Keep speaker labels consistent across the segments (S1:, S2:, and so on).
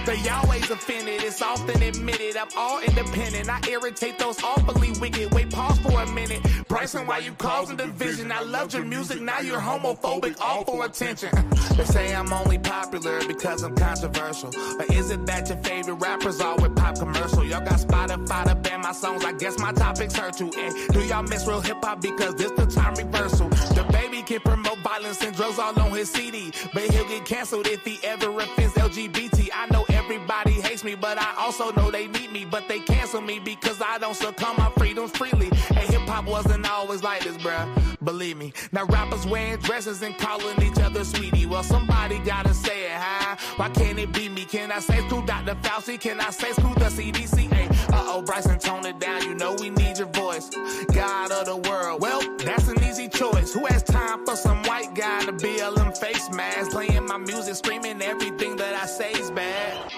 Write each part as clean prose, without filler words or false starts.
S1: They always offended, it's often admitted. I'm all independent, I irritate those awfully wicked. Wait, pause for a minute. Bryson, why you causing division? I loved your music, now you're homophobic, all for attention. They say I'm only popular because I'm controversial. Or is it that your favorite rappers all with pop commercial? Y'all got Spotify to ban my songs, I guess my topics hurt you. And do y'all miss real hip-hop because this the time reversal? The baby can promote violence and drugs all on his CD, but he'll get canceled if he ever offends LGBT. I know everybody hates me, but I also know they need me. But they cancel me because I don't succumb my freedoms freely. And hip-hop wasn't always like this, bruh, believe me. Now rappers wearing dresses and calling each other sweetie. Well, somebody gotta say it, huh? Why can't it be me? Can I say screw Dr. Fauci? Can I say screw the CDC? Hey, uh-oh, Bryson, tone it down. You know we need your voice. God of the world. Well, that's an easy choice. Who has time for some white guy to BLM face mask? Playing my music, screaming everything that I say is bad.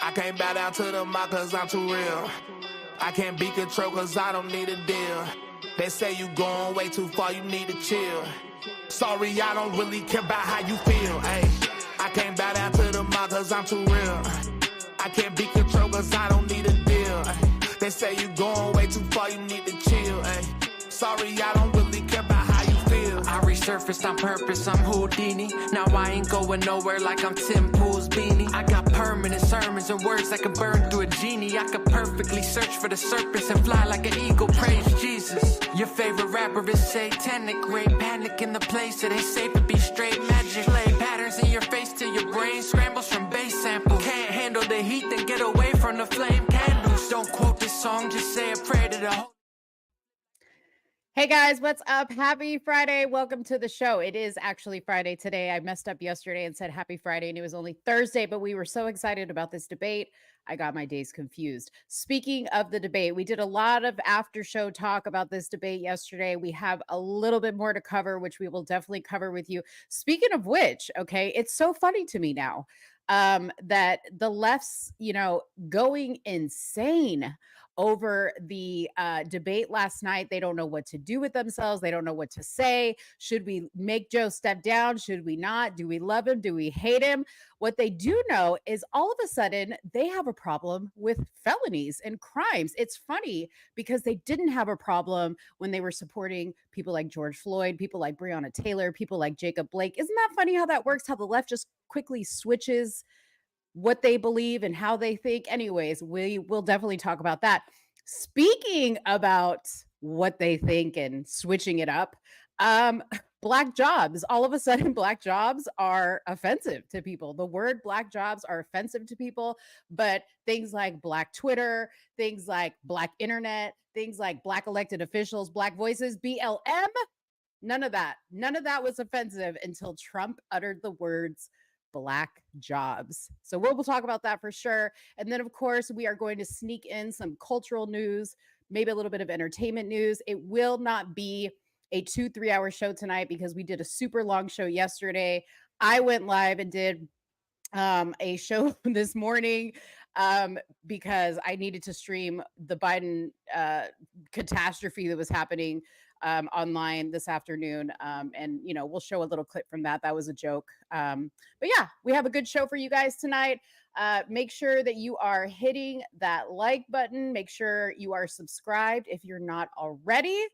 S1: I can't bow down to the mob cause I'm too real. I can't be controlled cause I don't need a deal. They say you going way too far, you need to chill. Sorry, I don't really care about how you feel. Ay, I can't bow down to the mob cause I'm too real. I can't be controlled cause I don't need a deal. Ay, they say you going way too far, you need to chill. Ay, sorry, I don't really care about how you feel.
S2: I resurfaced on purpose, I'm Houdini. Now I ain't going nowhere like I'm Tim Pool's beanie. I got permanent sermons and words that can burn through a genie. I could perfectly search for the surface and fly like an eagle, praise Jesus. Your favorite rapper is satanic, great panic in the place. It ain't safe to be straight magic. Play patterns in your face till your brain scrambles from bass samples. Can't handle the heat, then get away from the flame candles. Don't quote this song, just say a prayer to the whole.
S3: Hey guys, what's up? Happy Friday. Welcome to the show. It is actually Friday today. I messed up yesterday and said happy Friday and it was only Thursday, but we were so excited about this debate. I got my days confused. Speaking of the debate, we did a lot of after show talk about this debate yesterday. We have a little bit more to cover, which we will definitely cover with you. Speaking of which, okay, it's so funny to me now that the left's, going insane over the debate last night. They don't know what to do with themselves. They don't know what to say. Should we make Joe step down? Should we not? Do we love him? Do we hate him? What they do know is all of a sudden they have a problem with felonies and crimes. It's funny because they didn't have a problem when they were supporting people like George Floyd, people like Breonna Taylor, people like Jacob Blake. Isn't that funny how that works? How the left just quickly switches what they believe and how they think. Anyways, we will definitely talk about that. Speaking about what they think and switching it up, black jobs. All of a sudden, black jobs are offensive to people. The word black jobs are offensive to people, but things like black Twitter, things like black internet, things like black elected officials, black voices, BLM, none of that was offensive until Trump uttered the words black jobs. So we'll talk about that for sure. And then, of course, we are going to sneak in some cultural news, maybe a little bit of entertainment news. It will not be a 2-3 hour show tonight because we did a super long show yesterday. I went live and did a show this morning because I needed to stream the Biden catastrophe that was happening online this afternoon. And, we'll show a little clip from that. That was a joke. But yeah, we have a good show for you guys tonight. Make sure that you are hitting that like button. Make sure you are subscribed if you're not already.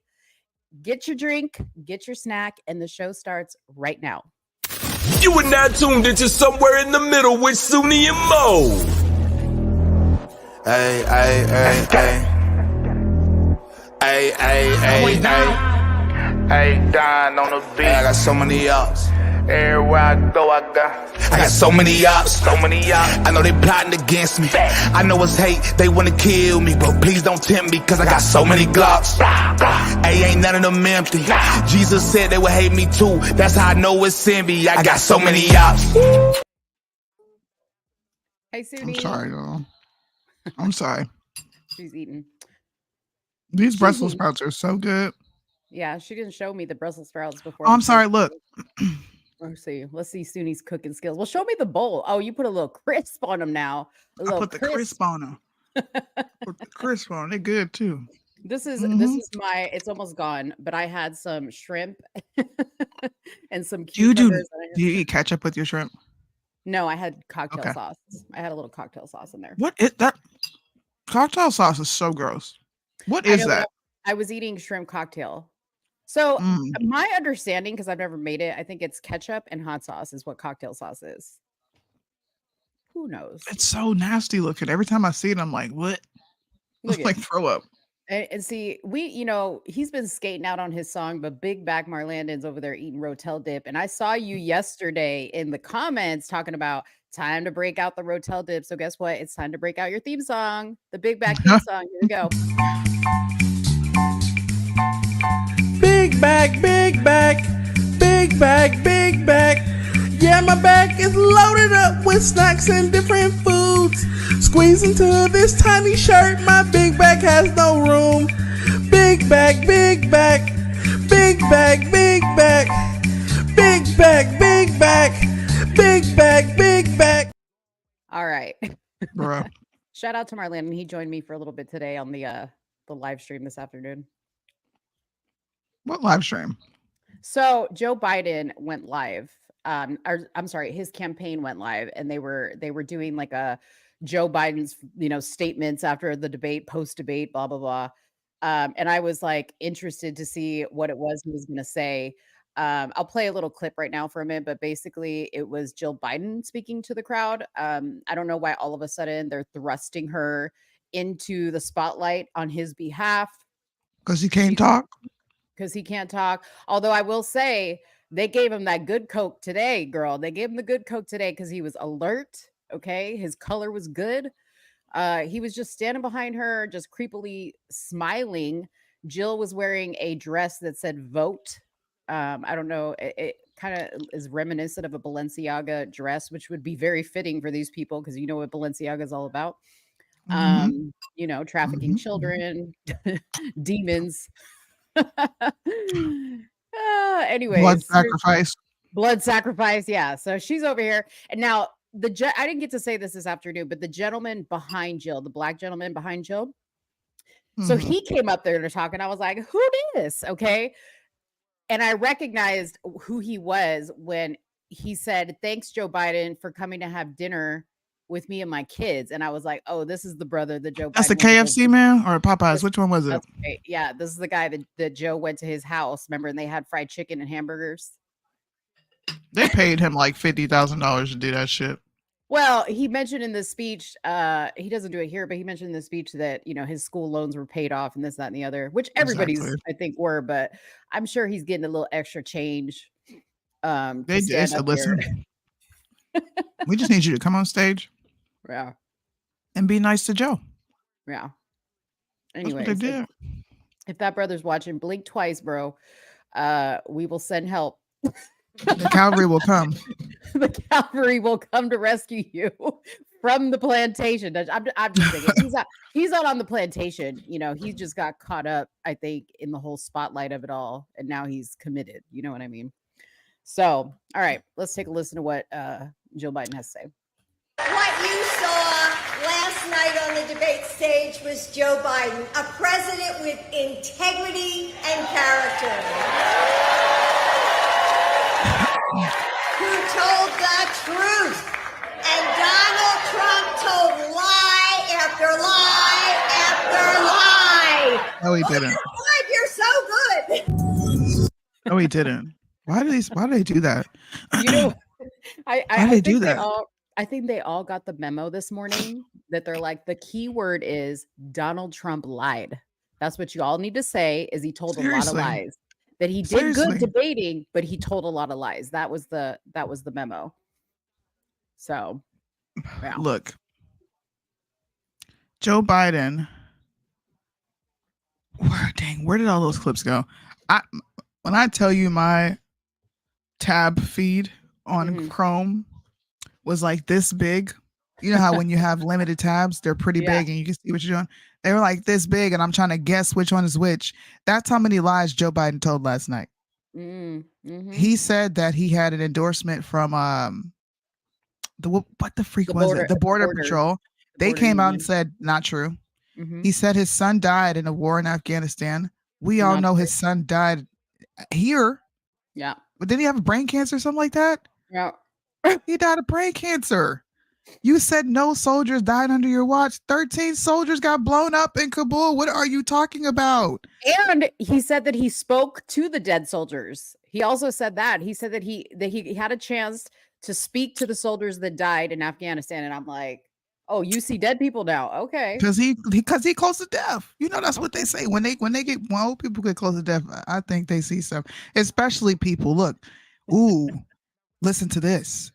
S3: Get your drink, get your snack, and the show starts right now.
S4: You are now tuned into Somewhere in the Middle with Suni and Mo.
S1: Hey, hey, hey, hey. Hey, hey, hey, hey. Hey, Don on the beat. Hey, I got so many ups. Everywhere I go, I got so many ups. So many ups. I know they plotting against me. I know it's hate, they wanna kill me, but please don't tempt me, cause I got so many Glocks. Hey, ain't none of them empty. Jesus said they would hate me too. That's how I know it's envy. I got so many ups.
S3: Hey, Suni.
S5: I'm sorry, y'all. I'm sorry.
S3: She's eating.
S5: These Brussels sprouts are so good.
S3: Yeah, she didn't show me the Brussels sprouts before.
S5: Oh, I'm sorry. Look.
S3: Let's see Suni's cooking skills. Well, show me the bowl. Oh, you put a little crisp on them now.
S5: I put the crisp on them. Put the crisp on them. They're good too.
S3: This is my. It's almost gone, but I had some shrimp and some
S5: cucumbers.
S3: Do
S5: you eat ketchup with your shrimp?
S3: No, I had cocktail
S5: Okay.
S3: sauce. I had a little cocktail sauce in there.
S5: What is that? Cocktail sauce is so gross. What
S3: I
S5: is
S3: know, but
S5: that?
S3: I was eating shrimp cocktail. So
S5: Mm,
S3: my understanding, because I've never made it, I think it's ketchup and hot sauce is what cocktail sauce is. Who knows?
S5: it's so nasty looking. Every time I see it, I'm like, what?
S3: Look at
S5: Like throw up.
S3: and see, he's been skating out on his song, but Big Back Marlandon's over there eating Rotel dip. And I saw you yesterday in the comments talking about time to break out the Rotel dip. So guess what? It's time to break out your theme song, the Big Back theme song. Here we go.
S6: Big back, big back, big back, big back. Yeah, my back is loaded up with snacks and different foods. Squeeze into this tiny shirt, my big back has no room. Big back, big back, big back, big back, big back, big back, big back, big back.
S3: All right.
S5: Bro.
S3: Shout out to Marlandon. He joined me for a little bit today on the live stream this afternoon.
S5: What live stream?
S3: So Joe Biden went live. Or I'm sorry, his campaign went live, and they were doing like a Joe Biden's statements after the debate, post debate, blah blah blah. And I was like interested to see what it was he was going to say. I'll play a little clip right now for a minute, but basically it was Jill Biden speaking to the crowd. I don't know why all of a sudden they're thrusting her into the spotlight on his behalf.
S5: Because he can't talk.
S3: Because he can't talk. Although I will say they gave him that good Coke today, girl. They gave him the good Coke today because he was alert. Okay. His color was good. He was just standing behind her, just creepily smiling. Jill was wearing a dress that said vote. I don't know. It kind of is reminiscent of a Balenciaga dress, which would be very fitting for these people because you know what Balenciaga is all about.
S5: Mhm.
S3: Trafficking
S5: Mhm.
S3: children, demons.
S5: Blood
S3: Anyways,
S5: sacrifice.
S3: blood sacrifice. Yeah. So she's over here. And now I didn't get to say this afternoon, but the gentleman behind Jill, the black gentleman behind Jill. So
S5: Mhm.
S3: he came up there to talk, and I was like, who this? Okay. And I recognized who he was when he said, thanks, Joe Biden, for coming to have dinner with me and my kids. And I was like, oh, this is the brother that Joe
S5: That's the
S3: Biden went to
S5: KFC man or Popeyes?
S3: This-
S5: Which one was it?
S3: that's right. Yeah, this is the guy that Joe went to his house. Remember, and they had fried chicken and hamburgers.
S5: They paid him like $50,000 to do that shit.
S3: Well, he mentioned in the speech, he doesn't do it here, but he mentioned in the speech that, his school loans were paid off and this, that, and the other, which everybody's,
S5: Exactly.
S3: I think, were, but I'm sure he's getting a little extra change. To
S5: They
S3: stand
S5: said,
S3: up here.
S5: listen, we just need you to come on stage
S3: Yeah.
S5: and be nice to Joe.
S3: Yeah.
S5: That's what
S3: Anyways,
S5: they did.
S3: if that brother's watching, blink twice, bro. We will send help.
S5: The cavalry will come.
S3: The cavalry will come to rescue you from the plantation. I'm just thinking he's out on the plantation. He just got caught up, I think, in the whole spotlight of it all, and now he's committed. You know what I mean? So, all right, let's take a listen to what Joe Biden has to say.
S7: What you saw last night on the debate stage was Joe Biden, a president with integrity and character, who told the truth. And Donald Trump told lie after lie after lie.
S5: No, he didn't.
S7: God, you're so good.
S5: No, he didn't. Why do they do that?
S3: I
S5: do they do
S3: think
S5: that?
S3: I think they all got the memo this morning that they're like, the key word is Donald Trump lied. That's what you all need to say, is he told a lot of
S5: Seriously.
S3: lies. That he did
S5: Seriously.
S3: good debating, but he told a lot of lies. That was the memo. So, yeah.
S5: Look, Joe Biden. Where did all those clips go? When I tell you my tab feed on
S3: Mhm.
S5: Chrome was like this big. You know how when you have limited tabs, they're pretty
S3: Yeah.
S5: big and you can see what you're doing. They were like this big, and I'm trying to guess which one is which. That's how many lies Joe Biden told last night.
S3: Mhm.
S5: He said that he had an endorsement from what the freak
S3: The
S5: was
S3: border-
S5: it? The Border
S3: border-
S5: Patrol. They
S3: Border
S5: came out and
S3: Union.
S5: said not true.
S3: Mhm.
S5: He said his son died in a war in Afghanistan. We all
S3: Not
S5: know
S3: true.
S5: his son died here,
S3: Yeah.
S5: but did he have brain cancer or something like that?
S3: Yeah.
S5: He died of brain cancer. You said no soldiers died under your watch. 13 soldiers got blown up in Kabul. What are you talking about?
S3: And he said that he spoke to the dead soldiers. He also said that. He said that he had a chance to speak to the soldiers that died in Afghanistan. And I'm like, oh, you see dead people now. Okay.
S5: Because he close to death. You know, that's what they say. When old people get close to death, I think they see stuff. Especially people. Look, ooh, listen to this.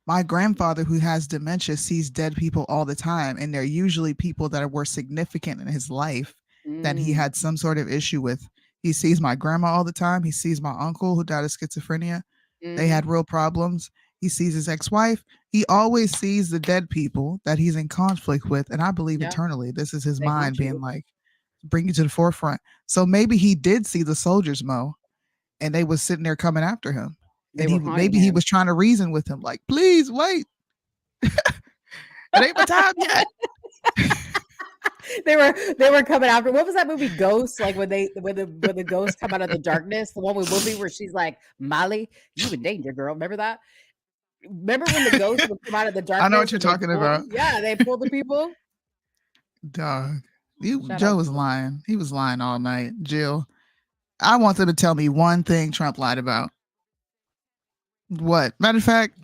S5: My grandfather, who has dementia, sees dead people all the time, and they're usually people that were significant in his life that he had some sort of issue with. He sees my grandma all the time. He sees my uncle who died of schizophrenia. They had real problems. He sees his ex-wife. He always sees the dead people that he's in conflict with, and I believe eternally this is his mind being like, bring you to the forefront. So maybe he did see the soldiers, Mo, and they was sitting there coming after him. And maybe he was trying to reason with him, like, please wait. It ain't my time yet.
S3: They were coming after. What was that movie Ghost? Like when the ghosts come out of the darkness, the one with Whoopi where she's like, Molly, you in danger, girl. Remember that? Remember when the ghosts would come out of the darkness?
S5: I know what you're talking about.
S3: Yeah, they pulled the people.
S5: Dog. Joe was lying. He was lying all night. Jill, I want them to tell me one thing Trump lied about. What? Matter of fact,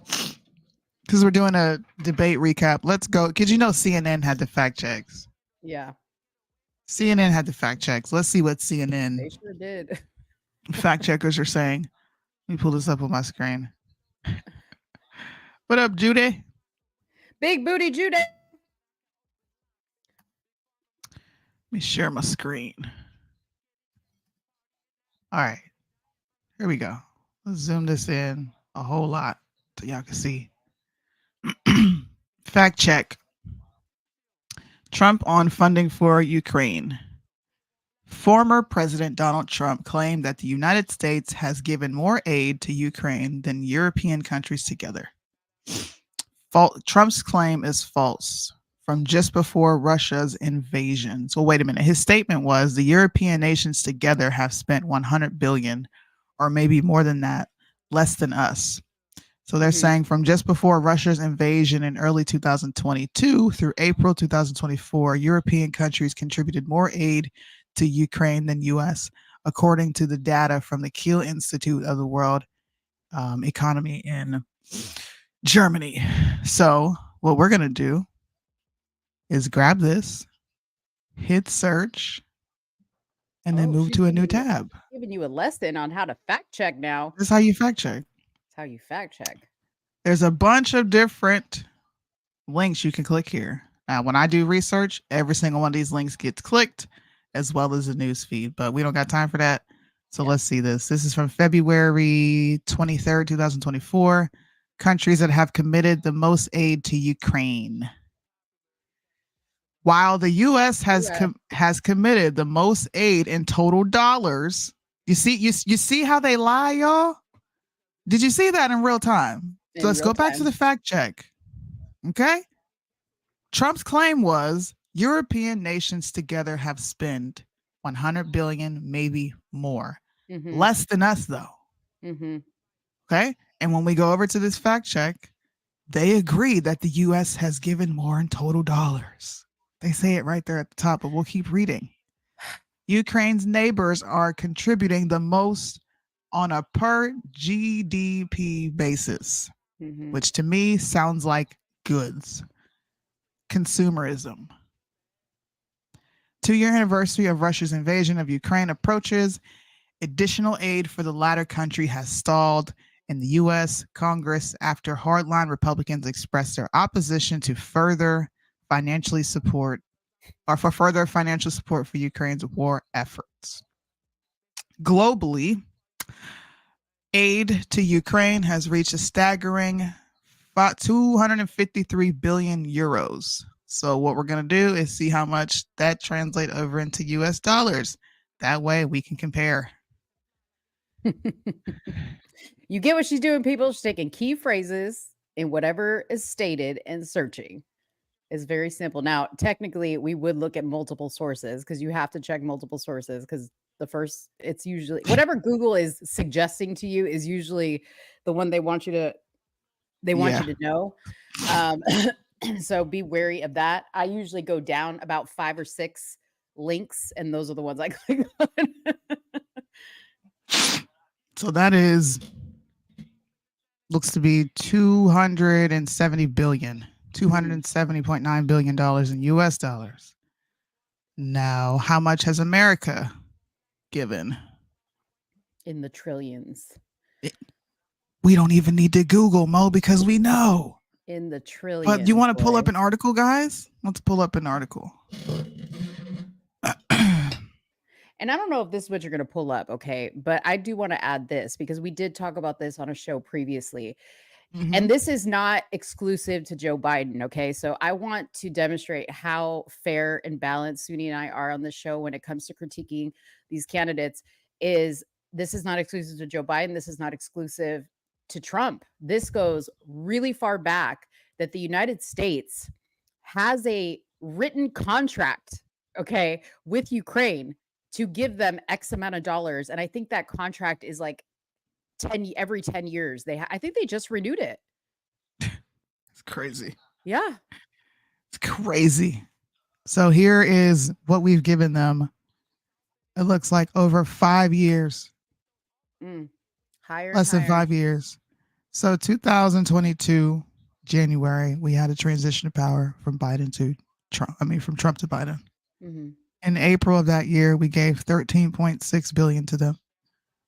S5: because we're doing a debate recap, let's go. Because you know CNN had the fact checks.
S3: Yeah.
S5: CNN had the fact checks. Let's see what CNN
S3: They sure did.
S5: fact checkers are saying. Let me pull this up on my screen. What up, Judy?
S3: Big booty Judy.
S5: Let me share my screen. All right. Here we go. Let's zoom this in a whole lot so y'all can see. Fact check. Trump on funding for Ukraine. Former President Donald Trump claimed that the United States has given more aid to Ukraine than European countries together. Trump's claim is false from just before Russia's invasion. So wait a minute. His statement was the European nations together have spent 100 billion, or maybe more than that, less than us. So they're saying from just before Russia's invasion in early 2022 through April 2024, European countries contributed more aid to Ukraine than U.S., according to the data from the Kiel Institute of the World Economy in Germany. So what we're going to do is grab this, hit search, and then move to a new tab.
S3: Giving you a lesson on how to fact check now.
S5: This is how you fact check.
S3: That's how you fact check.
S5: There's a bunch of different links you can click here. Now, when I do research, every single one of these links gets clicked, as well as the news feed, but we don't got time for that. So let's see this. This is from February 23rd, 2024. Countries that have committed the most aid to Ukraine. While the U.S. has committed the most aid in total dollars, you see how they lie, y'all? Did you see that in real time? So let's go back to the fact check. Okay. Trump's claim was European nations together have spent 100 billion, maybe more. Less than us, though. Okay. And when we go over to this fact check, they agree that the U.S. has given more in total dollars. They say it right there at the top, but we'll keep reading. Ukraine's neighbors are contributing the most on a per GDP basis, which to me sounds like goods. Consumerism. 2-year anniversary of Russia's invasion of Ukraine approaches. Additional aid for the latter country has stalled in the U.S. Congress after hardline Republicans expressed their opposition to further financial support for Ukraine's war efforts. Globally, aid to Ukraine has reached a staggering 253 billion euros. So what we're going to do is see how much that translates over into US dollars. That way we can compare.
S3: You get what she's doing, people. She's taking key phrases in whatever is stated and searching. It's very simple. Now, technically, we would look at multiple sources because you have to check multiple sources because it's usually whatever Google is suggesting to you is usually the one they want you to They want you to know. So be wary of that. I usually go down about 5 or 6 links, and those are the ones I click on.
S5: So that is looks to be 270 billion, $270.9 billion in US dollars. Now, how much has America given?
S3: In the trillions.
S5: We don't even need to Google, Mo, because we know.
S3: In the trillions.
S5: But you want to pull up an article, guys? Let's pull up an article.
S3: And I don't know if this is what you're going to pull up, okay? But I do want to add this because we did talk about this on a show previously. Mm-hmm. And this is not exclusive to Joe Biden, okay? So I want to demonstrate how fair and balanced Suni and I are on this show when it comes to critiquing these candidates. This is not exclusive to Joe Biden. This is not exclusive to Trump. This goes really far back that the United States has a written contract, okay, with Ukraine to give them X amount of dollars. And I think that contract is like every 10 years. I think they just renewed it.
S5: It's crazy.
S3: Yeah.
S5: It's crazy. So here is what we've given them. It looks like over 5 years.
S3: Higher.
S5: Less than 5 years. So 2022, January, we had a transition of power from Biden to Trump. From Trump to Biden. Mm-hmm. In April of that year, we gave $13.6 billion to them.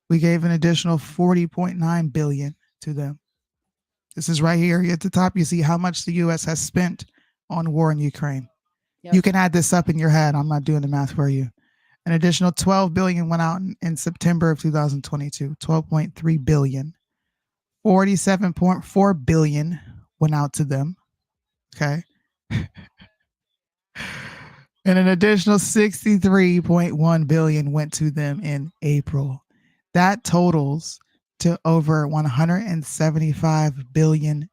S5: We gave an additional $40.9 billion to them. This is right here at the top. You see how much the U.S. has spent on war in Ukraine. Yep. You can add this up in your head. I'm not doing the math for you. An additional $12 billion went out in September of 2022. $12.3 billion. $47.4 billion went out to them. Okay. And an additional $63.1 billion went to them in April. That totals to over $175 billion.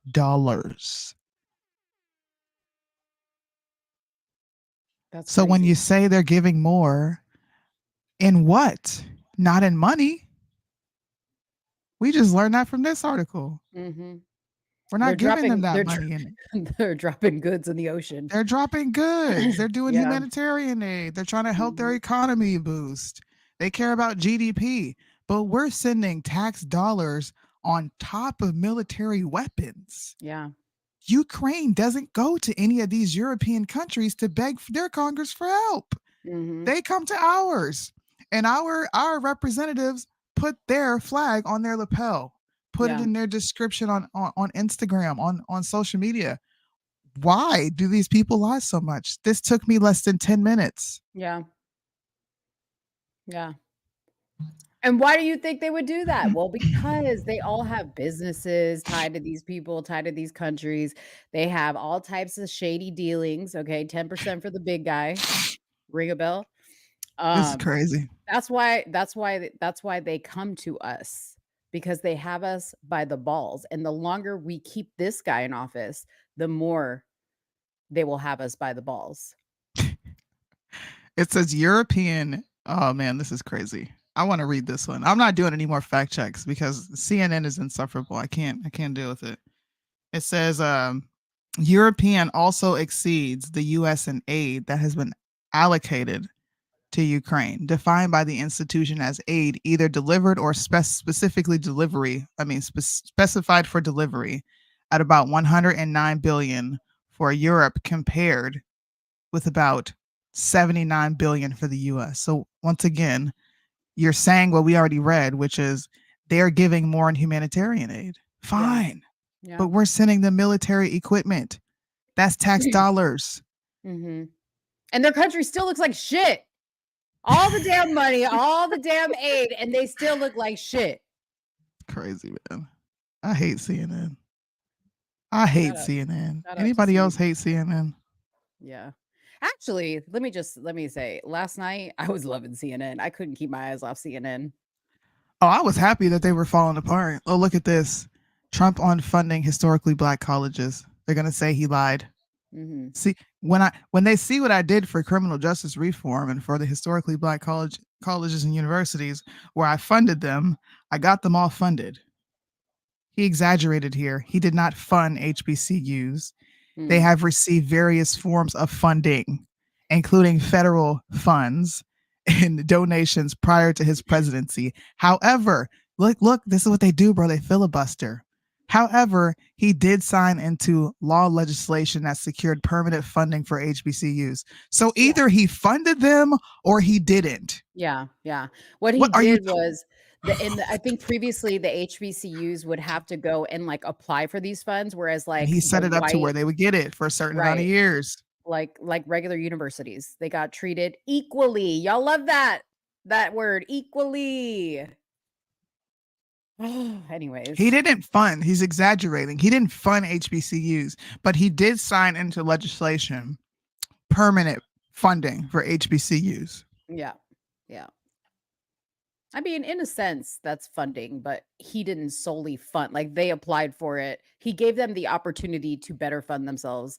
S5: So when you say they're giving more, in what? Not in money. We just learned that from this article. Mm-hmm. We're not giving them that money in it.
S3: They're dropping goods in the ocean.
S5: They're dropping goods. They're doing humanitarian aid. They're trying to help their economy boost. They care about GDP. But we're sending tax dollars on top of military weapons.
S3: Yeah.
S5: Ukraine doesn't go to any of these European countries to beg their Congress for help. Mm-hmm. They come to ours. And our representatives put their flag on their lapel. Put it in their description on Instagram, on social media. Why do these people lie so much? This took me less than 10 minutes.
S3: Yeah. Yeah. And why do you think they would do that? Well, because they all have businesses tied to these people, tied to these countries. They have all types of shady dealings. Okay. 10% for the big guy. Ring a bell.
S5: This is crazy.
S3: That's why they come to us. Because they have us by the balls. And the longer we keep this guy in office, the more they will have us by the balls.
S5: It says European. Oh, man, this is crazy. I want to read this one. I'm not doing any more fact checks because CNN is insufferable. I can't deal with it. It says European also exceeds the U.S. in aid that has been allocated to Ukraine, defined by the institution as aid either delivered or specified for delivery at about 109 billion for Europe, compared with about 79 billion for the US. So once again, you're saying what we already read, which is they're giving more in humanitarian aid. Fine. Yeah. But we're sending them military equipment. That's tax dollars.
S3: Mm-hmm. And their country still looks like shit. All the damn money, all the damn aid, and they still look like shit.
S5: Crazy, man. I hate CNN. I hate CNN. Anybody else hate CNN?
S3: Yeah. Actually, let me say, last night I was loving CNN. I couldn't keep my eyes off CNN.
S5: Oh, I was happy that they were falling apart. Oh, look at this. Trump on funding historically Black colleges. They're going to say he lied. Mm-hmm. See, when they see what I did for criminal justice reform and for the historically Black colleges and universities where I funded them, I got them all funded. He exaggerated here. He did not fund HBCUs. They
S3: Mm.
S5: have received various forms of funding, including federal funds and donations prior to his presidency. However, look, this is what they do, bro. They filibuster. However, he did sign into law legislation that secured permanent funding for HBCUs. So either he funded them or he didn't.
S3: Yeah, yeah. What he did was I think previously the HBCUs would have to go and like apply for these funds, whereas like
S5: And he set
S3: the
S5: it up to
S3: white,
S5: where they would get it for a certain amount of
S3: right,
S5: years.
S3: like regular universities, they got treated equally. Y'all love that word, equally. Anyways,
S5: He didn't fund, he's exaggerating. He didn't fund HBCUs, but he did sign into legislation permanent funding for HBCUs.
S3: yeah, yeah. I mean, in a sense, that's funding, but he didn't solely fund. Like they applied for it. He gave them the opportunity to better fund themselves.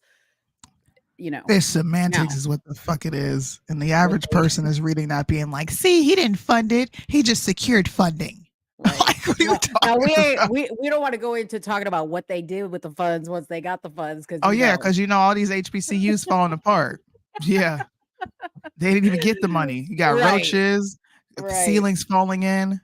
S3: You know,
S5: This semantics
S3: now,
S5: is what the fuck it is. And the
S3: what
S5: average
S3: they,
S5: person is reading that being like, see, he didn't fund it. He just secured funding.
S3: right.
S5: Like, what are you
S3: Now
S5: talking about?
S3: we don't want to go into talking about what they did with the funds once they got the funds, because
S5: Oh, yeah, because you know all these HBCUs falling apart. Yeah. They didn't even get the money. You got
S3: right,
S5: roaches,
S3: right.
S5: ceilings falling in.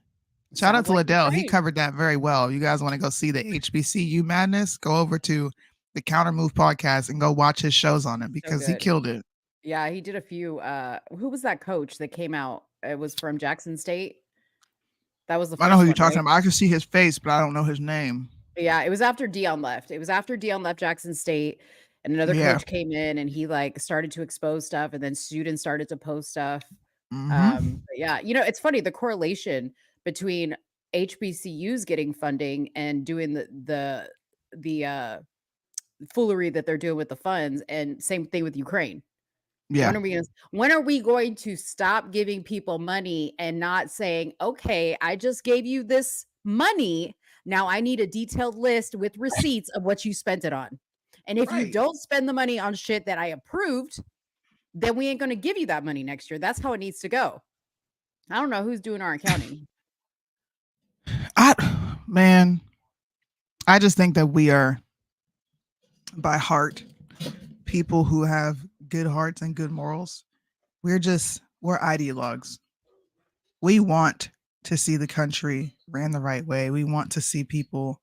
S5: Shout out
S3: Sounds
S5: to
S3: like
S5: Liddell. He
S3: Ukraine.
S5: covered that very well. You guys want to go see the HBCU madness? Go over to the Counter Move podcast and go watch his shows on it
S3: So
S5: because he
S3: good.
S5: killed it.
S3: Yeah, he did a few. Who was that coach that came out? It was from Jackson State. That was the
S5: I know
S3: first
S5: who you're
S3: one,
S5: talking
S3: right?
S5: about. I can see his face, but I don't know his name.
S3: Yeah, it was after Dion left. It was after Dion left Jackson State, and another
S5: Yeah.
S3: coach came in and he like started to expose stuff, and then students started to post stuff.
S5: Mm-hmm.
S3: But yeah, you know, it's funny the correlation between HBCUs getting funding and doing the foolery that they're doing with the funds, and same thing with Ukraine.
S5: Yeah.
S3: When are we going to stop giving people money and not saying, okay, I just gave you this money. Now I need a detailed list with receipts of what you spent it on. And if you
S5: Right.
S3: don't spend the money on shit that I approved, then we ain't going to give you that money next year. That's how it needs to go. I don't know who's doing our accounting.
S5: Man, I just think that we are by heart people who have good hearts and good morals. We're ideologues. We want to see the country ran the right way. We want to see people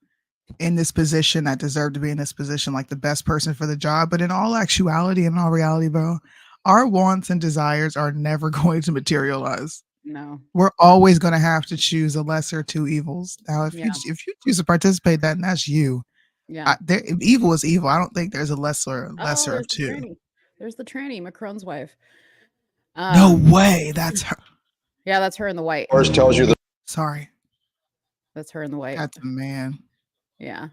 S5: in this position that deserve to be in this position, like the best person for the job. But in all actuality and all reality, bro, our wants and desires are never going to materialize.
S3: No.
S5: We're always going to have to choose a lesser of two evils. Now, if you choose to participate, then that's you.
S3: Yeah.
S5: Evil is evil. I don't think there's a lesser of two.
S3: There's the tranny, Macron's wife.
S5: No way. That's her.
S3: Yeah, that's her in the white.
S8: First tells you
S5: Sorry.
S3: That's her in the white.
S5: That's a man.
S3: Yeah.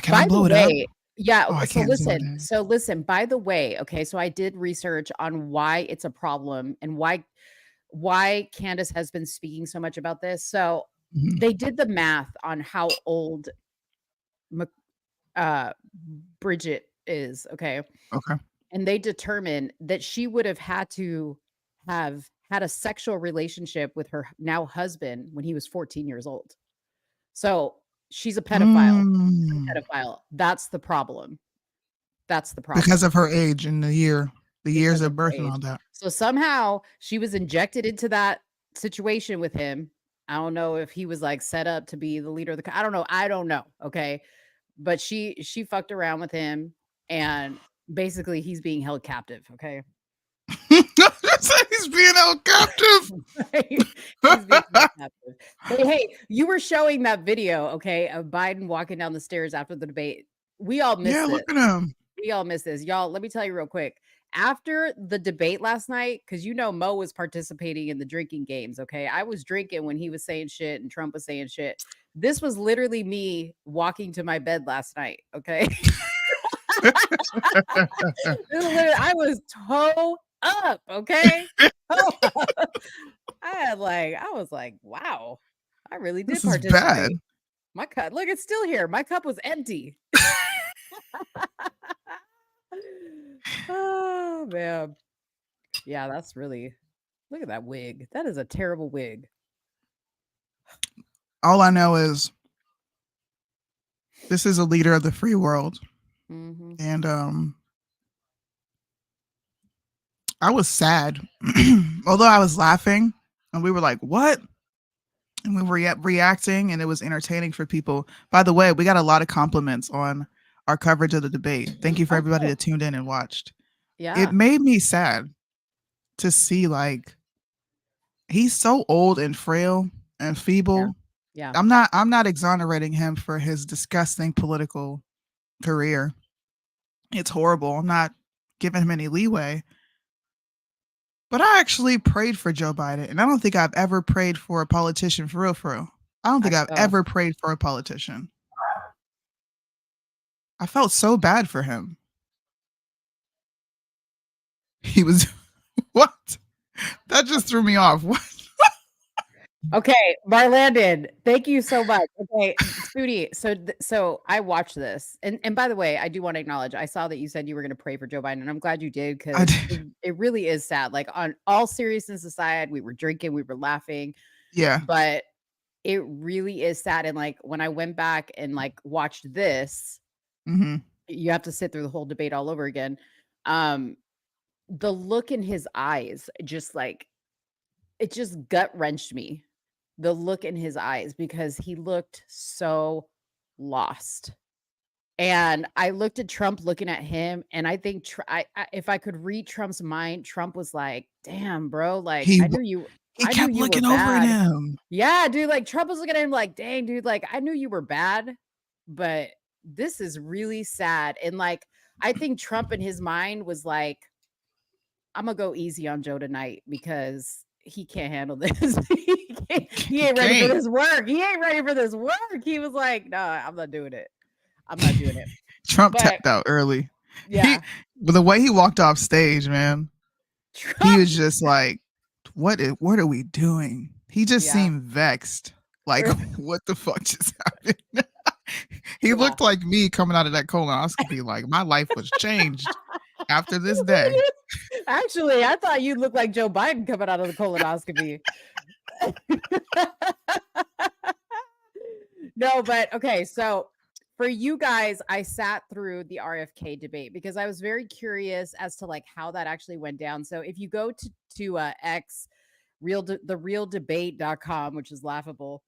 S5: Can I blow it up?
S3: Yeah.
S5: Oh,
S3: So listen, by the way, okay, so I did research on why it's a problem and why Candace has been speaking so much about this. So they did the math on how old Bridget is, okay?
S5: Okay.
S3: And they determined that she would have had to have had a sexual relationship with her now husband when he was 14 years old. So she's a pedophile. That's the problem.
S5: Because of her age and the years of birth and all that.
S3: So somehow she was injected into that situation with him. I don't know if he was like set up to be the leader of the. I don't know. Okay. But she fucked around with him, and basically he's being held captive. Okay.
S5: He's being held captive.
S3: He's being held captive. But hey, you were showing that video, okay, of Biden walking down the stairs after the debate. We all missed it.
S5: Look at him.
S3: We all missed this. Y'all, let me tell you real quick. After the debate last night, because you know Mo was participating in the drinking games, okay? I was drinking when he was saying shit and Trump was saying shit. This was literally me walking to my bed last night, okay? I was toe up, okay? I was like, wow, I really did participate.
S5: Bad.
S3: My cup, look, it's still here. My cup was empty. Oh man. Yeah, that's really, look at that wig. That is a terrible wig.
S5: All I know is This is a leader of the free world.
S3: Mm-hmm.
S5: And I was sad, although I was laughing, and we were like, "What?" And we were reacting, and it was entertaining for people. By the way, we got a lot of compliments on our coverage of the debate. Thank you for everybody that tuned in and watched.
S3: Yeah.
S5: It made me sad to see, like, he's so old and frail and feeble.
S3: Yeah.
S5: I'm not exonerating him for his disgusting political career. It's horrible. I'm not giving him any leeway. But I actually prayed for Joe Biden, and I don't think I've ever prayed for a politician for real. I don't think I've ever prayed for a politician. I felt so bad for him. He was what? That just threw me off. What?
S3: Okay, Marlandon, thank you so much. Okay, Foodie. So I watched this, and by the way, I do want to acknowledge. I saw that you said you were going to pray for Joe Biden, and I'm glad you did because it really is sad. Like, on all seriousness aside, we were drinking, we were laughing,
S5: yeah,
S3: but it really is sad. And like when I went back and like watched this, you have to sit through the whole debate all over again. The look in his eyes, just like it just gut wrenched me. The look in his eyes, because he looked so lost. And I looked at Trump looking at him, and I think if I could read Trump's mind, Trump was like, damn, bro, like I knew you.
S5: He kept looking over at him.
S3: Yeah, dude, like Trump was looking at him like, dang, dude, like I knew you were bad, but this is really sad. And like, I think Trump in his mind was like, I'm gonna go easy on Joe tonight because he can't handle this. he ain't ready for this work. He ain't ready for this work. He was like, no, I'm not doing it. I'm not doing it.
S5: Trump tapped out early.
S3: Yeah.
S5: But the way he walked off stage, man, he was just like, what are we doing? He just seemed vexed. Like, what the fuck just happened? He looked like me coming out of that colonoscopy. Like, my life was changed after this day.
S3: Actually, I thought you looked like Joe Biden coming out of the colonoscopy. No, but okay. So for you guys, I sat through the RFK debate because I was very curious as to like how that actually went down. So if you go to X, therealdebate.com, which is laughable,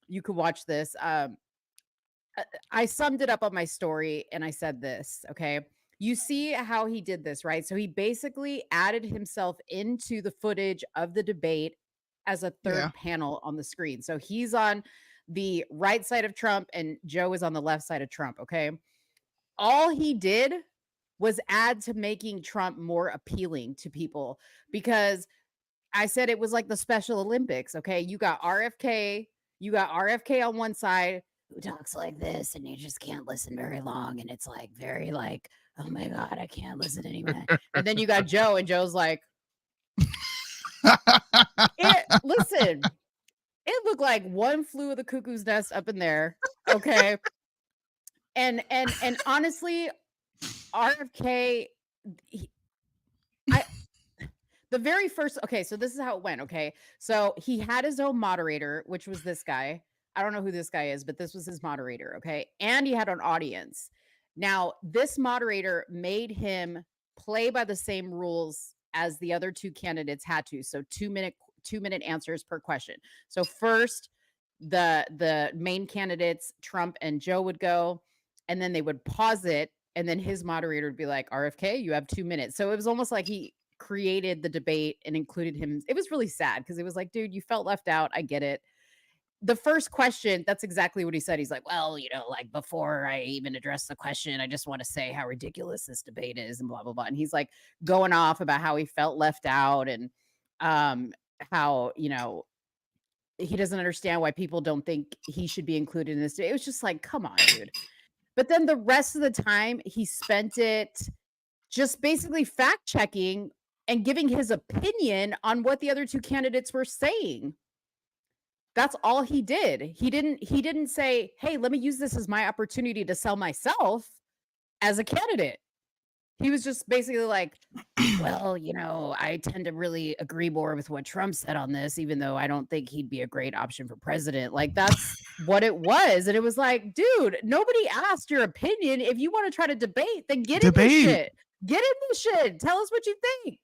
S3: you could watch this. I summed it up on my story and I said this, okay? You see how he did this, right? So he basically added himself into the footage of the debate as a third panel on the screen. So he's on the right side of Trump and Joe is on the left side of Trump, okay? All he did was add to making Trump more appealing to people, because I said it was like the Special Olympics, okay? You got RFK on one side who talks like this and you just can't listen very long, and it's like very like, oh my God, I can't listen anymore. And then you got Joe, and Joe's like, listen, it looked like one flew of the cuckoo's nest up in there, okay? And honestly, RFK, the very first, okay, so this is how it went, okay? So he had his own moderator, which was this guy. I don't know who this guy is, but this was his moderator, okay? And he had an audience. Now, this moderator made him play by the same rules as the other two candidates had to. So 2-minute answers per question. So first, the main candidates, Trump and Joe, would go, and then they would pause it, and then his moderator would be like, RFK, you have 2 minutes. So it was almost like he created the debate and included him. It was really sad because it was like, dude, you felt left out. I get it. The first question, that's exactly what he said. He's like, well, like before I even address the question, I just want to say how ridiculous this debate is and blah, blah, blah. And he's like going off about how he felt left out and how, he doesn't understand why people don't think he should be included in this. It was just like, come on, dude. But then the rest of the time he spent it just basically fact checking and giving his opinion on what the other two candidates were saying. That's all he did. He didn't say, hey, let me use this as my opportunity to sell myself as a candidate. He was just basically like, well, I tend to really agree more with what Trump said on this, even though I don't think he'd be a great option for president. Like, that's what it was. And it was like, dude, nobody asked your opinion. If you want to try to debate, then get in this shit. Get in this shit. Tell us what you think.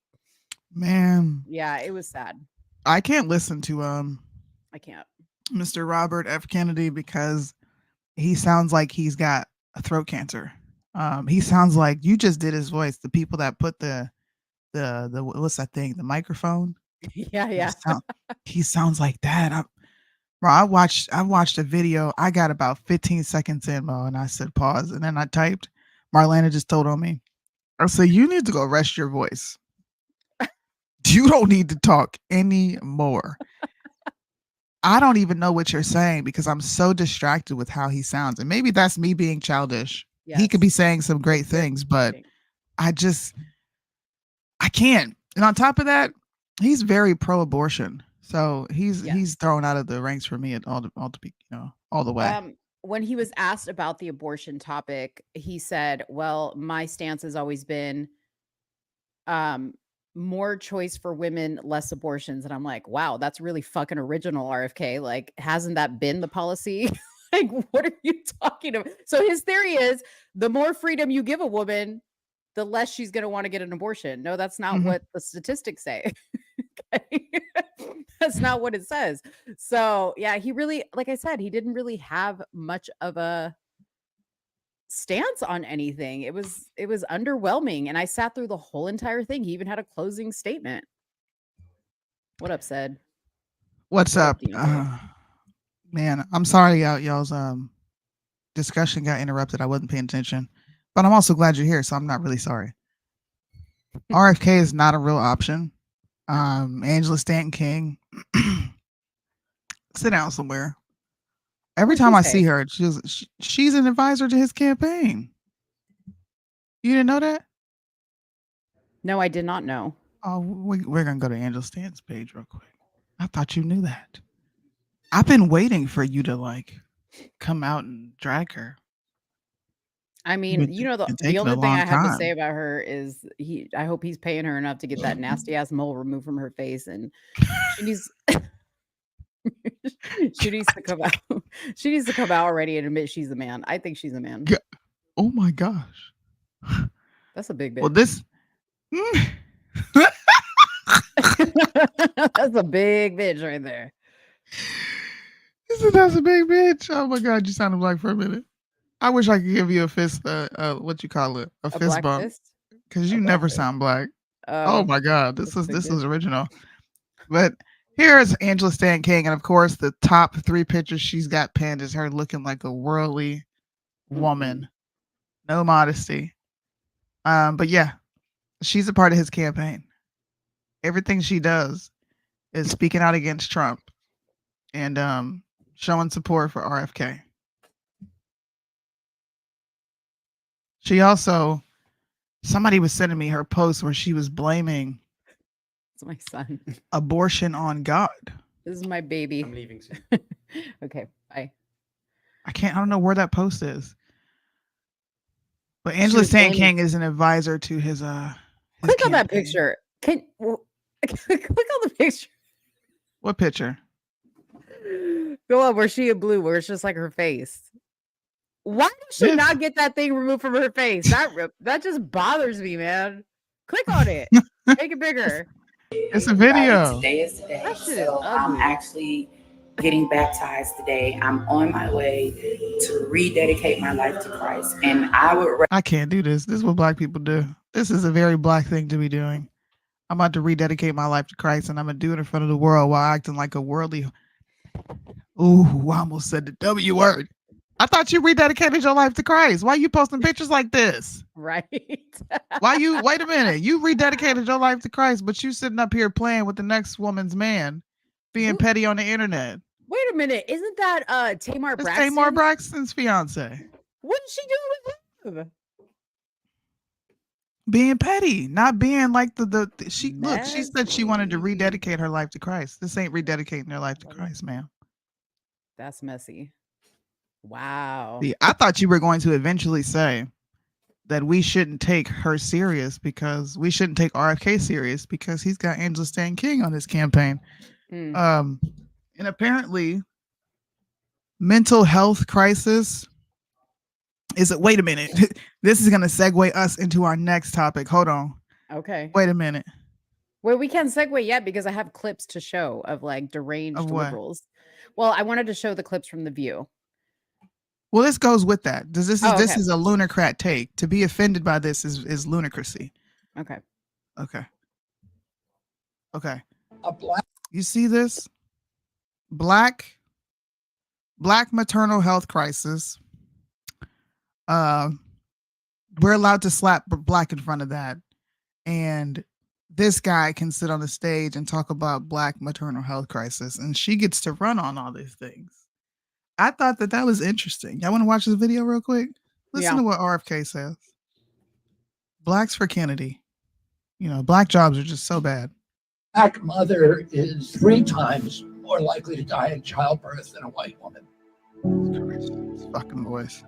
S5: Man.
S3: Yeah, it was sad.
S5: I can't listen to
S3: I can't.
S5: Mr. Robert F. Kennedy because he sounds like he's got a throat cancer. He sounds like you just did his voice. The people that put the what's that thing? The microphone.
S3: Yeah.
S5: He sounds like that. I watched a video. I got about 15 seconds in, Mo, and I said pause, and then I typed. Marlena just told on me. I said, you need to go rest your voice. You don't need to talk anymore. I don't even know what you're saying because I'm so distracted with how he sounds. And maybe that's me being childish. Yes. He could be saying some great things, but I can't. And on top of that, he's very pro-abortion. So he's thrown out of the ranks for me all the way.
S3: When he was asked about the abortion topic, he said, well, my stance has always been more choice for women, less abortions. And I'm like, wow, that's really fucking original, RFK. Like, hasn't that been the policy? Like, what are you talking about? So his theory is the more freedom you give a woman, the less she's going to want to get an abortion. No, that's not what the statistics say. Okay? That's not what it says. So yeah, he really, like I said, he didn't really have much of a stance on anything. It was underwhelming. And I sat through the whole entire thing. He even had a closing statement. What up, Said?
S5: What's up? Man, I'm sorry y'all's discussion got interrupted. I wasn't paying attention. But I'm also glad you're here, so I'm not really sorry. RFK is not a real option. Angela Stanton King. Sit down somewhere. Every time I see her, she's an advisor to his campaign. You didn't know that?
S3: No, I did not know.
S5: Oh, we're going to go to Angela Stanton's page real quick. I thought you knew that. I've been waiting for you to come out and drag her.
S3: I mean, the only thing I have to say about her is I hope he's paying her enough to get that nasty ass mole removed from her face, and she needs to come out. She needs to come out already and admit she's a man. I think she's a man.
S5: Oh my gosh.
S3: That's a big bitch.
S5: Well, this
S3: that's a big bitch right there.
S5: That's a big bitch. Oh my God, you sounded black for a minute. I wish I could give you a fist, what you call it, a fist bump, because you never sound black. Oh my God, this is original. But here's Angela Stanton King, and of course, the top 3 pictures she's got pinned is her looking like a worldly woman, no modesty. But yeah, she's a part of his campaign. Everything she does is speaking out against Trump and showing support for RFK. She also, somebody was sending me her post where she was blaming
S3: my son
S5: abortion on God.
S3: This is my baby.
S8: I'm leaving soon.
S3: Okay, bye.
S5: I don't know where that post is. But Angela Stanton King is an advisor to his
S3: click on that picture. Click on the picture.
S5: What picture?
S3: Go up where she in blue, where it's just like her face. Why does she not get that thing removed from her face? That just bothers me, man. Click on it. Make it bigger.
S5: It's a video.
S9: Today is today. So I'm actually getting baptized today. I'm on my way to rededicate my life to Christ. And I
S5: can't do this. This is what black people do. This is a very black thing to be doing. I'm about to rededicate my life to Christ, and I'm going to do it in front of the world while acting like a worldly. Ooh, I almost said the W word. I thought you rededicated your life to Christ. Why are you posting pictures like this?
S3: Right.
S5: Wait a minute. You rededicated your life to Christ, but you sitting up here playing with the next woman's man, being petty on the internet.
S3: Wait a minute. Isn't that Tamar Braxton?
S5: Tamar Braxton's fiance.
S3: What is she doing with him?
S5: Being petty, not being like she said she wanted to rededicate her life to Christ. This ain't rededicating her life to Christ, ma'am.
S3: That's messy. Wow.
S5: See, I thought you were going to eventually say that we shouldn't take her serious because we shouldn't take RFK serious because he's got Angela Stanton King on his campaign. And apparently mental health crisis. Wait a minute. This is going to segue us into our next topic. Hold on.
S3: Okay.
S5: Wait a minute.
S3: Well, we can't segue yet because I have clips to show of like deranged liberals. Well, I wanted to show the clips from The View.
S5: Well, this goes with that. This is a lunarcrat take. To be offended by this is lunacracy.
S3: Okay.
S5: You see this? Black maternal health crisis. We're allowed to slap black in front of that, and this guy can sit on the stage and talk about black maternal health crisis, and she gets to run on all these things. I thought that was interesting. Y'all want to watch this video real quick? Listen to what RFK says. Blacks for Kennedy. Black jobs are just so bad.
S8: Black mother is 3 times more likely to die in childbirth than a white woman.
S5: This fucking voice.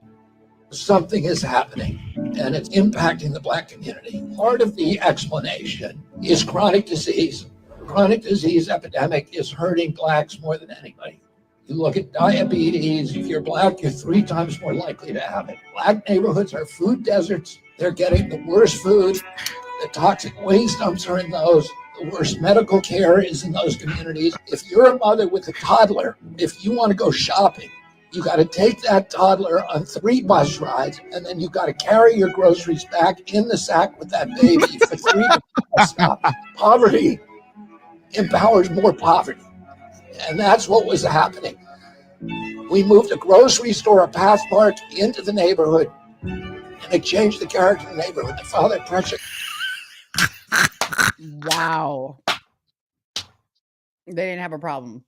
S8: Something is happening, and it's impacting the black community. Part of the explanation is chronic disease. Chronic disease epidemic is hurting blacks more than anybody. You look at diabetes, if you're black, you're 3 times more likely to have it. Black neighborhoods are food deserts. They're getting the worst food. The toxic waste dumps are in those. The worst medical care is in those communities. If you're a mother with a toddler, if you want to go shopping, you got to take that toddler on 3 bus rides, and then you got to carry your groceries back in the sack with that baby for 3 bus stops. Poverty empowers more poverty. And that's what was happening. We moved a grocery store, a Pathmark, into the neighborhood, and it changed the character of the neighborhood. The father pressure.
S3: Wow. They didn't have a problem.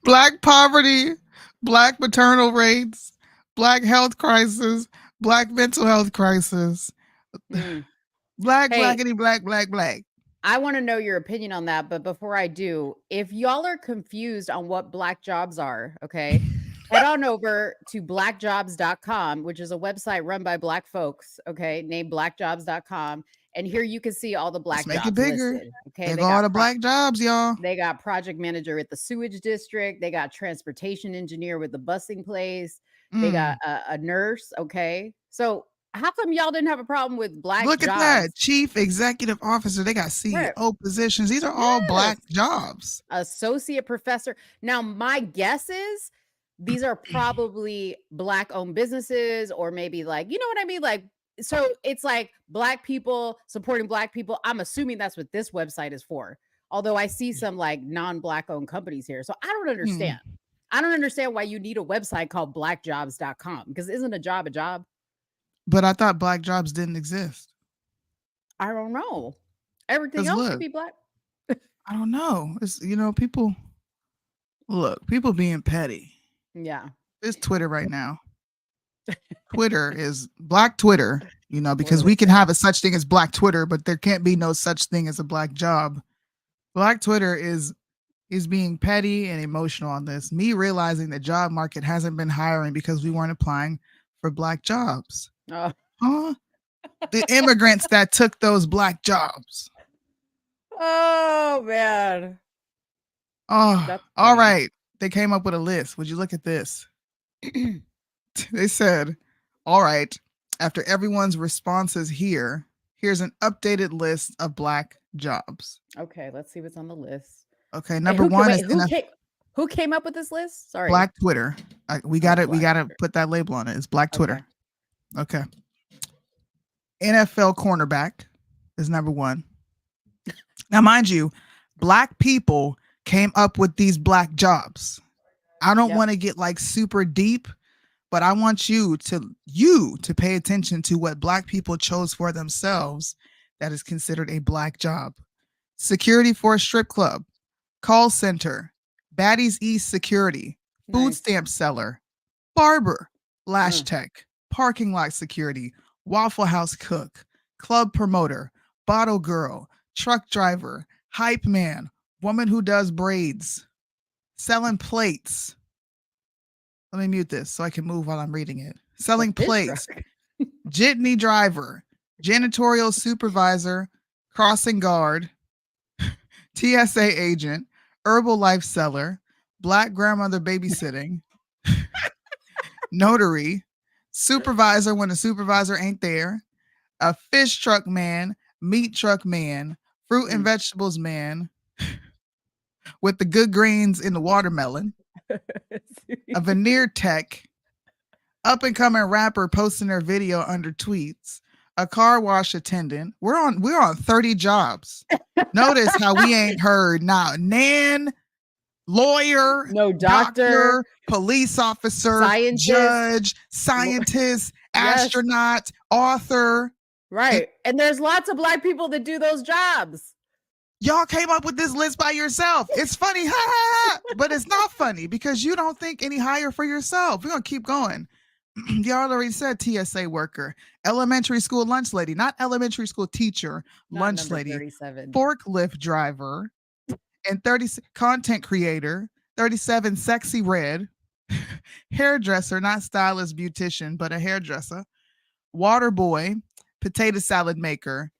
S5: Black poverty, black maternal rates, black health crisis, black mental health crisis. Blackity, black.
S3: I want to know your opinion on that, but before I do, if y'all are confused on what black jobs are, okay, head on over to blackjobs.com, which is a website run by black folks, okay, named blackjobs.com. And here you can see all the black jobs. Make it bigger. Listed, okay,
S5: they got all the black jobs, y'all.
S3: They got project manager at the sewage district. They got transportation engineer with the busing place. They got a nurse. Okay, so how come y'all didn't have a problem with black
S5: Look
S3: jobs?
S5: At that. Chief executive officer. They got CEO positions. These are all black jobs.
S3: Associate professor. Now, my guess is these are probably black owned businesses, or maybe like, you know what I mean? Like, so it's like black people supporting black people. I'm assuming that's what this website is for. Although I see some like non-black owned companies here. So I don't understand. I don't understand why you need a website called blackjobs.com, because isn't a job a job?
S5: But I thought black jobs didn't exist.
S3: I don't know. Everything else could be black.
S5: I don't know. It's, people being petty.
S3: Yeah.
S5: It's Twitter right now. Twitter is black Twitter, because we can have a such thing as black Twitter, but there can't be no such thing as a black job. Black Twitter is being petty and emotional on this. Me realizing the job market hasn't been hiring because we weren't applying for black jobs. The immigrants that took those black jobs.
S3: Oh man.
S5: Oh, all right. They came up with a list. Would you look at this? They said, all right, after everyone's responses here's an updated list of black jobs.
S3: Okay, let's see what's on the list.
S5: Okay, number one is
S3: who came up with this list? Sorry.
S5: Black Twitter. We got to put that label on it. It's Black Twitter. Okay. NFL cornerback is number 1. Now, mind you, black people came up with these black jobs. I don't want to get like super deep, but I want you to pay attention to what black people chose for themselves that is considered a black job. Security for a strip club, call center, Baddies East security, food stamp seller, barber, lash tech, parking lot security, Waffle House cook, club promoter, bottle girl, truck driver, hype man, woman who does braids, selling plates. Let me mute this so I can move while I'm reading it. Selling plates, jitney driver, janitorial supervisor, crossing guard, TSA agent, Herbalife seller, black grandmother babysitting, notary, supervisor when the supervisor ain't there, a fish truck man, meat truck man, fruit and vegetables man with the good greens in the watermelon, a veneer tech, up and coming rapper posting their video under tweets, a car wash attendant. We're on 30 jobs. Notice how we ain't heard now. Nan, lawyer,
S3: no doctor,
S5: police officer,
S3: scientist,
S5: judge, scientist, astronaut, author.
S3: Right. And there's lots of Black people that do those jobs.
S5: Y'all came up with this list by yourself. It's funny, but it's not funny because you don't think any higher for yourself. We're going to keep going. Y'all already said TSA worker, elementary school lunch lady, not elementary school teacher, not lunch lady,
S3: 37.
S5: Forklift driver, and 30 content creator, 37 sexy red, hairdresser, not stylist, beautician, but a hairdresser, water boy, potato salad maker,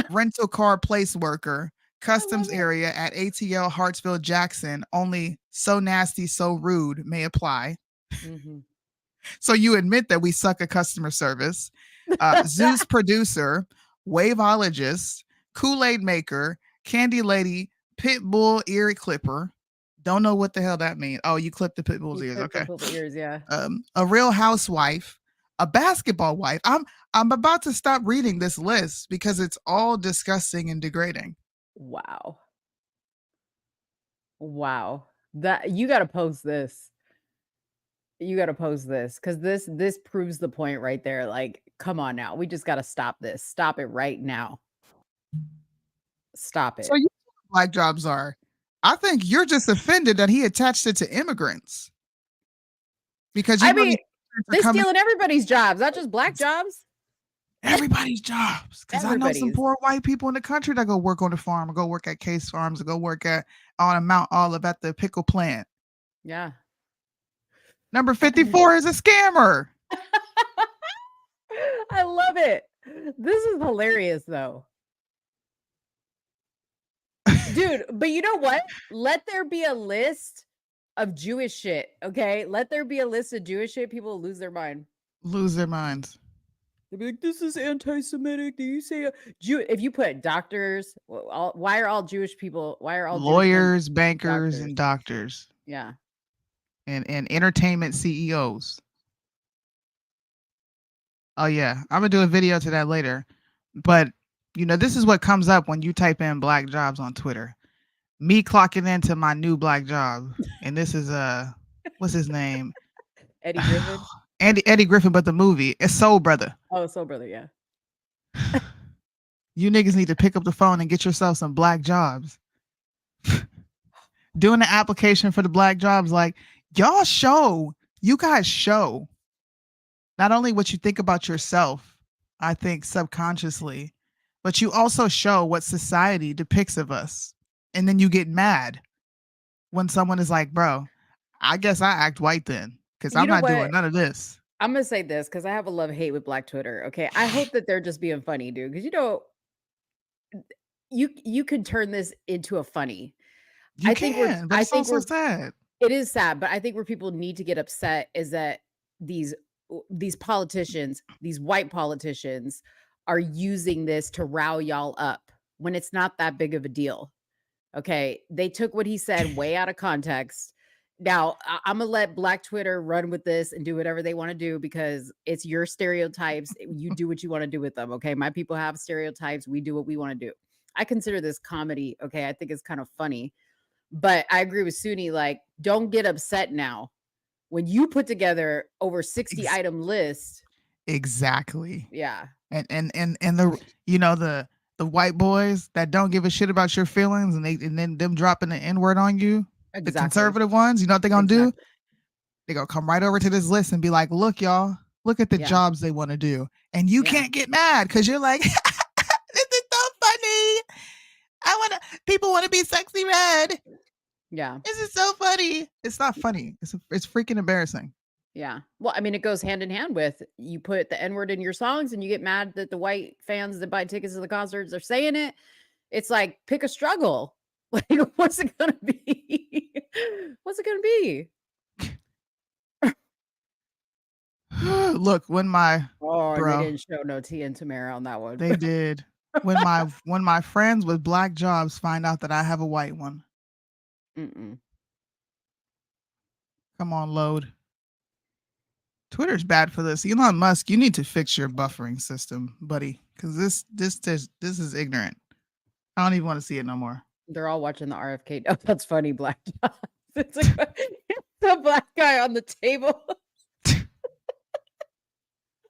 S5: rental car place worker, customs area at ATL Hartsfield Jackson, only so nasty, so rude may apply. Mm-hmm. So you admit that we suck at customer service. Zeus producer, waveologist, Kool-Aid maker, candy lady, pit bull ear clipper. Don't know what the hell that means. Oh, you clip the pit bull's ears. Okay.
S3: Ears, yeah.
S5: A real housewife, a basketball wife. I'm about to stop reading this list because it's all disgusting and degrading.
S3: Wow. That you got to post this. You got to post this because this proves the point right there. Like, come on now. We just got to stop this. Stop it right now. Stop it.
S5: So you know what Black jobs are. I think you're just offended that he attached it to immigrants. Because
S3: they're stealing everybody's jobs, not just Black jobs.
S5: Everybody's jobs. Because I know some poor white people in the country that go work on the farm or go work at Case Farms or go work at on Mount Olive at the pickle plant.
S3: Yeah.
S5: Number 54 is a scammer.
S3: I love it. This is hilarious, though. Dude, but you know what? Let there be a list of Jewish shit, okay? Let there be a list of Jewish shit. People will lose their mind.
S5: Lose their minds.
S3: They'll be like, this is anti-Semitic. Do you say if you put doctors, why are all Jewish people, why are all
S5: lawyers, bankers, and doctors?
S3: Yeah.
S5: And entertainment CEOs. Oh yeah, I'm gonna do a video to that later. But you know, this is what comes up when you type in Black jobs on Twitter. Me clocking into my new Black job, and this is what's his name?
S3: Eddie Griffin.
S5: Eddie Griffin, but the movie it's Soul Brother.
S3: Oh, Soul Brother, yeah.
S5: You niggas need to pick up the phone and get yourself some Black jobs. Doing the application for the Black jobs, like. You guys show not only what you think about yourself, I think subconsciously, but you also show what society depicts of us. And then you get mad when someone is like, bro, I guess I act white then because I'm not doing none of this.
S3: I'm going to say this because I have a love-hate with Black Twitter. Okay. I hope that they're just being funny, dude. Because, you know, you could turn this into a funny.
S5: I think it's so sad.
S3: It is sad, but I think where people need to get upset is that these politicians, these white politicians, are using this to rile y'all up when it's not that big of a deal. Okay, they took what he said way out of context. Now, I'm gonna let Black Twitter run with this and do whatever they want to do because it's your stereotypes. You do what you want to do with them. Okay, my people have stereotypes. We do what we want to do. I consider this comedy. Okay, I think it's kind of funny. But I agree with Suni, like, don't get upset now. When you put together over 60 item list.
S5: Exactly.
S3: Yeah.
S5: And the you know the white boys that don't give a shit about your feelings and then them dropping the N-word on you. Exactly. The conservative ones, you know what they're gonna do? They're gonna come right over to this list and be like, look, y'all, look at the jobs they want to do. And you can't get mad because you're like, this is so funny. People want to be sexy red.
S3: Yeah.
S5: This is so funny. It's not funny. It's freaking embarrassing.
S3: Yeah. Well, I mean, it goes hand in hand with you put the N-word in your songs and you get mad that the white fans that buy tickets to the concerts are saying it. It's like, pick a struggle. Like, what's it going to be? What's it going to be?
S5: Look, when my
S3: Oh,
S5: bro,
S3: they didn't show no Tia and Tamara on that one.
S5: they did. When my friends with black jobs find out that I have a white one.
S3: Mm-mm.
S5: Come on, load. Twitter's bad for this. Elon Musk, you need to fix your buffering system, buddy, because this is ignorant. I don't even want to see it no more.
S3: They're all watching the RFK. Oh, that's funny. Black jobs. It's like the black guy on the table.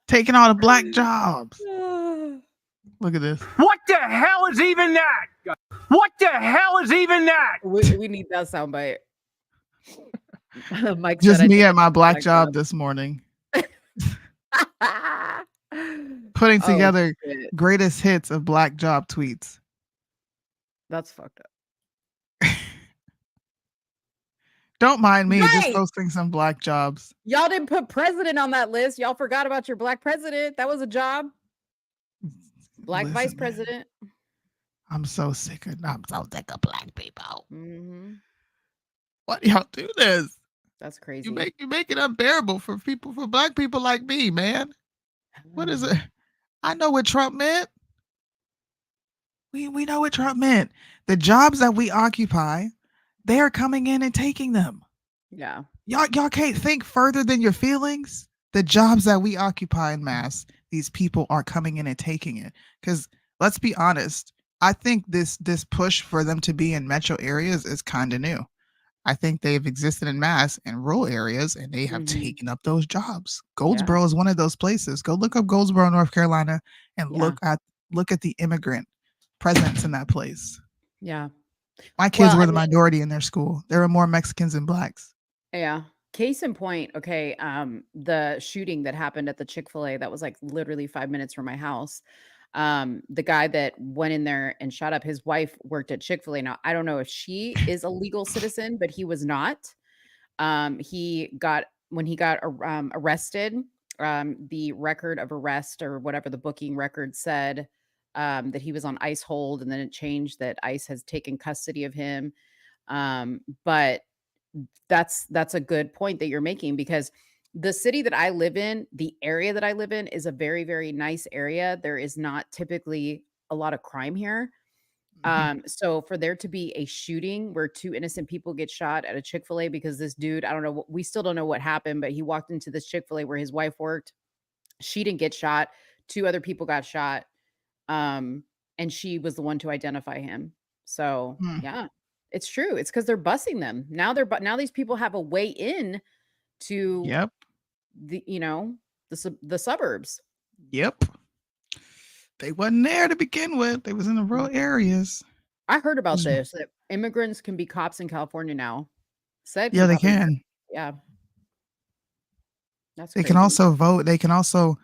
S5: Taking all the black jobs. Look at this.
S10: What the hell is even that? What the hell is even that?
S3: We need that soundbite. Mike
S5: Just
S3: said,
S5: me at my black job this morning. Putting together greatest hits of black job tweets.
S3: That's fucked up.
S5: Don't mind me,
S3: Right.
S5: just posting some black jobs.
S3: Y'all didn't put president on that list. Y'all forgot about your black president. That was a job. Black vice president.
S5: I'm so sick of black people.
S3: Mm-hmm.
S5: Why do y'all do this?
S3: That's crazy.
S5: You make it unbearable for black people like me, man. What is it? I know what Trump meant. We know what Trump meant. The jobs that we occupy, they are coming in and taking them.
S3: Yeah.
S5: Y'all can't think further than your feelings. The jobs that we occupy in mass, these people are coming in and taking it. Because let's be honest, I think this push for them to be in metro areas is kind of new. I think they've existed in mass in rural areas, and they have taken up those jobs. Goldsboro is one of those places. Go look up Goldsboro, North Carolina, and look at the immigrant presence in that place.
S3: Yeah.
S5: My kids were the minority in their school. There were more Mexicans than blacks.
S3: Yeah. Case in point, okay, the shooting that happened at the Chick-fil-A that was like literally 5 minutes from my house. The guy that went in there and shot up, his wife worked at Chick-fil-A. Now, I don't know if she is a legal citizen, but he was not. When he got arrested, the record of arrest or whatever the booking record said that he was on ICE hold, and then it changed that ICE has taken custody of him. But that's a good point that you're making, because the city that I live in, the area that I live in, is a very, very nice area. There is not typically a lot of crime here. So for there to be a shooting where 2 innocent people get shot at a Chick-fil-A because this dude, I don't know, we still don't know what happened, but he walked into this Chick-fil-A where his wife worked. She didn't get shot. 2 other people got shot. And she was the one to identify him. So yeah, it's true. It's because they're busing them. Now these people have a way in to the suburbs.
S5: Yep. They wasn't there to begin with. They was in the rural areas.
S3: I heard about this, that immigrants can be cops in California now.
S5: Yeah, they can.
S3: Yeah. That's
S5: they
S3: crazy.
S5: can also vote. They can also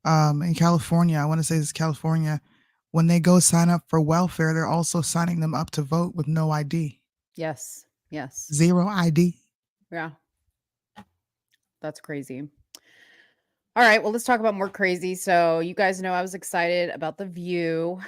S5: in California, I want to say this is California, when they go sign up for welfare, they're also signing them up to vote with no ID.
S3: Yes. Yes.
S5: 0 ID.
S3: Yeah. That's crazy. All right, well, let's talk about more crazy. So you guys know I was excited about The View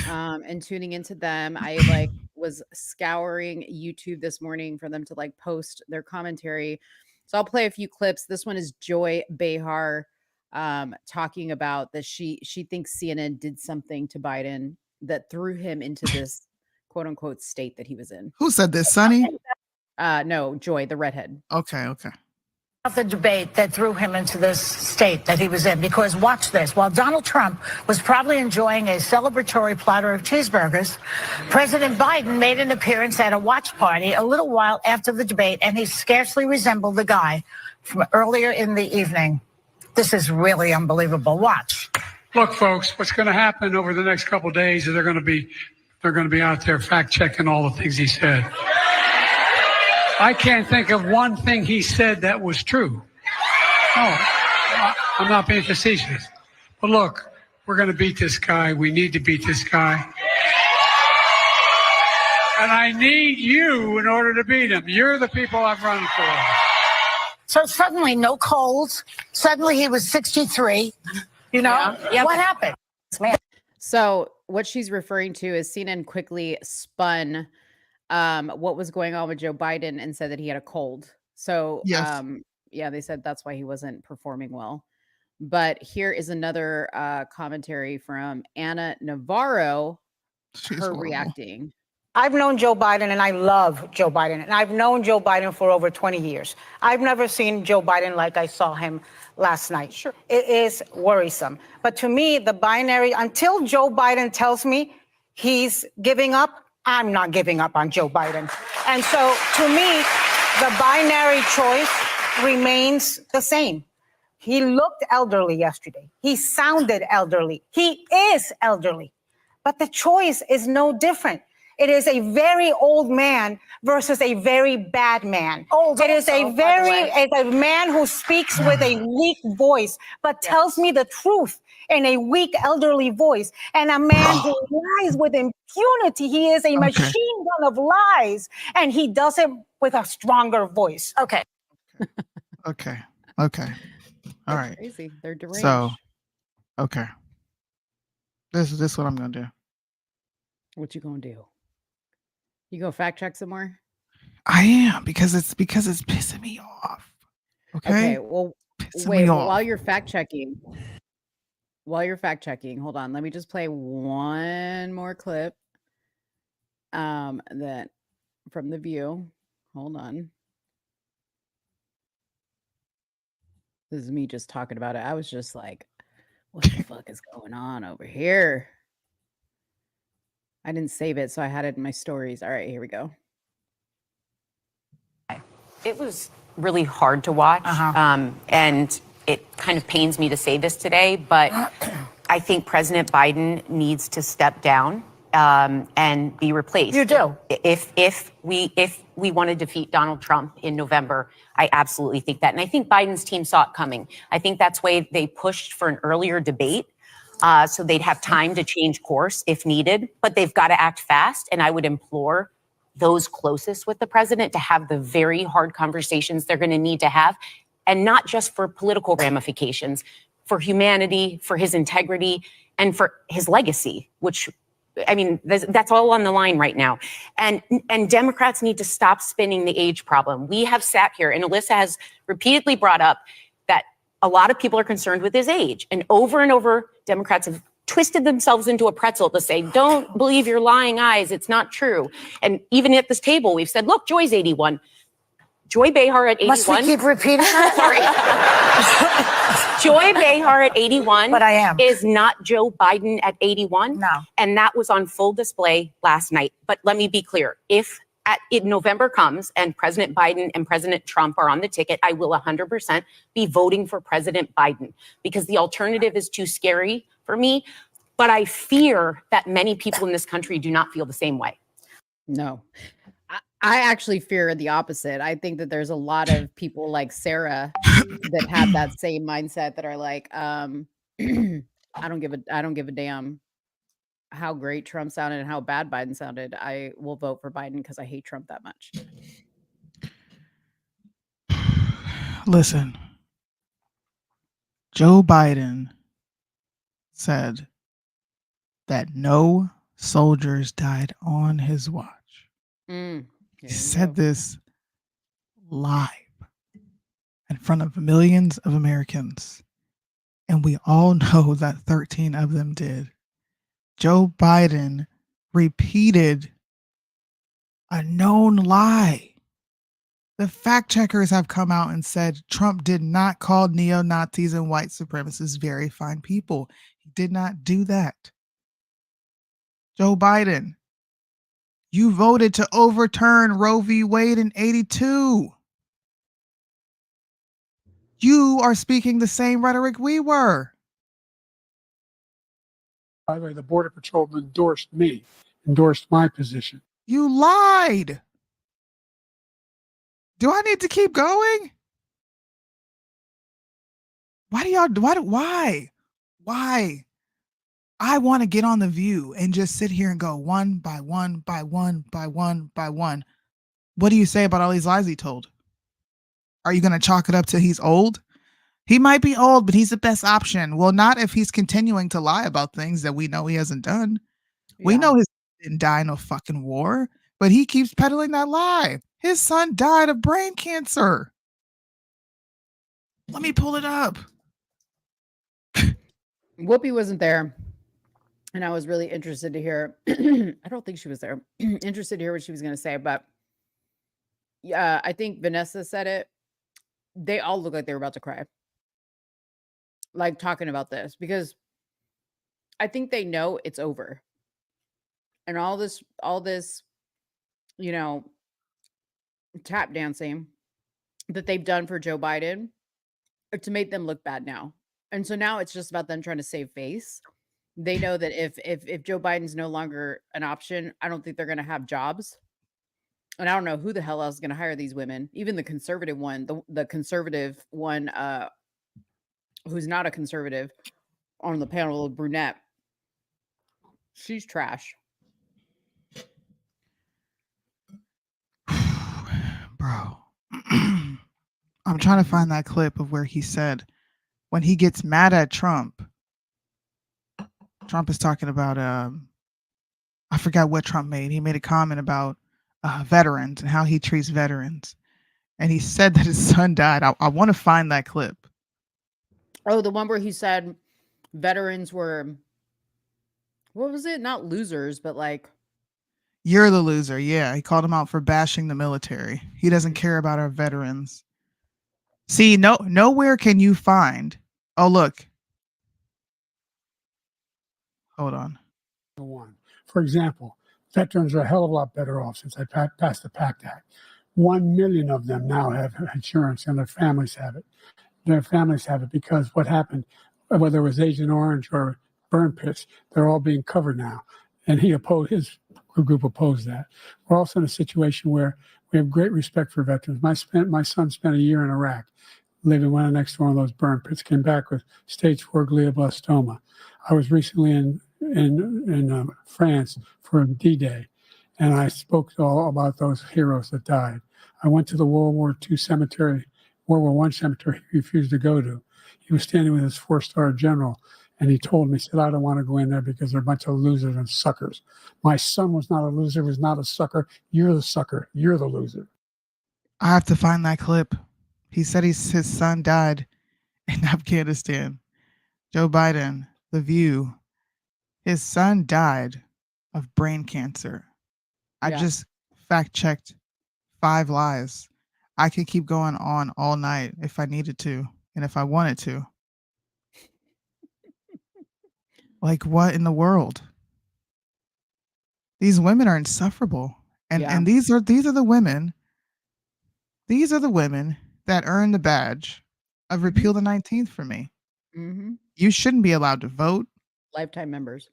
S3: and tuning into them. I was scouring YouTube this morning for them to post their commentary. So I'll play a few clips. This one is Joy Behar talking about that she thinks CNN did something to Biden that threw him into this quote unquote state that he was in.
S5: Who said this, Sonny?
S3: No, Joy, the redhead.
S5: Okay.
S11: The debate that threw him into this state that he was in, because watch this, while Donald Trump was probably enjoying a celebratory platter of cheeseburgers, President Biden made an appearance at a watch party a little while after the debate, and he scarcely resembled the guy from earlier in the evening. This is really unbelievable. Watch.
S12: Look, folks, what's going to happen over the next couple of days is they're going to be out there fact checking all the things he said. I can't think of one thing he said that was true. No, I'm not being facetious. But look, we're going to beat this guy. We need to beat this guy. And I need you in order to beat him. You're the people I'm running for.
S11: So suddenly, no colds. Suddenly he was 63. You know, what happened?
S3: So what she's referring to is CNN quickly spun what was going on with Joe Biden and said that he had a cold. So
S5: yes.
S3: they said that's why he wasn't performing well. But here is another commentary from Anna Navarro, her reacting.
S11: I've known Joe Biden and I love Joe Biden. And I've known Joe Biden for over 20 years. I've never seen Joe Biden like I saw him last night. Sure. It is worrisome. But to me, the binary, until Joe Biden tells me he's giving up, I'm not giving up on Joe Biden. And so to me, the binary choice remains the same. He looked elderly yesterday. He sounded elderly. He is elderly. But the choice is no different. It is a very old man versus a very bad man. It is a man who speaks with a weak voice, but tells me the truth in a weak elderly voice, and a man who lies with impunity. He is a machine gun of lies, and he does it with a stronger voice. Okay.
S5: Okay. All right.
S3: Crazy. They're deranged.
S5: So, okay. This is what I'm gonna do.
S3: What you gonna do? You go fact check some more?
S5: I am, because it's pissing me off. Okay.
S3: Well,
S5: Pissing
S3: wait.
S5: me
S3: Well,
S5: off.
S3: while you're fact checking, hold on. Let me just play one more clip. That from The View. Hold on. This is me just talking about it. I was just like, what the fuck is going on over here? I didn't save it, so I had it in my stories. All right, here we go.
S13: It was really hard to watch, and it kind of pains me to say this today, but I think President Biden needs to step down and be replaced.
S11: You do?
S13: If we want to defeat Donald Trump in November, I absolutely think that. And I think Biden's team saw it coming. I think that's why they pushed for an earlier debate. So they'd have time to change course if needed, but they've got to act fast. And I would implore those closest with the president to have the very hard conversations they're going to need to have, and not just for political ramifications, for humanity, for his integrity, and for his legacy, which, I mean, that's all on the line right now. And Democrats need to stop spinning the age problem. We have sat here, and Alyssa has repeatedly brought up that a lot of people are concerned with his age. And over, Democrats have twisted themselves into a pretzel to say, don't believe your lying eyes. It's not true. And even at this table, we've said, look, Joy's 81. Joy Behar at 81.
S11: Must we keep repeating that?
S13: Sorry. Joy Behar at 81
S11: but I am.
S13: Is not Joe Biden at 81.
S11: No.
S13: And that was on full display last night. But let me be clear. If November comes and President Biden and President Trump are on the ticket, I will 100% be voting for President Biden, because the alternative is too scary for me. But I fear that many people in this country do not feel the same way.
S3: No, I actually fear the opposite. I think that there's a lot of people like Sarah that have that same mindset, that are like, I don't give a damn how great Trump sounded and how bad Biden sounded. I will vote for Biden because I hate Trump that much.
S5: Listen, Joe Biden said that no soldiers died on his watch. He said this live in front of millions of Americans, and we all know that 13 of them did. Joe Biden repeated a known lie. The fact checkers have come out and said Trump did not call neo-Nazis and white supremacists very fine people. He did not do that. Joe Biden, you voted to overturn Roe v. Wade in 1982. You are speaking the same rhetoric we were.
S12: By the way, the Border Patrol endorsed my position.
S5: You lied. Do I need to keep going? Why? I want to get on The View and just sit here and go one by one by one by one by one. What do you say about all these lies he told? Are you going to chalk it up to he's old? He might be old, but he's the best option. Well, not if he's continuing to lie about things that we know he hasn't done. Yeah. We know his son didn't die in a fucking war, but he keeps peddling that lie. His son died of brain cancer. Let me pull it up.
S3: Whoopi wasn't there. And I was really interested to hear. I don't think she was there. Interested to hear what she was going to say. But yeah, I think Vanessa said it. They all look like they were about to cry. Like talking about this. Because I think they know it's over. And all this, you know, tap dancing that they've done for Joe Biden to make them look bad now. And so now it's just about them trying to save face. They know that if Joe Biden's no longer an option, I don't think they're going to have jobs. And I don't know who the hell else is going to hire these women. Even the conservative one, the conservative one, who's not a conservative on the panel, brunette. She's trash.
S5: Bro. I'm trying to find that clip of where he said when he gets mad at Trump is talking about I forgot what Trump made. He made a comment about veterans and how he treats veterans. And he said that his son died. I want to find that clip.
S3: Oh, the one where he said veterans were, what was it? Not losers, but like,
S5: you're the loser. Yeah, he called him out for bashing the military. He doesn't care about our veterans. See, nowhere can you find. Oh, look. Hold on.
S14: For example, veterans are a hell of a lot better off since I passed the PACT Act. 1 million of them now have insurance, and their families have it. Their families have it because what happened, whether it was Agent Orange or burn pits, they're all being covered now. And his group opposed that. We're also in a situation where we have great respect for veterans. My son spent a year in Iraq, living right next to one of those burn pits, came back with stage 4 glioblastoma. I was recently in France for D-Day, and I spoke all about those heroes that died. I went to the World War I cemetery he refused to go to. He was standing with his 4-star general, and he told me, he said, I don't want to go in there because they're a bunch of losers and suckers. My son was not a loser, was not a sucker. You're the sucker. You're the loser.
S5: I have to find that clip. He said his son died in Afghanistan. Joe Biden, The View. His son died of brain cancer. I just fact-checked 5 lies. I could keep going on all night if I needed to and if I wanted to. Like, what in the world? These women are insufferable. And these are the women. These are the women that earned the badge of repeal the 19th for me.
S3: Mm-hmm.
S5: You shouldn't be allowed to vote.
S3: Lifetime members.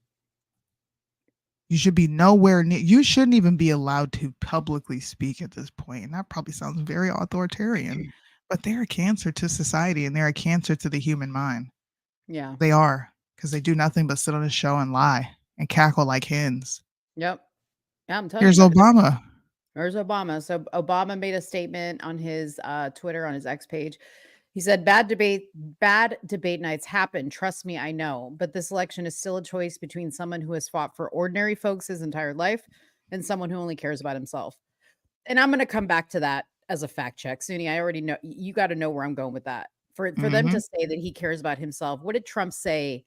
S5: You should be nowhere near. You shouldn't even be allowed to publicly speak at this point. And that probably sounds very authoritarian, but they're a cancer to society and they're a cancer to the human mind.
S3: Yeah.
S5: They are, because they do nothing but sit on a show and lie and cackle like hens.
S3: Yep. Yeah, I'm telling
S5: Here's
S3: you.
S5: Obama.
S3: There's Obama. So Obama made a statement on his Twitter, on his X page. He said, bad debate nights happen. Trust me, I know. But this election is still a choice between someone who has fought for ordinary folks his entire life and someone who only cares about himself. And I'm going to come back to that as a fact check. Suni, I already know. You got to know where I'm going with that. For them to say that he cares about himself. What did Trump say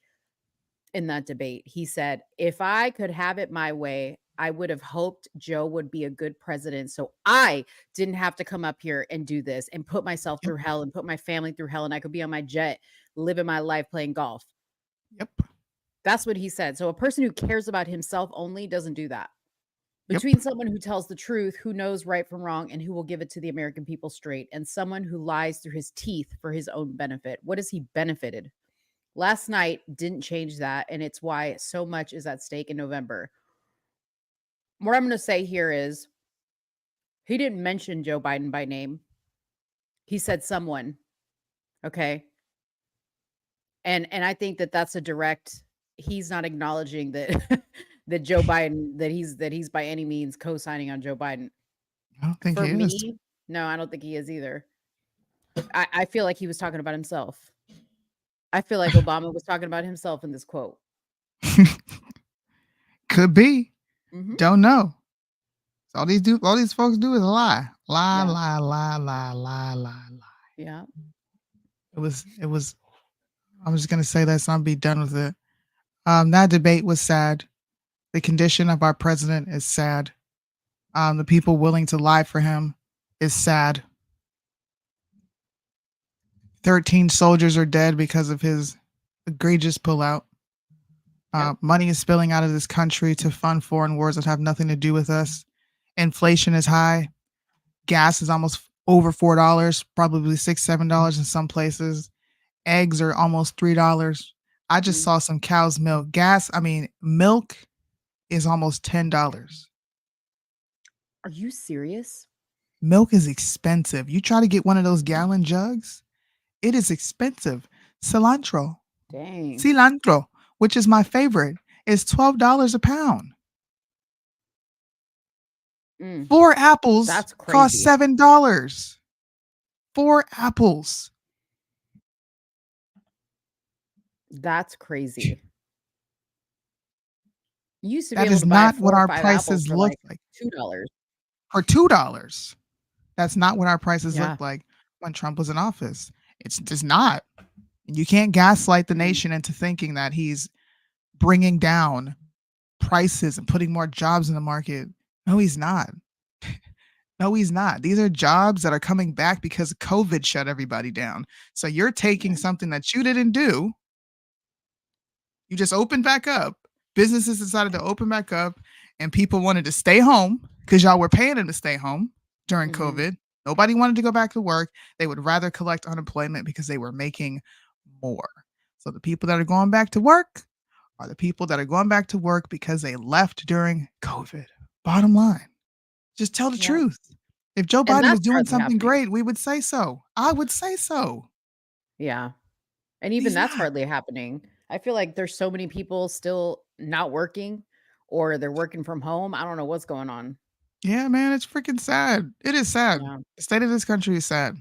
S3: in that debate? He said, if I could have it my way, I would have hoped Joe would be a good president so I didn't have to come up here and do this and put myself through hell and put my family through hell, and I could be on my jet living my life playing golf.
S5: Yep.
S3: That's what he said. So a person who cares about himself only doesn't do that. Between someone who tells the truth, who knows right from wrong, and who will give it to the American people straight, and someone who lies through his teeth for his own benefit. What has he benefited? Last night didn't change that, and it's why so much is at stake in November. What I'm going to say here is he didn't mention Joe Biden by name. He said someone. Okay. And I think that that's a direct, he's not acknowledging that that Joe Biden, that he's by any means co-signing on Joe Biden.
S5: I don't think he is.
S3: No, I don't think he is either. I feel like he was talking about himself. I feel like Obama was talking about himself in this quote.
S5: Could be.
S3: Mm-hmm.
S5: Don't know. So all these folks do is lie. Lie.
S3: Yeah.
S5: It was. I was just gonna say that, so I'll be done with it. That debate was sad. The condition of our president is sad. The people willing to lie for him is sad. 13 soldiers are dead because of his egregious pullout. Money is spilling out of this country to fund foreign wars that have nothing to do with us. Inflation is high. Gas is almost over $4, probably $6, $7 in some places. Eggs are almost $3. I just saw some cow's milk. Milk is almost $10.
S3: Are you serious?
S5: Milk is expensive. You try to get one of those gallon jugs, it is expensive. Cilantro, which is my favorite, is $12 a pound. 4 apples cost $7. 4 apples.
S3: That's crazy. You used to be
S5: That
S3: able
S5: is
S3: to buy
S5: not
S3: 4
S5: what
S3: or
S5: our
S3: 5
S5: prices
S3: apples for
S5: look
S3: like
S5: like.
S3: $2.
S5: For $2. That's not what our prices
S3: Yeah.
S5: looked like when Trump was in office. It's just not. You can't gaslight the nation into thinking that he's bringing down prices and putting more jobs in the market. No, he's not. No, he's not. These are jobs that are coming back because COVID shut everybody down. So you're taking something that you didn't do. You just opened back up. Businesses decided to open back up, and people wanted to stay home because y'all were paying them to stay home during COVID. Nobody wanted to go back to work. They would rather collect unemployment because they were making more. So the people that are going back to work are the people that are going back to work because they left during COVID. Bottom line. Just tell the truth. If Joe Biden was doing something great, we would say so. I would say so.
S3: Yeah. And even that's hardly happening. I feel like there's so many people still not working, or they're working from home. I don't know what's going on.
S5: Yeah, man, it's freaking sad. It is sad.
S3: Yeah.
S5: The state of this country is sad.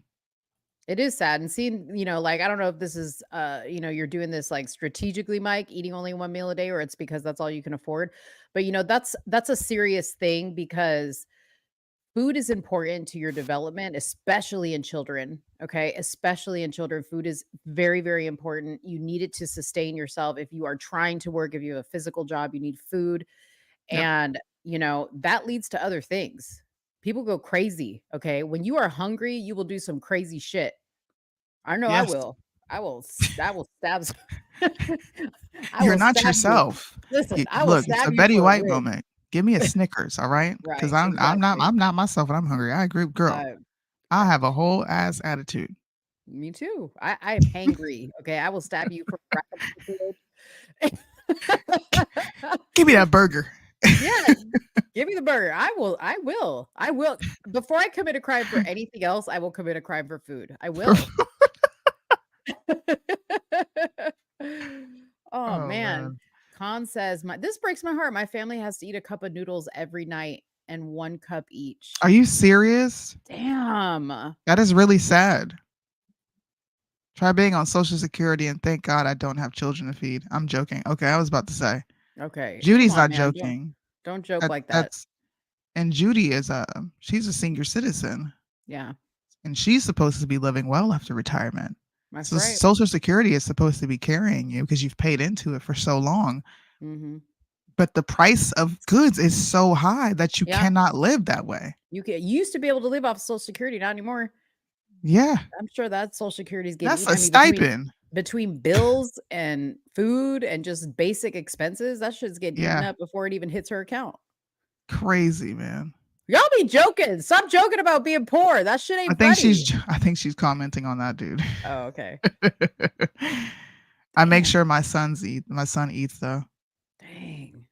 S3: It is sad. And seeing, like, I don't know if this is, you're doing this like strategically, Mike, eating only 1 meal a day, or it's because that's all you can afford. But, that's a serious thing, because food is important to your development, especially in children. Okay. Especially in children. Food is very, very important. You need it to sustain yourself. If you are trying to work, if you have a physical job, you need food.
S5: Yep.
S3: And, that leads to other things. People go crazy. Okay. When you are hungry, you will do some crazy shit. I know
S5: Yes.
S3: I will. I will stab.
S5: You're not yourself.
S3: Listen, I will
S5: Look, it's
S3: stab
S5: a
S3: you
S5: Betty
S3: for a
S5: White
S3: rib.
S5: moment. Give me a Snickers, all right? Because
S3: Right,
S5: I'm
S3: exactly.
S5: not myself when I'm hungry. I agree, girl. I have a whole ass attitude.
S3: Me too. I am hangry. Okay. I will stab you for
S5: Give me that burger.
S3: Yeah. Give me the burger. I will. Before I commit a crime for anything else, I will commit a crime for food. I will. Oh, man. Khan says, this breaks my heart. My family has to eat a cup of noodles every night and 1 cup each.
S5: Are you serious?
S3: Damn.
S5: That is really sad. Try being on Social Security and thank God I don't have children to feed. I'm joking. Okay, I was about to say.
S3: Okay.
S5: Judy's
S3: Come on,
S5: not
S3: man.
S5: joking.
S3: Don't joke like that.
S5: And Judy is she's a senior citizen.
S3: Yeah.
S5: And she's supposed to be living well after retirement.
S3: That's
S5: So
S3: right.
S5: Social Security is supposed to be carrying you because you've paid into it for so long.
S3: Mm-hmm.
S5: But the price of goods is so high that you cannot live that way.
S3: You used to be able to live off Social Security, not anymore.
S5: Yeah.
S3: I'm sure that Social Security is getting
S5: That's a stipend.
S3: Between bills and food and just basic expenses. That shit's getting eaten up before it even hits her account.
S5: Crazy, man.
S3: Y'all be joking. Stop joking about being poor. That shit ain't funny.
S5: I think she's commenting on that, dude.
S3: Oh, okay.
S5: I make sure my son eats though.
S3: Dang.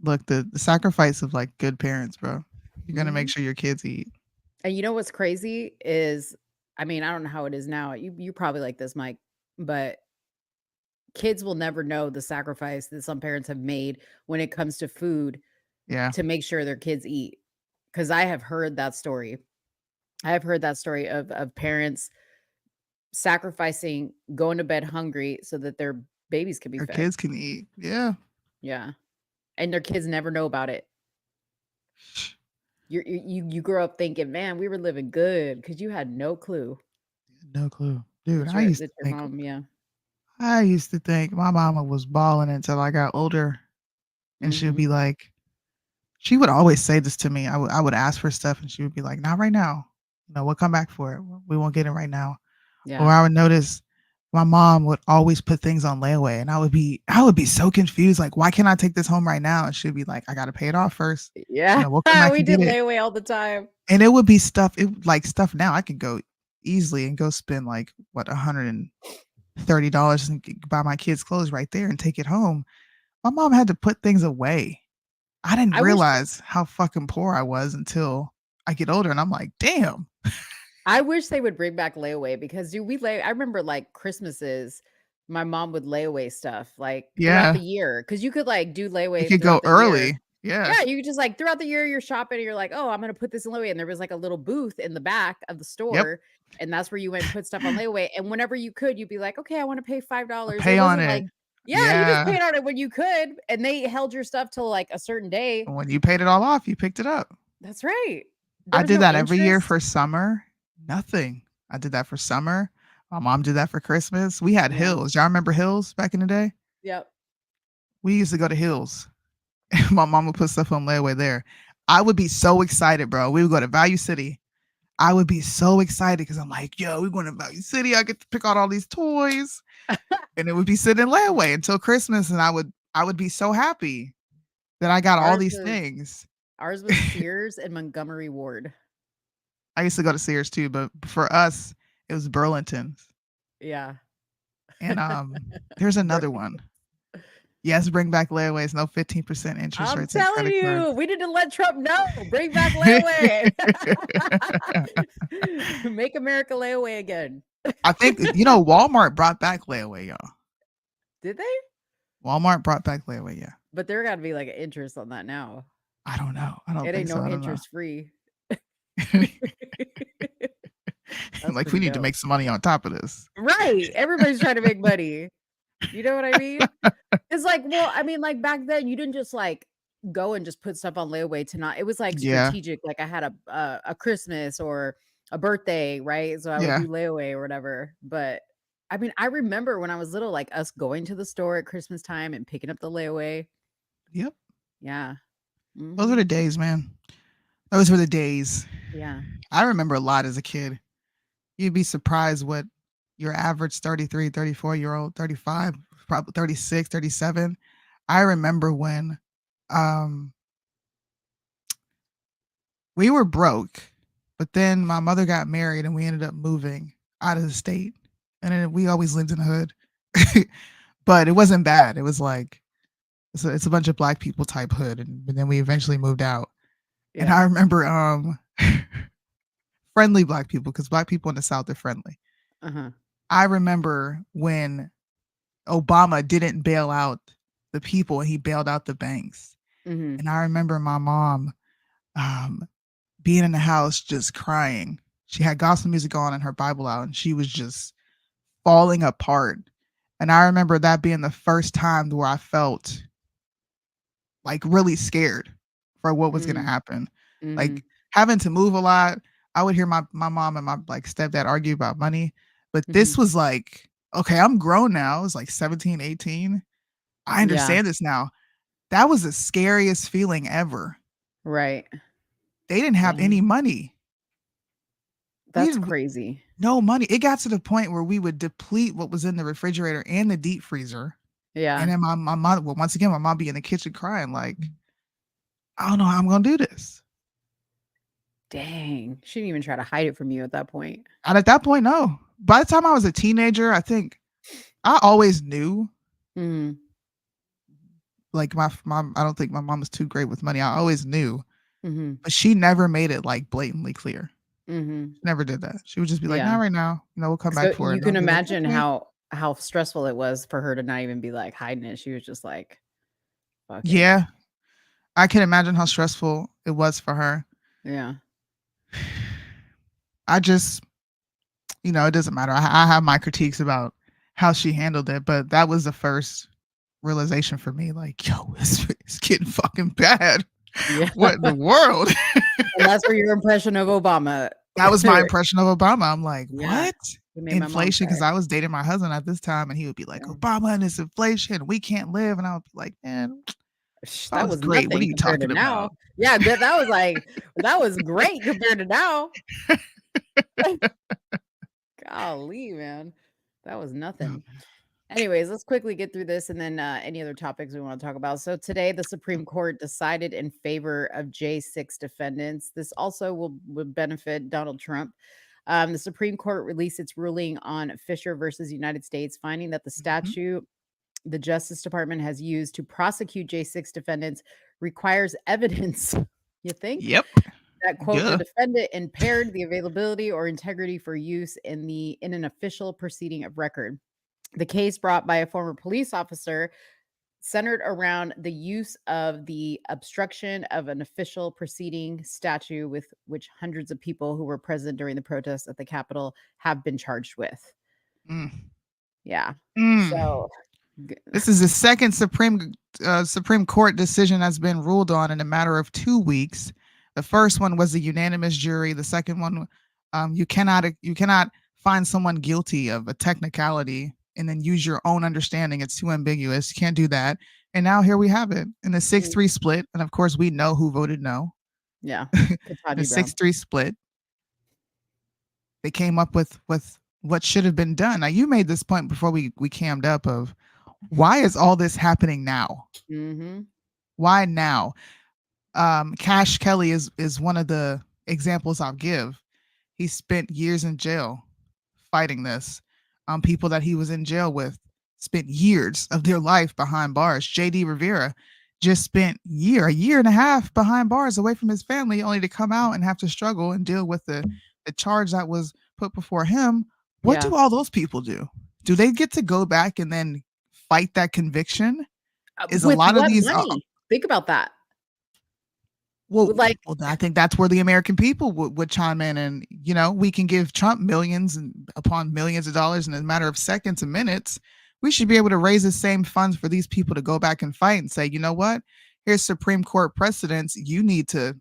S5: Look, the sacrifice of like good parents, bro. You're gonna make sure your kids eat.
S3: And you know what's crazy is, I don't know how it is now. You probably like this, Mike, but kids will never know the sacrifice that some parents have made when it comes to food to make sure their kids eat. Because I have heard that story. I have heard that story of parents sacrificing going to bed hungry so that their babies can be fed.
S5: Kids can eat. Yeah.
S3: Yeah. And their kids never know about it. You grow up thinking, man, we were living good because you had no clue.
S5: No clue. Dude,
S3: It's
S5: I
S3: your,
S5: used to
S3: it's your
S5: think
S3: mom, yeah.
S5: I used to think my mama was balling until I got older, and she'd be like, she would always say this to me. I would ask for stuff, and she would be like, "Not right now. We'll come back for it. We won't get it right now." Or
S3: Yeah.
S5: I would notice my mom would always put things on layaway, and I would be so confused. Like, why can't I take this home right now? And she'd be like, "I got to pay it off first.
S3: Yeah.
S5: We'll come back
S3: We
S5: and
S3: did
S5: get it."
S3: layaway all the time.
S5: And it would be stuff. Like stuff now. I could go easily and go spend like what $130 and buy my kids clothes right there and take it home. My mom had to put things away. I didn't
S3: I wish
S5: realize how fucking poor I was until I get older, and I'm like, damn.
S3: I wish they would bring back layaway because I remember like Christmases, my mom would layaway stuff like throughout
S5: Yeah.
S3: the year. Cause you could like do
S5: You
S3: layaway
S5: could go
S3: throughout the year.
S5: early. Yeah.
S3: Yeah, you could just like throughout the year you're shopping and you're like, oh, I'm gonna put this in layaway. And there was like a little booth in the back of the
S5: Yep.
S3: store. And that's where you went and put stuff on layaway. And whenever you could, you'd be like, okay, I want to pay $5.
S5: Pay
S3: It
S5: on
S3: wasn't
S5: it.
S3: like, yeah, you just
S5: Yeah.
S3: paid on it when you could, and they held your stuff till like a certain day.
S5: And when you paid it all off, you picked it up.
S3: That's right.
S5: I
S3: There was
S5: did
S3: no
S5: that every year
S3: interest.
S5: for summer. Nothing. I did that for summer. My mom did that for Christmas. We had
S3: Yeah.
S5: Hills. Y'all remember Hills back in the day?
S3: Yep.
S5: We used to go to Hills. My mom would put stuff on layaway there. I would be so excited, bro. We would go to Value City. I would be so excited because I'm like, yo, we're going to Value City. I get to pick out all these toys. And it would be sitting in layaway until Christmas. And I would be so happy that I got all
S3: Ours
S5: these
S3: was
S5: things.
S3: ours was Sears and Montgomery Ward.
S5: I used to go to Sears too, but for us, it was Burlington's.
S3: Yeah.
S5: And there's another one. Yes, bring back layaways. No 15% interest
S3: I'm
S5: rates and
S3: telling
S5: credit cards.
S3: you, we need to let Trump know. Bring back layaway. Make America layaway again.
S5: I think Walmart brought back layaway, y'all.
S3: Did they?
S5: Walmart brought back layaway, yeah.
S3: But there got to be like an interest on that now.
S5: I don't know. I don't
S3: It
S5: think
S3: ain't
S5: so.
S3: no
S5: I don't know.
S3: interest free.
S5: Like we
S3: pretty
S5: need to
S3: dope.
S5: make some money on top of this.
S3: Right. Everybody's trying to make money. You know what I mean? It's like, well, I mean, like back then you didn't just like go and just put stuff on layaway to not. It was like
S5: Yeah.
S3: strategic. Like I had a Christmas or a birthday, right? So I
S5: Yeah.
S3: would do layaway or whatever. But I mean, I remember when I was little, like us going to the store at Christmas time and picking up the layaway.
S5: Yep.
S3: Yeah.
S5: Those were the days, man. Those were the days.
S3: Yeah.
S5: I remember a lot as a kid. You'd be surprised what your average 33, 34-year-old, 35, probably 36, 37. I remember when we were broke, but then my mother got married and we ended up moving out of the state. And then we always lived in the hood. But it wasn't bad. It was like, it's a bunch of black people type hood. And then we eventually moved out. And
S3: Yeah.
S5: I remember friendly black people, because black people in the South are friendly.
S3: Uh-huh.
S5: I remember when Obama didn't bail out the people and he bailed out the banks.
S3: Mhm.
S5: And I remember my mom being in the house just crying. She had gospel music on and her Bible out, and she was just falling apart. And I remember that being the first time where I felt like really scared for what was going to happen. Like having to move a lot. I would hear my mom and my like stepdad argue about money, but this was like, okay, I'm grown now. It's like 17, 18. I understand this now. That was the scariest feeling ever.
S3: Right.
S5: They didn't have any money.
S3: That's crazy.
S5: No money. It got to the point where we would deplete what was in the refrigerator and the deep freezer.
S3: Yeah.
S5: And then my mom, well, once again, my mom be in the kitchen crying like, I don't know how I'm going to do this.
S3: Dang. She didn't even try to hide it from you at that point.
S5: And at that point, no. By the time I was a teenager, I think I always knew. Like my mom, I don't think my mom was too great with money. I always knew. But she never made it like blatantly clear. She never did that. She would just be like,
S3: Yeah.
S5: not right now. We'll come
S3: So
S5: back for it.
S3: you
S5: And
S3: can
S5: I'll be like,
S3: imagine
S5: "Okay."
S3: how stressful it was for her to not even be like hiding it. She was just like, fuck it.
S5: Yeah. I can imagine how stressful it was for her.
S3: Yeah.
S5: I just, it doesn't matter. I have my critiques about how she handled it, but that was the first realization for me. Like, yo, it's getting fucking bad.
S3: Yeah.
S5: What in the world?
S3: And that's where your impression of Obama
S5: That was my impression of Obama. I'm like,
S3: Yeah.
S5: what?
S3: He made my mom
S5: Inflation, because
S3: cry.
S5: I was dating my husband at this time, and he would be like, Obama and his inflation, we can't live. And I would be like, man, that
S3: That
S5: was
S3: was
S5: great. What are
S3: nothing
S5: you
S3: compared to
S5: talking
S3: now.
S5: about?
S3: Yeah, that was like that was great compared to now. Golly, man. That was nothing. Anyways, let's quickly get through this and then any other topics we want to talk about. So today, the Supreme Court decided in favor of J6 defendants. This also would benefit Donald Trump. The Supreme Court released its ruling on Fisher versus United States, finding that the statute the Justice Department has used to prosecute J6 defendants requires evidence. You think?
S5: Yep.
S3: That quote
S5: Yeah.
S3: the defendant impaired the availability or integrity for use in an official proceeding of record. The case brought by a former police officer centered around the use of the obstruction of an official proceeding statute with which hundreds of people who were present during the protests at the Capitol have been charged with.
S5: Mm.
S3: Yeah.
S5: Mm.
S3: So
S5: This is the second Supreme Court decision that's been ruled on in a matter of 2 weeks. The first one was a unanimous jury. The second one, you cannot find someone guilty of a technicality and then use your own understanding. It's too ambiguous. You can't do that. And now here we have it in the 6-3 split. And of course, we know who voted no.
S3: Yeah.
S5: The 6-3 split. They came up with what should have been done. Now, you made this point before we cammed up of why is all this happening now?
S3: Mm-hmm.
S5: Why now? Cash Kelly is one of the examples I'll give. He spent years in jail fighting this. People that he was in jail with spent years of their life behind bars. JD Rivera just spent a year and a half behind bars away from his family, only to come out and have to struggle and deal with the charge that was put before him. What do all those people do? Do they get to go back and then fight that conviction? Is
S3: With
S5: a lot of
S3: what
S5: these
S3: money? Think about that.
S5: well, I think that's where the American people would chime in, and we can give Trump millions and upon millions of dollars in a matter of seconds and minutes. We should be able to raise the same funds for these people to go back and fight and say, you know what? Here's Supreme Court precedents. You need to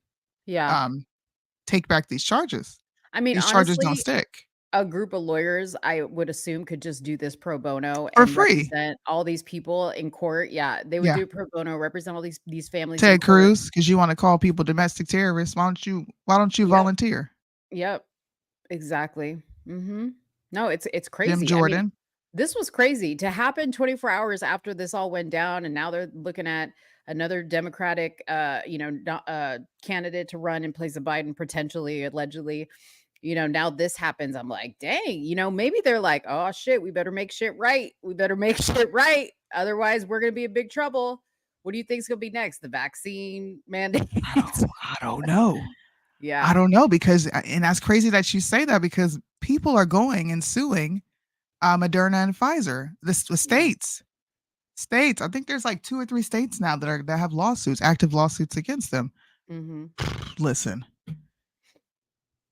S5: take back these charges.
S3: I mean,
S5: these charges don't
S3: honestly,
S5: stick.
S3: a group of lawyers, I would assume, could just do this pro bono
S5: For
S3: and
S5: free.
S3: represent all these people in court. Yeah, they would
S5: Yeah.
S3: do pro bono, represent all these families. in
S5: Ted
S3: court.
S5: Cruz, because you want to call people domestic terrorists. Why don't you volunteer?
S3: Yep, exactly. Mm-hmm. No, it's crazy.
S5: Jim
S3: I mean,
S5: Jordan.
S3: this was crazy to happen 24 hours after this all went down, and now they're looking at another Democratic, candidate to run in place of Biden, potentially, allegedly. Now this happens. I'm like, dang. Maybe they're like, oh shit, we better make shit right. We better make shit right. Otherwise, we're gonna be in big trouble. What do you think's gonna be next? The vaccine mandate?
S5: I don't know.
S3: Yeah.
S5: I don't know, because, and that's crazy that you say that, because people are going and suing Moderna and Pfizer. The states. I think there's like 2 or 3 states now that have active lawsuits against them.
S3: Mm-hmm.
S5: Listen,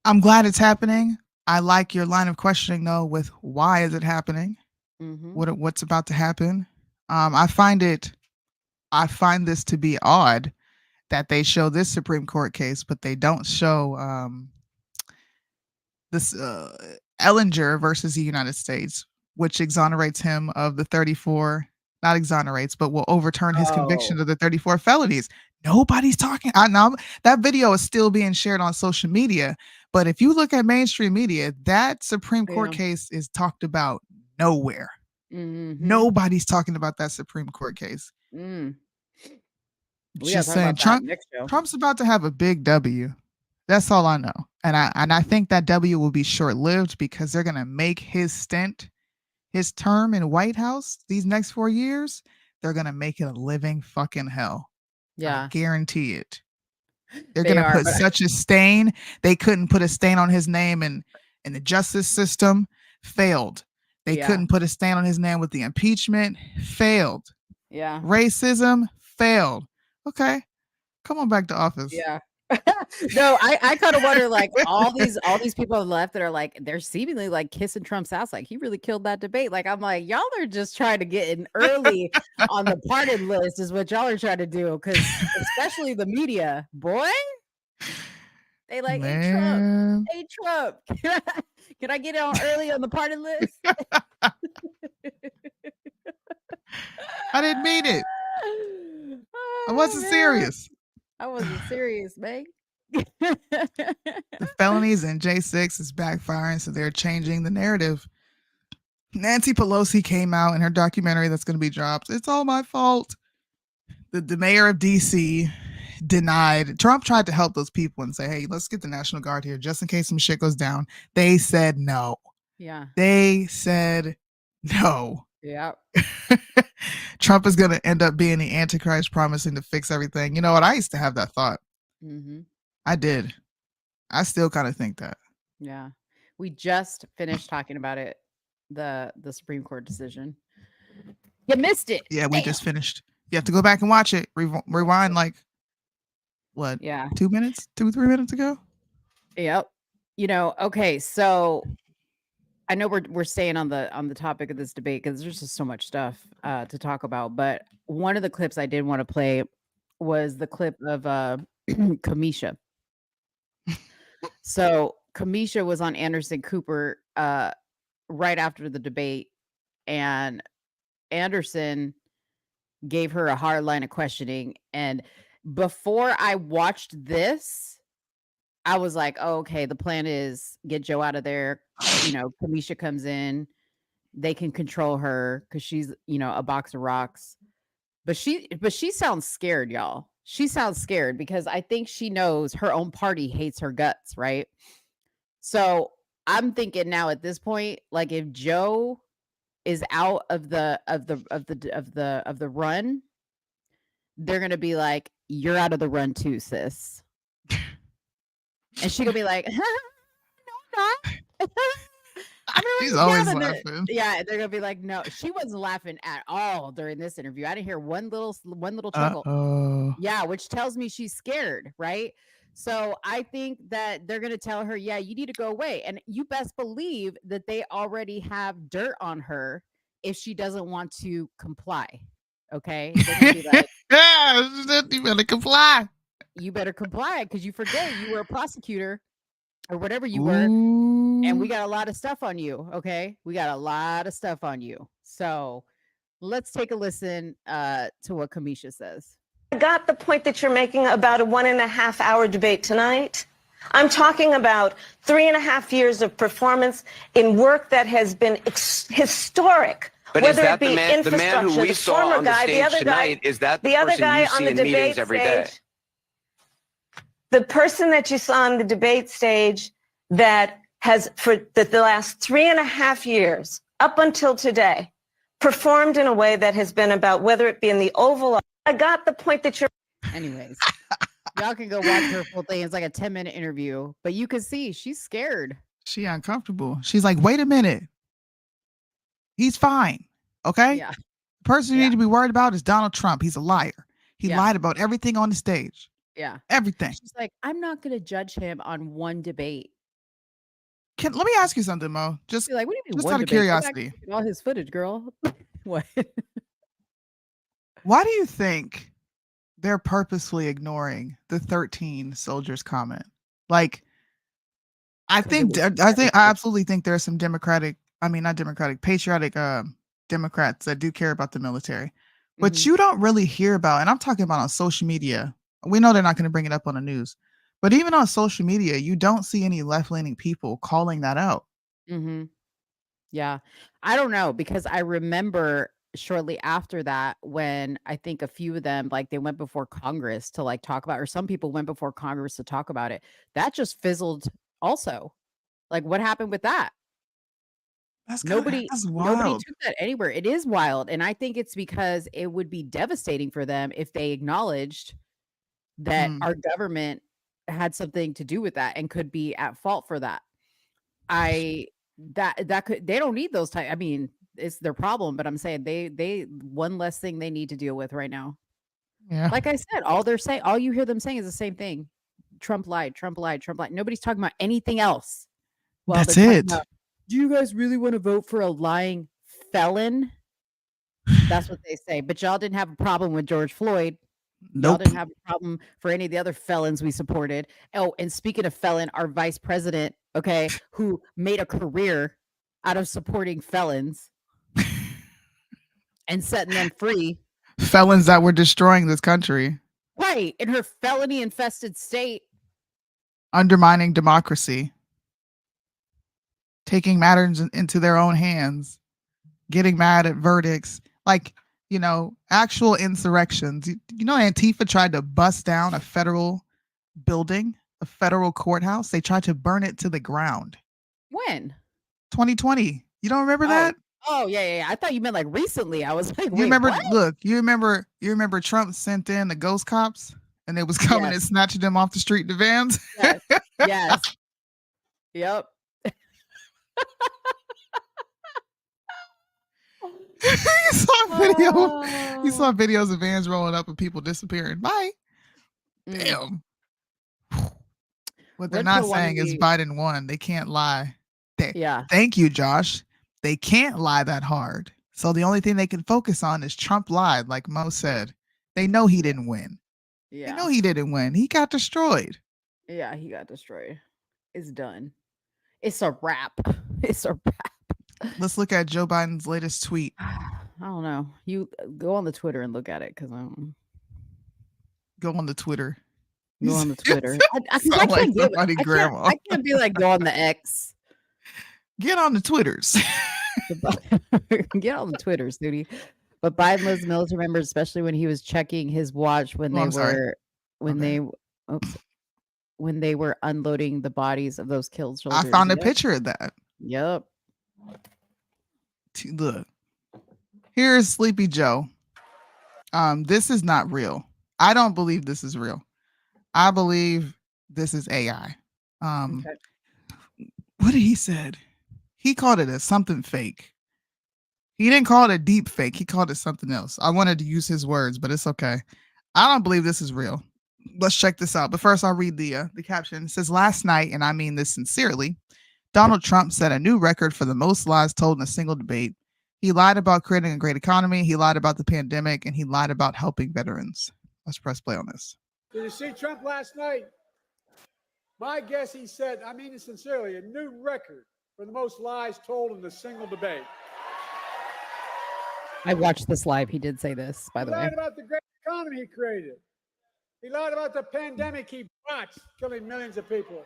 S5: I'm glad it's happening. I like your line of questioning though, with why is it happening?
S3: Mm-hmm.
S5: What's about to happen? I find this to be odd that they show this Supreme Court case, but they don't show this Ellinger versus the United States, which exonerates him of the 34, not exonerates, but will overturn his conviction of the 34 felonies. Nobody's talking. Now that video is still being shared on social media, but if you look at mainstream media, that Supreme Court case is talked about nowhere.
S3: Mm-hmm.
S5: Nobody's talking about that Supreme Court case.
S3: We gotta
S5: Just
S3: talk
S5: saying,
S3: about that next show.
S5: Trump's about to have a big W. That's all I know, and I think that W will be short-lived, because they're gonna make his term in White House these next 4 years. They're gonna make it a living fucking hell.
S3: Yeah,
S5: I guarantee it. They're
S3: They
S5: gonna
S3: are,
S5: put
S3: but-
S5: such a stain. They couldn't put a stain on his name in the justice system. Failed. They
S3: Yeah.
S5: couldn't put a stain on his name with the impeachment. Failed.
S3: Yeah.
S5: Racism. Failed. Okay, come on back to office.
S3: Yeah. No, I kind of wonder, like, all these people on the left that are like, they're seemingly like kissing Trump's ass, like he really killed that debate. Like, I'm like, y'all are just trying to get in early on the pardon list is what y'all are trying to do, because especially the media, boy. They like, hey
S5: Man.
S3: Trump, hey Trump, can I get on early on the party list?
S5: I didn't mean it. I wasn't
S3: man.
S5: serious.
S3: I wasn't serious, man.
S5: The felonies in J6 is backfiring, so they're changing the narrative. Nancy Pelosi came out in her documentary that's going to be dropped. It's all my fault. The mayor of DC denied. Trump tried to help those people and say, hey, let's get the National Guard here just in case some shit goes down. They said no.
S3: Yeah.
S5: They said no.
S3: Yeah.
S5: Trump is going to end up being the Antichrist promising to fix everything. You know what? I used to have that thought.
S3: Mm-hmm.
S5: I did. I still kind of think that.
S3: Yeah. We just finished talking about it. The Supreme Court decision. You missed it.
S5: Yeah, we just finished. You have to go back and watch it. Rewind like what?
S3: Yeah.
S5: 2 minutes? 2 or 3 minutes ago?
S3: Yep. You know, okay, so I know we're staying on the topic of this debate because there's just so much stuff to talk about. But one of the clips I did want to play was the clip of Kamisha. So Kamisha was on Anderson Cooper right after the debate, and Anderson gave her a hard line of questioning. And before I watched this, I was like, oh, okay, the plan is get Joe out of there. You know, Kamisha comes in, they can control her because she's, you know, a box of rocks. But she sounds scared, y'all. She sounds scared because I think she knows her own party hates her guts, right? So I'm thinking now at this point, like if Joe is out of the run, they're gonna be like, "You're out of the run too, sis," and she gonna be like, "No, I'm not."
S5: She's always laughing.
S3: Yeah, they're gonna be like, "No, she wasn't laughing at all during this interview. I didn't hear one little chuckle."
S5: Uh-oh.
S3: Yeah, which tells me she's scared, right? So I think that they're going to tell her, yeah, you need to go away. And you best believe that they already have dirt on her if she doesn't want to comply. Okay. They're gonna be like,
S5: yeah, you better comply.
S3: You better comply because you forget you were a prosecutor or whatever you were. And we got a lot of stuff on you. Okay. We got a lot of stuff on you. So let's take a listen to what Kamisha says.
S15: I got the point that you're making about a 1.5 hour debate tonight. I'm talking about 3.5 years of performance in work that has been historic.
S16: But
S15: whether
S16: is that
S15: it be
S16: the man who we saw on the stage tonight? Is that the
S15: other
S16: person
S15: guy
S16: you
S15: on
S16: see
S15: the
S16: in
S15: debate
S16: meetings every day?
S15: stage? The person that you saw on the debate stage that has, for the last 3.5 years, up until today, performed in a way that has been about whether it be in the Oval. I got the point that you're.
S3: Anyways, y'all can go watch her full thing. It's like a 10-minute interview, but you can see she's scared.
S5: She uncomfortable. She's like, wait a minute. He's fine. Okay.
S3: Yeah.
S5: The person you need to be worried about is Donald Trump. He's a liar. He
S3: Yeah.
S5: lied about everything on the stage.
S3: Yeah.
S5: Everything.
S3: She's like, I'm not going to judge him on one debate.
S5: Let me ask you something, Mo. Just,
S3: Like, what do you mean
S5: just
S3: one
S5: out of
S3: debate? Go back
S5: curiosity.
S3: and look at all his footage, girl. What?
S5: Why do you think they're purposefully ignoring the 13 soldiers comment? Like, I absolutely think there's some patriotic Democrats that do care about the military, but you don't really hear about, and I'm talking about on social media. We know they're not going to bring it up on the news, but even on social media, you don't see any left-leaning people calling that out.
S3: Mm-hmm. Yeah. I don't know, because I remember shortly after that when I think a few of them, like they went before Congress to like talk about, or some people went before Congress to talk about it. That just fizzled also. Like what happened with that? Nobody took that anywhere. It is wild. And I think it's because it would be devastating for them if they acknowledged that our government had something to do with that and could be at fault for that. They don't need those type. I mean, it's their problem, but I'm saying they one less thing they need to deal with right now.
S5: Yeah.
S3: Like I said, all you hear them saying is the same thing. Trump lied, Trump lied, Trump lied. Nobody's talking about anything else. Well,
S5: That's it.
S3: Do you guys really want to vote for a lying felon? That's what they say. But y'all didn't have a problem with George Floyd. Y'all
S5: Nope.
S3: didn't have a problem for any of the other felons we supported. Oh, and speaking of felon, our vice president, okay, who made a career out of supporting felons and setting them free.
S5: Felons that were destroying this country.
S3: Right. In her felony infested state.
S5: Undermining democracy. Taking matters into their own hands. Getting mad at verdicts. Like, you know, actual insurrections. You know, Antifa tried to bust down a federal building, a federal courthouse. They tried to burn it to the ground.
S3: When?
S5: 2020. You don't remember that?
S3: Oh, yeah. I thought you meant like recently. I was like, wait,
S5: You remember?
S3: what?
S5: Look, you remember Trump sent in the ghost cops and they was coming and snatching them off the street in the vans?
S3: Yes. Yes. Yep.
S5: You saw videos of vans rolling up and people disappearing. Bye. Damn. What they're not saying is Biden won. They can't lie. Thank you, Josh. They can't lie that hard. So the only thing they can focus on is Trump lied, like Mo said. They know he didn't win.
S3: Yeah.
S5: They know he didn't win. He got destroyed.
S3: Yeah, he got destroyed. It's done. It's a wrap. It's a wrap.
S5: Let's look at Joe Biden's latest tweet.
S3: I don't know. You go on the Twitter and look at it because
S5: go on the Twitter.
S3: Go on the Twitter. I can't be like go on the X.
S5: Get on the Twitters.
S3: Get on the Twitters, dude. But Biden lives military members, especially when he was checking his watch when they were unloading the bodies of those killed soldiers.
S5: I found a picture of that.
S3: Yep.
S5: Look, here's Sleepy Joe. This is not real. I don't believe this is real. I believe this is AI. What did he said? He called it a something fake. He didn't call it a deep fake. He called it something else. I wanted to use his words, but it's okay. I don't believe this is real. Let's check this out. But first, I'll read the caption. It says, last night, and I mean this sincerely, Donald Trump set a new record for the most lies told in a single debate. He lied about creating a great economy. He lied about the pandemic, and he lied about helping veterans. Let's press play on this.
S17: Did you see Trump last night? My guess, he said, I mean it sincerely, a new record for the most lies told in a single debate.
S3: I watched this live. He did say this, by the way.
S17: He lied about the great economy he created. He lied about the pandemic he brought, killing millions of people.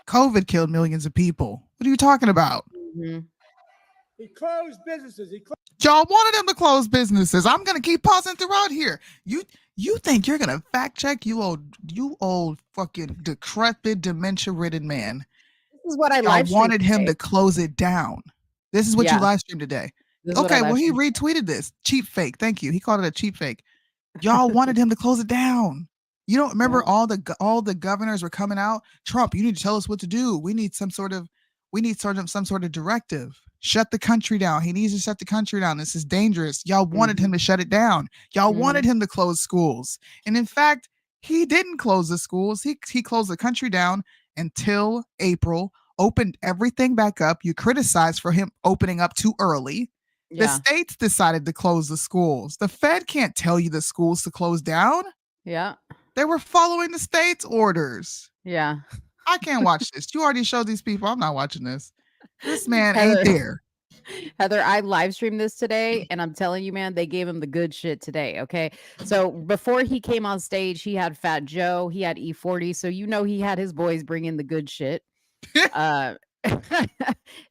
S5: COVID killed millions of people. What are you talking about?
S3: Mm-hmm.
S17: He closed businesses.
S5: Y'all wanted him to close businesses. I'm gonna keep pausing throughout here. You think you're gonna fact check, you old fucking decrepit, dementia-ridden man.
S3: This is what I
S5: wanted him to close it down. This is what you live streamed today. Okay, well, he retweeted this. Cheap fake. Thank you. He called it a cheap fake. Y'all wanted him to close it down. You don't remember all the governors were coming out. Trump, you need to tell us what to do. We need some sort of directive. Shut the country down. He needs to shut the country down. This is dangerous. Y'all wanted him to shut it down. Y'all wanted him to close schools. And in fact, he didn't close the schools. He closed the country down until April, opened everything back up. You criticized for him opening up too early. The states decided to close the schools. The Fed can't tell you the schools to close down.
S3: Yeah.
S5: They were following the state's orders.
S3: Yeah.
S5: I can't watch this. You already showed these people. I'm not watching this. This man ain't there.
S3: Heather, I live streamed this today, and I'm telling you, man, they gave him the good shit today. Okay. So before he came on stage, he had Fat Joe, he had E40. So, you know, he had his boys bring in the good shit.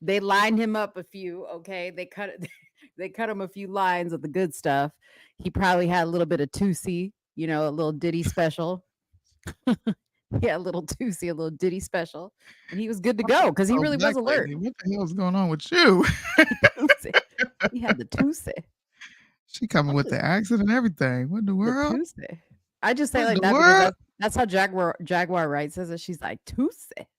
S3: They lined him up a few. Okay. They cut him a few lines of the good stuff. He probably had a little bit of Tootsie, you know, a little ditty special. Yeah, a little Tootsie, a little ditty special. And he was good to go because he really was alert.
S5: What the hell is going on with you?
S3: He had the Tootsie.
S5: She coming with the accent and everything. What in the world?
S3: Tootsie. I just say like that because that's how Jaguar Wright says it. She's like, Tootsie.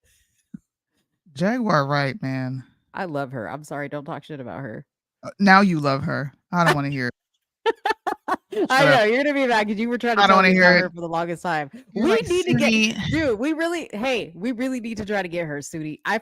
S5: Jaguar Wright, man.
S3: I love her. I'm sorry. Don't talk shit about her.
S5: Now you love her. I don't want to hear it.
S3: I know you're gonna be back because you were trying to tell me about her for the longest time. We need to get, dude. We really need to try to get her, Sudi. I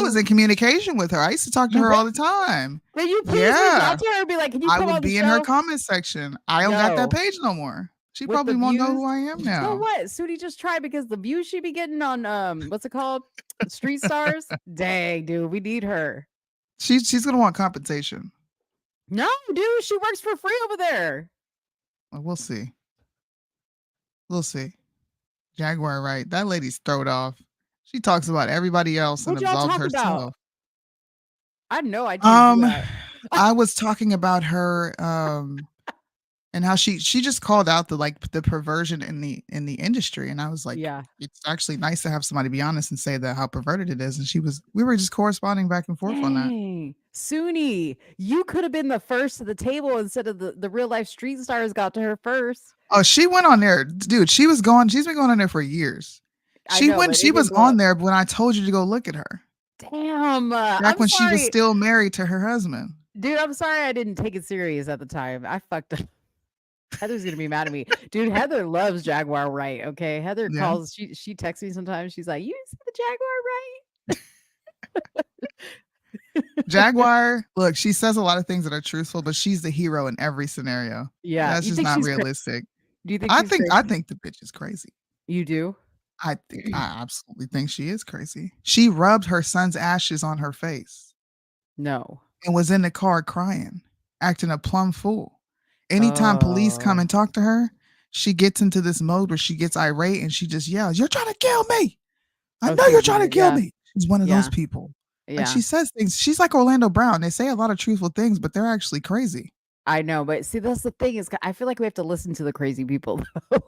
S5: was in communication with her. I used to talk to her all the time.
S3: Can you please reach out to her and be like, can you come on the show?
S5: Be in her comment section. I don't got that page no more. She
S3: with
S5: probably
S3: the
S5: won't know
S3: views.
S5: who I am now.
S3: So what? Sudi just tried because the views she be getting on what's it called? Street Stars. Dang, dude, we need her.
S5: She's gonna want compensation.
S3: No, dude, she works for free over there.
S5: Well, we'll see. We'll see. Jaguar, right? That lady's throwed off. She talks about everybody else and
S3: What'd y'all
S5: absolves
S3: talk
S5: herself.
S3: about? I know I didn't do that.
S5: I was talking about her and how she just called out the perversion in the industry, and I was like,
S3: Yeah.
S5: it's actually nice to have somebody be honest and say that how perverted it is. And we were just corresponding back and forth on that.
S3: Dang. Suni, you could have been the first to the table instead of the real life Street Stars got to her first.
S5: Oh, she went on there, dude. She's been going on there for years. She was on there when I told you to go look at her.
S3: Damn.
S5: Back when she was still married to her husband.
S3: Dude, I'm sorry I didn't take it serious at the time. I fucked up. Heather's gonna be mad at me. Dude, Heather loves Jaguar Wright. Okay. Heather calls, she texts me sometimes. She's like, you didn't see the Jaguar Wright?
S5: Jaguar, look, she says a lot of things that are truthful, but she's the hero in every scenario.
S3: Yeah.
S5: That's just not realistic.
S3: Do you think
S5: I think the bitch is crazy.
S3: You do?
S5: I absolutely think she is crazy. She rubbed her son's ashes on her face.
S3: No.
S5: And was in the car crying, acting a plumb fool. Anytime police come and talk to her, she gets into this mode where she gets irate and she just yells, "You're trying to kill me. I know you're trying to kill me." She's one of those people.
S3: Yeah.
S5: Like, she says things. She's like Orlando Brown. They say a lot of truthful things, but they're actually crazy.
S3: I know, but see, that's the thing is I feel like we have to listen to the crazy people though.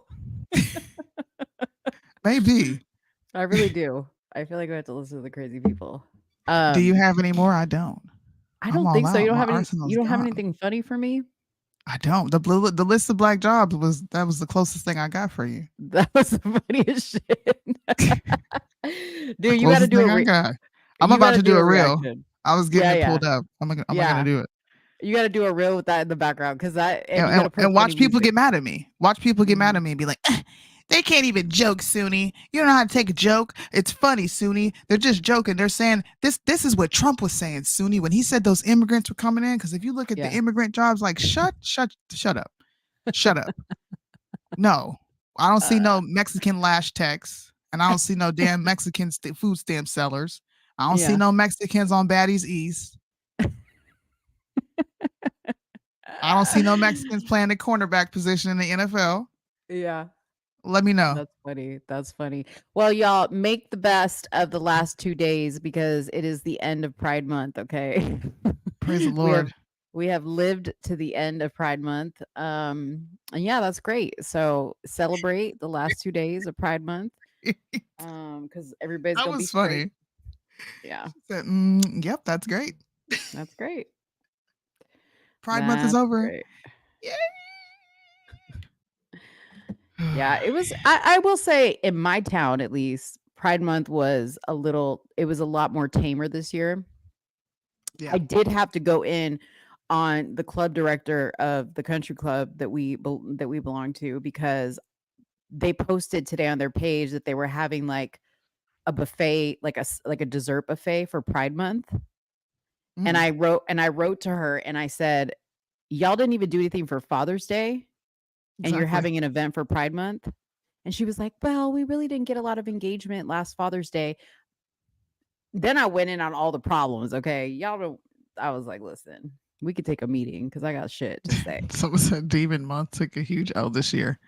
S5: Maybe.
S3: I really do. I feel like we have to listen to the crazy people.
S5: Do you have any more? I don't.
S3: I don't think so. You don't have anything funny for me?
S5: I don't. The list of black jobs was the closest thing I got for you.
S3: That was the funniest shit. Dude, you got to do it.
S5: I'm about to do a reel. I was getting it pulled up. I'm gonna do it.
S3: You got to do a reel with that in the background because
S5: and watch people get mad at me. Watch people get mad at me and be like, they can't even joke, Suni. You don't know how to take a joke. It's funny, Suni. They're just joking. They're saying this is what Trump was saying, Suni, when he said those immigrants were coming in. Because if you look at the immigrant jobs, like shut up. No, I don't see no Mexican lash techs, and I don't see no damn Mexican food stamp sellers. I don't see no Mexicans on Baddies East. I don't see no Mexicans playing the cornerback position in the NFL.
S3: Yeah.
S5: Let me know.
S3: That's funny. That's funny. Well, y'all make the best of the last 2 days because it is the end of Pride Month. Okay.
S5: Praise the Lord.
S3: We have lived to the end of Pride Month. And yeah, that's great. So celebrate the last 2 days of Pride Month. Because everybody's
S5: that
S3: gonna
S5: was
S3: be straight.
S5: funny.
S3: Yeah.
S5: Said, yep, that's great.
S3: That's great.
S5: Pride Month is over.
S3: Great. Yeah, it was. I will say, in my town at least, Pride Month was a lot more tamer this year.
S5: Yeah.
S3: I did have to go in on the club director of the country club that we belong to because they posted today on their page that they were having like a buffet, like a dessert buffet for Pride Month. And I wrote to her and I said, y'all didn't even do anything for Father's Day. And you're having an event for Pride Month. And she was like, well, we really didn't get a lot of engagement last Father's Day. Then I went in on all the problems. Okay. Y'all don't, I was like, listen, we could take a meeting because I got shit to say.
S5: Someone said Demon Month took a huge L this year.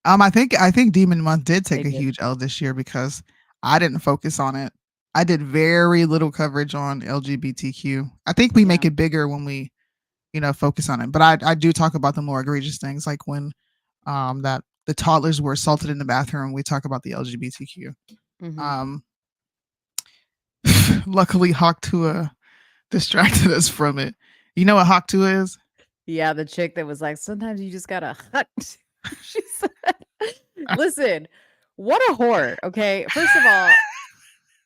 S5: I think Demon Month did take a huge L this year because I didn't focus on it. I did very little coverage on LGBTQ. I think we make it bigger when we, focus on it. But I do talk about the more egregious things, like when that the toddlers were assaulted in the bathroom. We talk about the LGBTQ.
S3: Mm-hmm.
S5: Luckily, Hawk Tua distracted us from it. You know what Hawk Tua is?
S3: Yeah, the chick that was like, sometimes you just gotta hut. She said, listen, what a whore. Okay. First of all,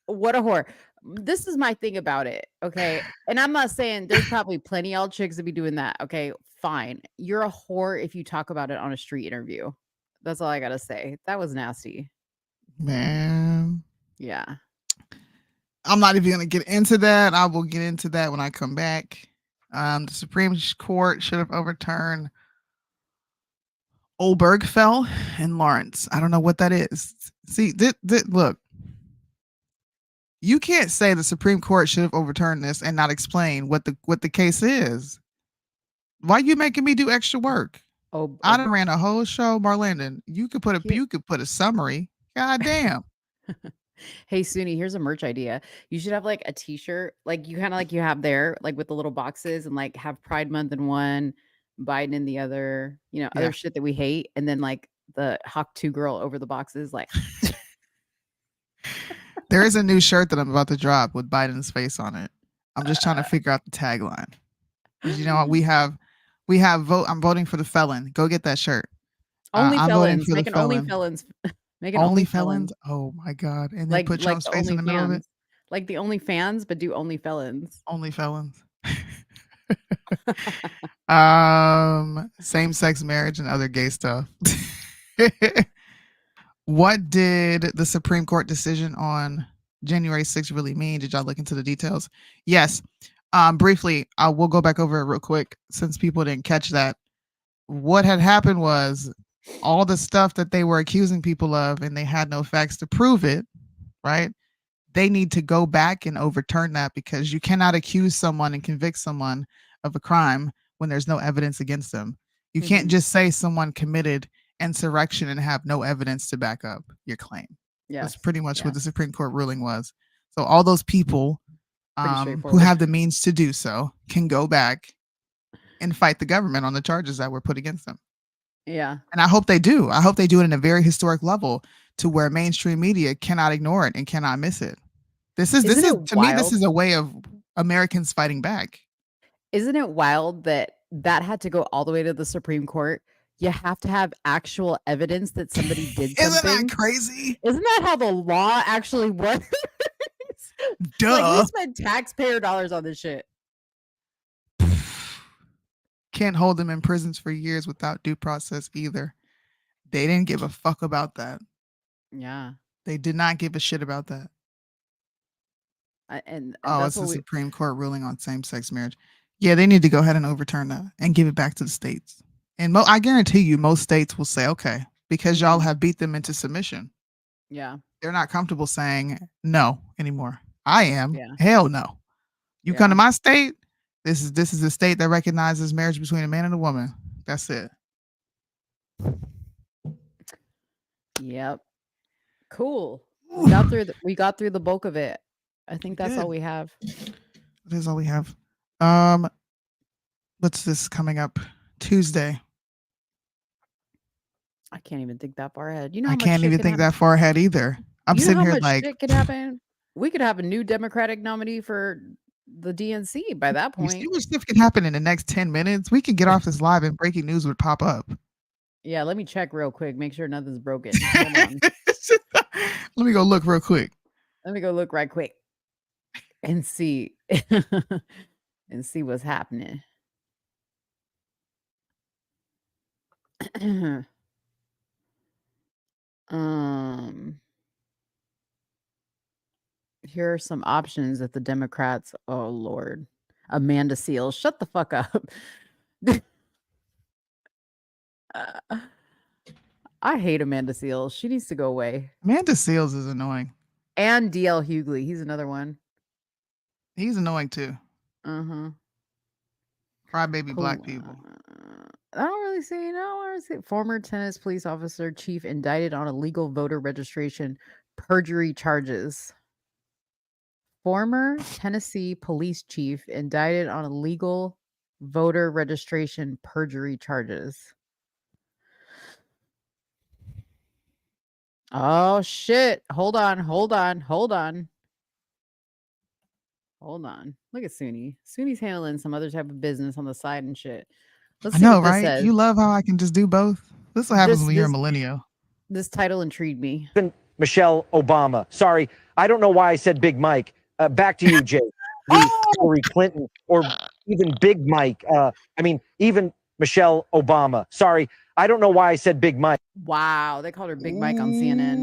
S3: what a whore. This is my thing about it. Okay. And I'm not saying there's probably plenty of chicks that be doing that. Okay. Fine. You're a whore if you talk about it on a street interview. That's all I gotta say. That was nasty.
S5: Man.
S3: Yeah.
S5: I'm not even gonna get into that. I will get into that when I come back. The Supreme Court should have overturned Obergefell and Lawrence. I don't know what that is. See, look, you can't say the Supreme Court should have overturned this and not explain what the case is. Why are you making me do extra work? I done ran a whole show, Marlandon. You could put a summary. God damn.
S3: Hey, Suni, here's a merch idea. You should have like a t-shirt, like you kind of like you have there, like with the little boxes, and like have Pride Month in one, Biden in the other, other shit that we hate, and then like the Hawk 2 girl over the boxes, like.
S5: There is a new shirt that I'm about to drop with Biden's face on it. I'm just trying to figure out the tagline. You know what? We have vote. I'm voting for the felon. Go get that shirt.
S3: Only
S5: I'm
S3: felons. Make an only felons. Make an
S5: only felons. Oh my God! And then put Trump's face in the middle of it.
S3: Like the only fans, but do only felons.
S5: Only felons. Same-sex marriage and other gay stuff. What did the Supreme Court decision on January 6th really mean? Did y'all look into the details? Yes. Briefly, we'll go back over it real quick since people didn't catch that. What had happened was all the stuff that they were accusing people of, and they had no facts to prove it, right? They need to go back and overturn that, because you cannot accuse someone and convict someone of a crime when there's no evidence against them. You can't just say someone committed insurrection and have no evidence to back up your claim. Yeah, that's pretty much what the Supreme Court ruling was. So all those people who have the means to do so can go back and fight the government on the charges that were put against them.
S3: Yeah.
S5: And I hope they do. I hope they do it in a very historic level to where mainstream media cannot ignore it and cannot miss it. This is to me, this is a way of Americans fighting back.
S3: Isn't it wild that had to go all the way to the Supreme Court? You have to have actual evidence that somebody did something.
S5: Isn't that crazy?
S3: Isn't that how the law actually works?
S5: Duh.
S3: Like, we spend taxpayer dollars on this shit.
S5: Can't hold them in prisons for years without due process either. They didn't give a fuck about that.
S3: Yeah.
S5: They did not give a shit about that.
S3: And
S5: it's the Supreme Court ruling on same-sex marriage. Yeah, they need to go ahead and overturn that and give it back to the states. And I guarantee you, most states will say, okay, because y'all have beat them into submission.
S3: Yeah.
S5: They're not comfortable saying no anymore. I am.
S3: Yeah.
S5: Hell no. You come to my state, this is a state that recognizes marriage between a man and a woman. That's it.
S3: Yep. Cool. We got through the bulk of it. I think that's all we have.
S5: That is all we have. What's this coming up? Tuesday.
S3: I can't even think that far ahead. You know,
S5: I can't even think that far ahead either. I'm sitting here like,
S3: shit could happen. We could have a new Democratic nominee for the DNC by that point.
S5: You see what stuff can happen in the next 10 minutes? We can get off this live and breaking news would pop up.
S3: Yeah, let me check real quick. Make sure nothing's broken. Hold on.
S5: Let me go look real quick.
S3: Let me go look right quick and see and see what's happening. Here are some options that the Democrats. Oh Lord, Amanda Seales, shut the fuck up. I hate Amanda Seales. She needs to go away.
S5: Amanda Seales is annoying.
S3: And DL Hughley, he's another one.
S5: He's annoying too.
S3: Uh-huh.
S5: Crybaby black people.
S3: I don't really see. No, I don't see. Former Tennessee police officer chief indicted on illegal voter registration perjury charges. Former Tennessee police chief indicted on illegal voter registration perjury charges. Oh shit. Hold on. Look at Suni. Suni's handling some other type of business on the side and shit.
S5: I know, right? You love how I can just do both. This is what happens when you're a millennial.
S3: This title intrigued me.
S18: Michelle Obama. Sorry, I don't know why I said Big Mike. Back to you, Jay. Hillary Clinton, or even Big Mike. Even Michelle Obama. Sorry, I don't know why I said Big Mike.
S3: Wow, they called her Big Mike on CNN.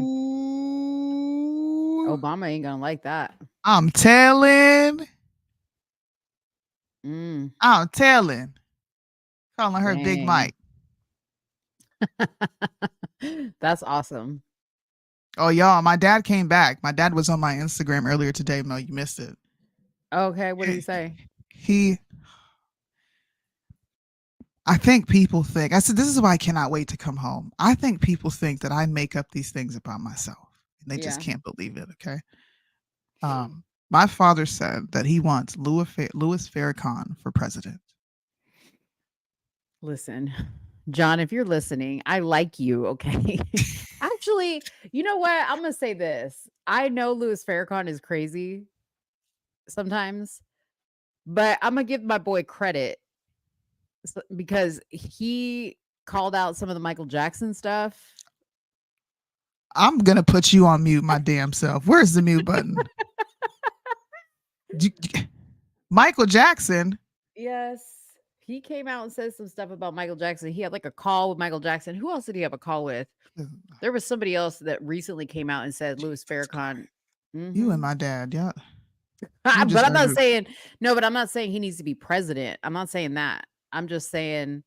S3: Obama ain't gonna like that.
S5: I'm telling. Calling her Big Mike.
S3: That's awesome.
S5: Oh, y'all, my dad came back. My dad was on my Instagram earlier today. Mo, you missed it.
S3: Okay, what did he say?
S5: I think people think, I said, this is why I cannot wait to come home. I think people think that I make up these things about myself. And they just can't believe it, okay? My father said that he wants Louis Farrakhan for president.
S3: Listen, John, if you're listening, I like you, okay? Actually, you know what? I'm going to say this. I know Louis Farrakhan is crazy sometimes, but I'm going to give my boy credit because he called out some of the Michael Jackson stuff.
S5: I'm going to put you on mute, my damn self. Where's the mute button? Michael Jackson?
S3: Yes. He came out and said some stuff about Michael Jackson. He had like a call with Michael Jackson. Who else did he have a call with? There was somebody else that recently came out and said Louis Farrakhan.
S5: You and my dad, yeah.
S3: But I'm not saying, no, but I'm not saying he needs to be president. I'm not saying that. I'm just saying,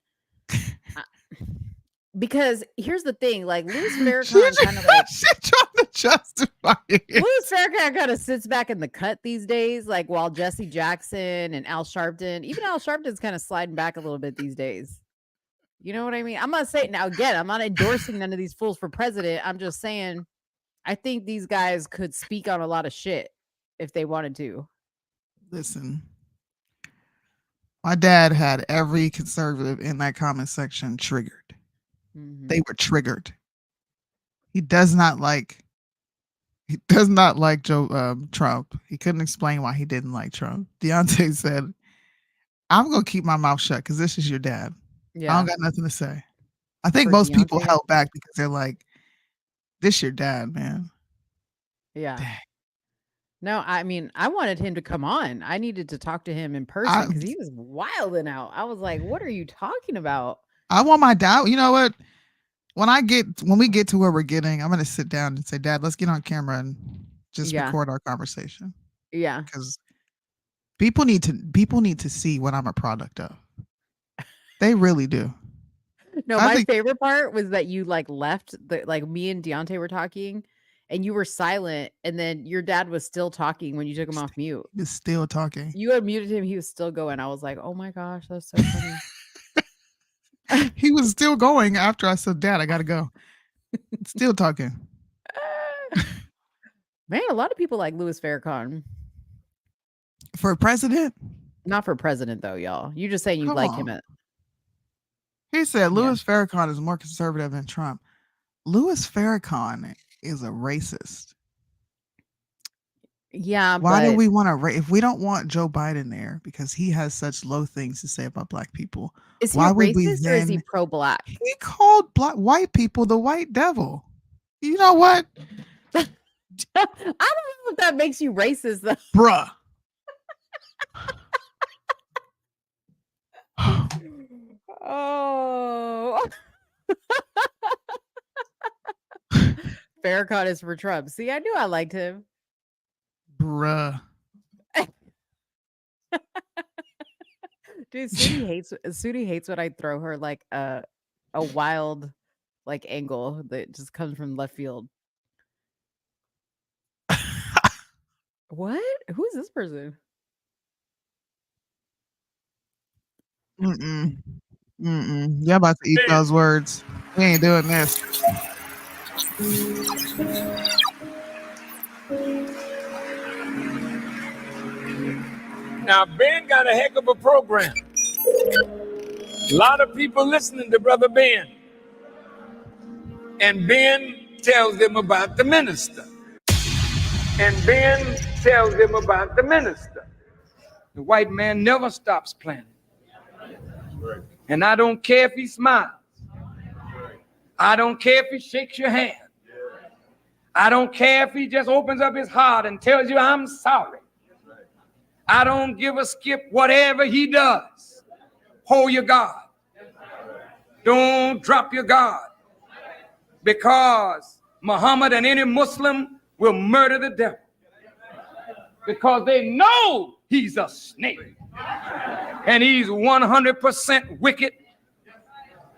S3: because here's the thing, like Louis Farrakhan kind of like
S5: trying to justify it.
S3: Louis Farrakhan kind of sits back in the cut these days, like while Jesse Jackson and Al Sharpton, even Al Sharpton's kind of sliding back a little bit these days. You know what I mean? I'm not saying, now again, I'm not endorsing none of these fools for president. I'm just saying, I think these guys could speak on a lot of shit if they wanted to.
S5: Listen, my dad had every conservative in that comment section triggered. They were triggered. He does not like Trump. He couldn't explain why he didn't like Trump. Deontay said, I'm going to keep my mouth shut because this is your dad. Yeah. I don't got nothing to say. I think most people held back because they're like, this your dad, man.
S3: Yeah. Dang. No, I mean, I wanted him to come on. I needed to talk to him in person because he was wilding out. I was like, what are you talking about?
S5: I want my dad. You know what? When we get to where we're getting, I'm going to sit down and say, Dad, let's get on camera and just record our conversation.
S3: Yeah.
S5: Because people need to see what I'm a product of. They really do.
S3: No, my favorite part was that you like left like me and Deontay were talking and you were silent and then your dad was still talking when you took him off mute.
S5: He was still talking.
S3: You unmuted him. He was still going. I was like, oh my gosh, that's so funny.
S5: He was still going after I said, Dad, I gotta go. Still talking.
S3: Man, a lot of people like Louis Farrakhan.
S5: For president?
S3: Not for president, though, y'all. You just saying you like him.
S5: He said Louis Farrakhan is more conservative than Trump. Louis Farrakhan is a racist.
S3: Yeah.
S5: Why do we want to? If we don't want Joe Biden there because he has such low things to say about black people,
S3: is he racist or is he pro-black?
S5: He called white people the white devil. You know what?
S3: I don't know if that makes you racist, though.
S5: Bruh.
S3: Oh. Farrakhan is for Trump. See, I knew I liked him.
S5: Bruh.
S3: Dude, Sudi hates when I throw her like a wild like angle that just comes from left field. What? Who is this person?
S5: Y'all about to eat those words. We ain't doing this.
S10: Now, Ben got a heck of a program. A lot of people listening to Brother Ben. And Ben tells them about the minister. The white man never stops planning. And I don't care if he smiles. I don't care if he shakes your hand. I don't care if he just opens up his heart and tells you, I'm sorry. I don't give a skip whatever he does. Hold your guard. Don't drop your guard. Because Muhammad and any Muslim will murder the devil. Because they know he's a snake. And he's 100% wicked.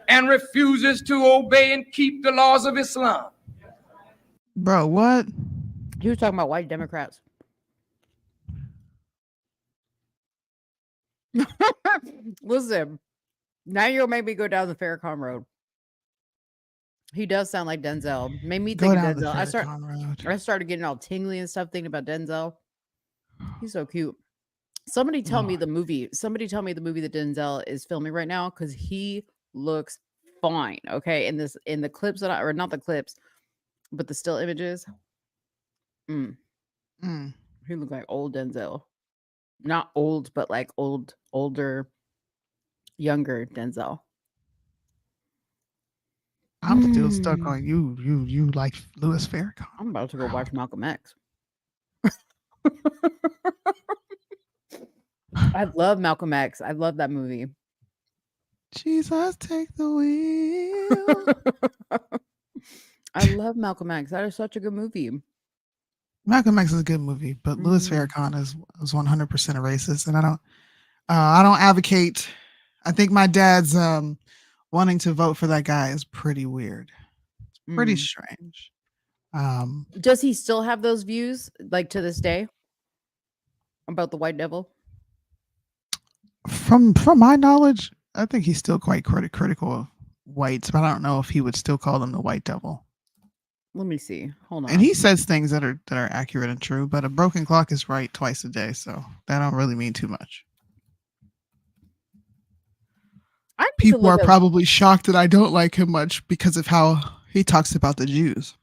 S10: and refuses to obey and keep the laws of Islam.
S5: Bro, what?
S3: He was talking about white Democrats. Listen, now you'll make me go down the Farrakhan road. He does sound like Denzel. Made me think of Denzel. I started getting all tingly and stuff thinking about Denzel. He's so cute. Somebody tell me the movie. Somebody tell me the movie that Denzel is filming right now, because he looks fine. Okay, in the clips that or not the clips, but the still images. He looked like old Denzel. Not old, but like older, younger Denzel.
S5: I'm still stuck on you like Louis Farrakhan.
S3: I'm about to go watch Malcolm X. I love Malcolm X. I love that movie.
S5: Jesus, take the wheel.
S3: I love Malcolm X. That is such a good movie.
S5: Malcolm X is a good movie, but Louis Farrakhan is 100% a racist, and I don't advocate. I think my dad's wanting to vote for that guy is pretty weird. It's pretty strange.
S3: Does he still have those views, like to this day, about the white devil?
S5: From my knowledge, I think he's still quite critical of whites, but I don't know if he would still call them the white devil.
S3: Let me see. Hold on.
S5: And he says things that are accurate and true, but a broken clock is right twice a day, so that don't really mean too much. People are probably shocked that I don't like him much because of how he talks about the Jews.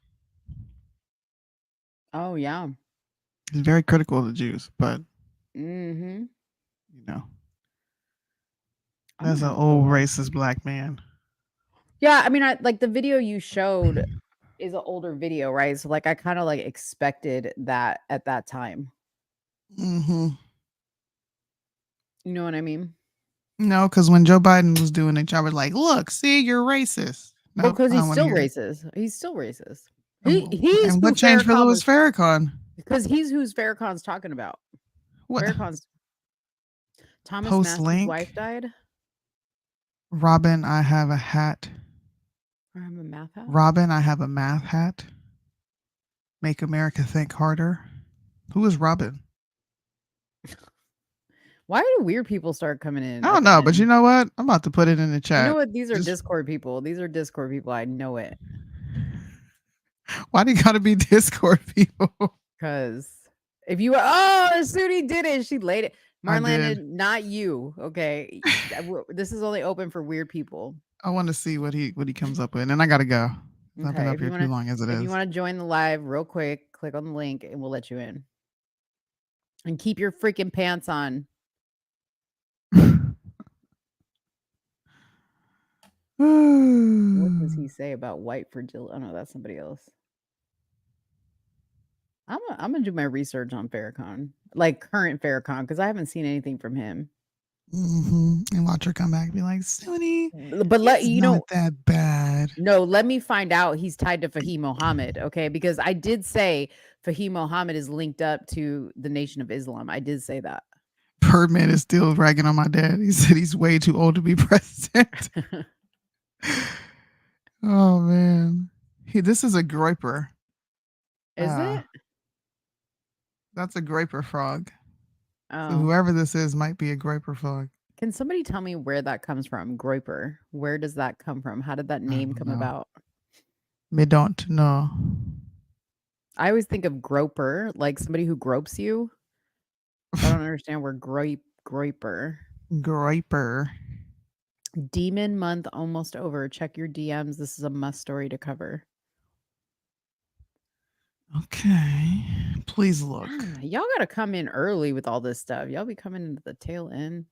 S3: Oh yeah,
S5: he's very critical of the Jews, but
S3: you
S5: know, that's an old racist black man.
S3: Yeah, I mean, I like the video you showed is an older video, right? So like I kind of like expected that at that time. You know what I mean?
S5: No, because when Joe Biden was doing it, y'all were like, "Look, see, you're racist." No,
S3: because he's still racist. He's still racist.
S5: He's and what changed for Louis Farrakhan?
S3: Because he's who's Farrakhan's talking about.
S5: What?
S3: Farrakhan's Thomas Master's wife died.
S5: Robin, I have a hat.
S3: I have a math hat.
S5: Robin, I have a math hat. Make America think harder. Who is Robin?
S3: Why do weird people start coming in?
S5: I don't know, but you know what? I'm about to put it in the chat.
S3: You know what? These are Discord people. These are Discord people. I know it.
S5: Why do you gotta be Discord people?
S3: Because if you Suni did it, she laid it. Marlena, not you. Okay, this is only open for weird people.
S5: I want to see what he comes up with, and I gotta go. I've been up here too long as it is.
S3: If you want to join the live, real quick, click on the link, and we'll let you in. And keep your freaking pants on. What does he say about white fragility? Oh no, that's somebody else. I'm gonna do my research on Farrakhan, like current Farrakhan, because I haven't seen anything from him.
S5: And watch her come back and be like, Suni,
S3: but let you know
S5: that bad.
S3: No, let me find out he's tied to Fahim Mohammed, okay? Because I did say Fahim Mohammed is linked up to the Nation of Islam. I did say that.
S5: Birdman is still ragging on my dad. He said he's way too old to be president. Oh man, this is a groiper.
S3: Is it?
S5: That's a groiper frog.
S3: Oh.
S5: So whoever this is might be a groiper frog.
S3: Can somebody tell me where that comes from? Groiper. Where does that come from? How did that name come about?
S5: Me don't know.
S3: I always think of groper, like somebody who gropes you. I don't understand where groiper.
S5: Groiper.
S3: Demon month almost over. Check your DMs. This is a must story to cover.
S5: Okay. Please look.
S3: Y'all got to come in early with all this stuff. Y'all be coming into the tail end.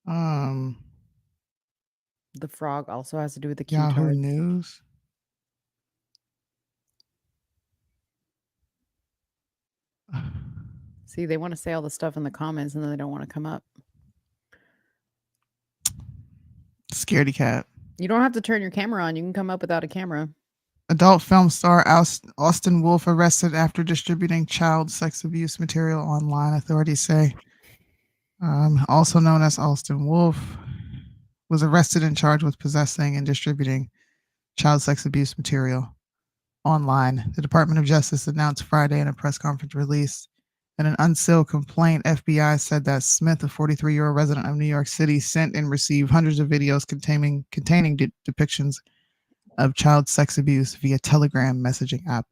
S3: The frog also has to do with the
S5: Yahoo News.
S3: See, they want to say all the stuff in the comments and then they don't want to come up.
S5: Scaredy cat.
S3: You don't have to turn your camera on. You can come up without a camera.
S5: Adult film star Austin Wolf arrested after distributing child sex abuse material online, authorities say. Also known as Austin Wolf, was arrested and charged with possessing and distributing child sex abuse material online. The Department of Justice announced Friday in a press conference release. In an unsealed complaint, FBI said that Smith, a 43-year-old resident of New York City, sent and received hundreds of videos containing depictions of child sex abuse via Telegram messaging app.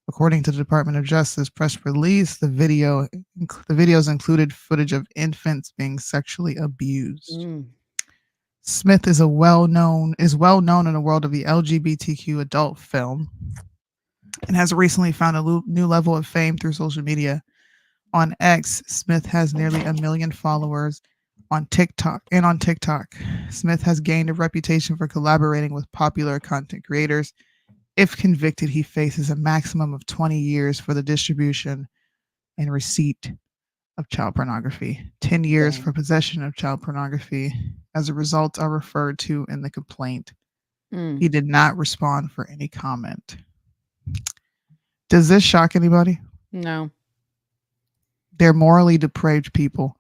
S5: According to the Department of Justice press release, the videos included footage of infants being sexually abused. Smith is well known in the world of the LGBTQ adult film and has recently found a new level of fame through social media. On X, Smith has nearly 1 million followers on TikTok. Smith has gained a reputation for collaborating with popular content creators. If convicted, he faces a maximum of 20 years for the distribution and receipt of child pornography, 10 years for possession of child pornography, as a result are referred to in the complaint. He did not respond for any comment. Does this shock anybody?
S3: No.
S5: They're morally depraved people.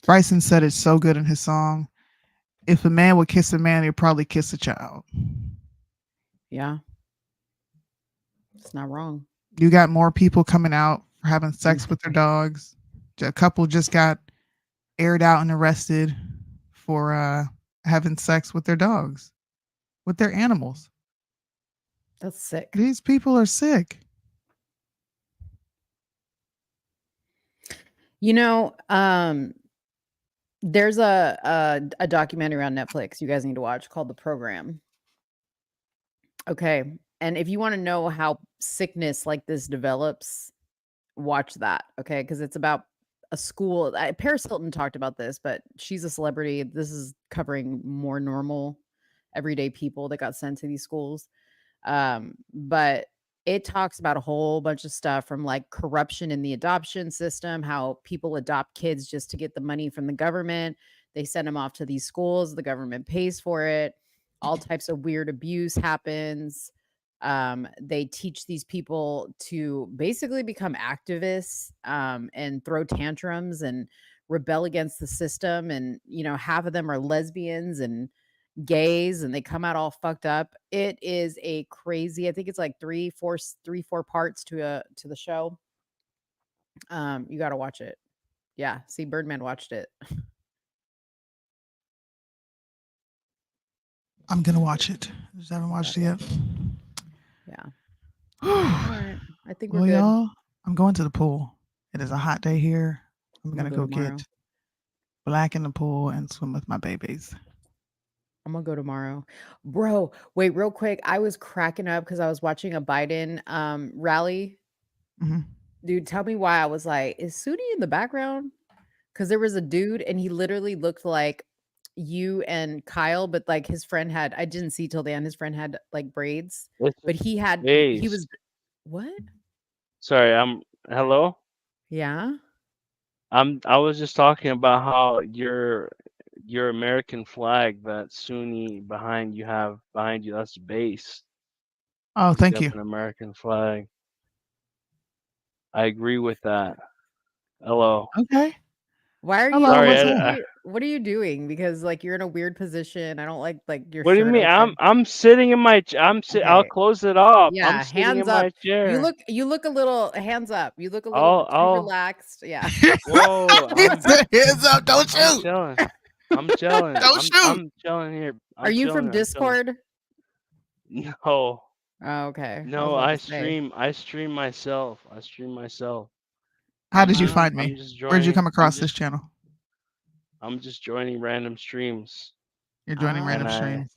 S5: Bryson said it's so good in his song. If a man would kiss a man, he'd probably kiss a child.
S3: Yeah. It's not wrong.
S5: You got more people coming out for having sex with their dogs. A couple just got aired out and arrested for having sex with their dogs, with their animals.
S3: That's sick.
S5: These people are sick.
S3: You know, there's a documentary on Netflix you guys need to watch called The Program. Okay. And if you want to know how sickness like this develops, watch that. Okay. Because it's about a school. Paris Hilton talked about this, but she's a celebrity. This is covering more normal, everyday people that got sent to these schools. But it talks about a whole bunch of stuff from like corruption in the adoption system, how people adopt kids just to get the money from the government. They send them off to these schools. The government pays for it. All types of weird abuse happens. They teach these people to basically become activists and throw tantrums and rebel against the system. And, you know, half of them are lesbians and gays, and they come out all fucked up. It is a crazy, I think it's like three, four parts to the show. You got to watch it. Yeah. See, Birdman watched it.
S5: I'm going to watch it. Just haven't watched it yet.
S3: Yeah. All right. I think we're good.
S5: Y'all, I'm going to the pool. It is a hot day here. I'm going to go get black in the pool and swim with my babies.
S3: I'm gonna go tomorrow. Bro, wait, real quick. I was cracking up because I was watching a Biden rally.
S5: Mm-hmm.
S3: Dude, tell me why I was like, is Suni in the background? Because there was a dude and he literally looked like you and Kyle, but like his friend had, I didn't see till the end, his friend had like braids, but he was what?
S19: Sorry, hello?
S3: Yeah.
S19: I was just talking about how your American flag that Sunni behind you, that's base.
S5: Oh, thank you.
S19: An American flag. I agree with that. Hello.
S5: Okay.
S3: Why are you?
S19: Sorry,
S3: what are you doing? Because like you're in a weird position. I don't like your.
S19: What do you mean? I'm sitting in my. Okay. I'll close it off.
S3: Yeah,
S19: I'm sitting
S3: hands
S19: in
S3: up.
S19: My chair.
S3: You look a little hands up. You look a little too relaxed. Yeah.
S19: Whoa.
S5: Hands up! Don't shoot.
S19: I'm chilling.
S5: Don't shoot.
S19: I'm chilling here.
S3: Are you from Discord?
S19: No.
S3: Oh, okay.
S19: No, I stream myself.
S5: How did you find me? Where'd you come across this channel?
S19: I'm just joining random streams.
S5: You're joining random streams.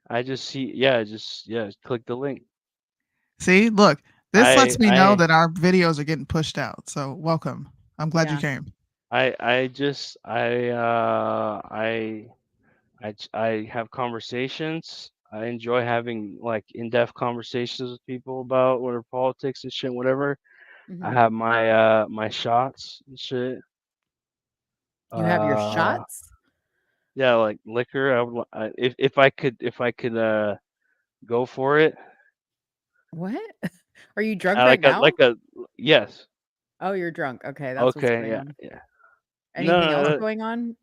S19: I just see, click the link.
S5: See, look, this lets me know that our videos are getting pushed out. So welcome. I'm glad you came.
S19: I have conversations. I enjoy having like in-depth conversations with people about whatever politics and shit, whatever.
S3: Mm-hmm.
S19: I have my shots and shit.
S3: You have your shots?
S19: Yeah, like liquor. If I could go for it.
S3: What? Are you drunk right now?
S19: Yes.
S3: Oh, you're drunk. Okay, that's what's going on.
S19: Yeah.
S3: Anything else going on?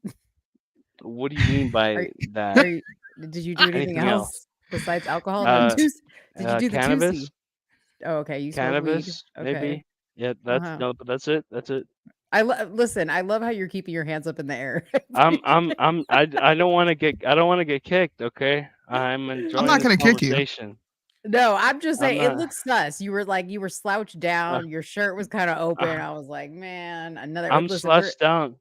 S19: What do you mean by that?
S3: Did you do anything else besides alcohol?
S19: Uh,
S3: Did you do the
S19: Cannabis.
S3: Tusi? Oh, okay. You smoke weed.
S19: Cannabis,
S3: Okay.
S19: maybe. Yeah,
S3: Uh-huh.
S19: no, but that's it. That's it.
S3: Listen. I love how you're keeping your hands up in the air.
S19: I don't want to get kicked. Okay, I'm enjoying
S5: not
S19: this
S5: gonna kick you.
S19: conversation.
S3: No, I'm just
S19: I'm
S3: saying it
S19: not.
S3: looks sus. You were slouched down. Your shirt was kind of open. I was like, man,
S19: I'm
S3: listen.
S19: slouched down.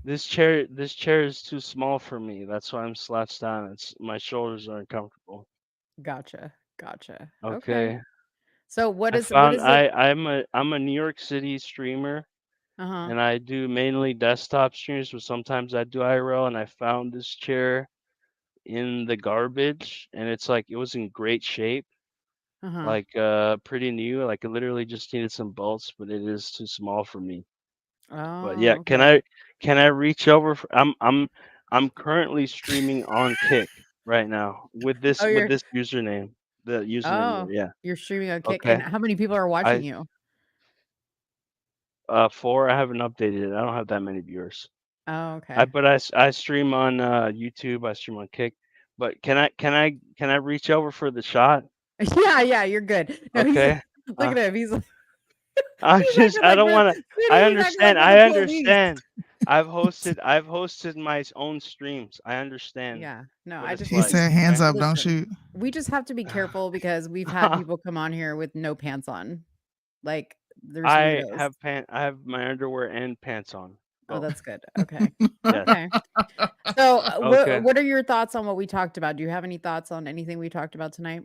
S19: This chair is too small for me. That's why I'm slouched down. It's my shoulders are uncomfortable.
S3: Gotcha.
S19: Okay.
S3: So what
S19: I
S3: is
S19: found
S3: it?
S19: I'm a New York City streamer,
S3: Uh-huh.
S19: and I do mainly desktop streams, but sometimes I do IRL. And I found this chair in the garbage, and it's like it was in great shape,
S3: Uh-huh.
S19: like pretty new. Like it literally just needed some bolts, but it is too small for me. But yeah,
S3: Oh, okay.
S19: can I reach over? I'm currently streaming on Kick right now with this
S3: Oh,
S19: username. The username there, yeah.
S3: you're streaming on Kick.
S19: Okay.
S3: And how many people are watching you?
S19: 4. I haven't updated it. I don't have that many viewers.
S3: Oh, okay.
S19: But I stream on YouTube. I stream on Kick. But can I reach over for the shot?
S3: Yeah, you're good. No,
S19: Okay.
S3: look at him. He's like,
S19: I don't want to. I understand. I
S3: the police.
S19: understand. I've hosted my own streams. I understand.
S3: Yeah. No,
S19: what
S3: I
S19: it's
S3: just
S5: He
S19: like,
S5: said, "Hands
S19: okay?
S5: up, don't shoot."
S3: we just have to be careful because we've had people come on here with no pants on. Like there's
S19: I
S3: weirdos.
S19: I have my underwear and pants on.
S3: Oh,
S19: Oh,
S3: that's good. Okay.
S19: yes.
S3: Okay. So
S19: Okay.
S3: what are your thoughts on what we talked about? Do you have any thoughts on anything we talked about tonight?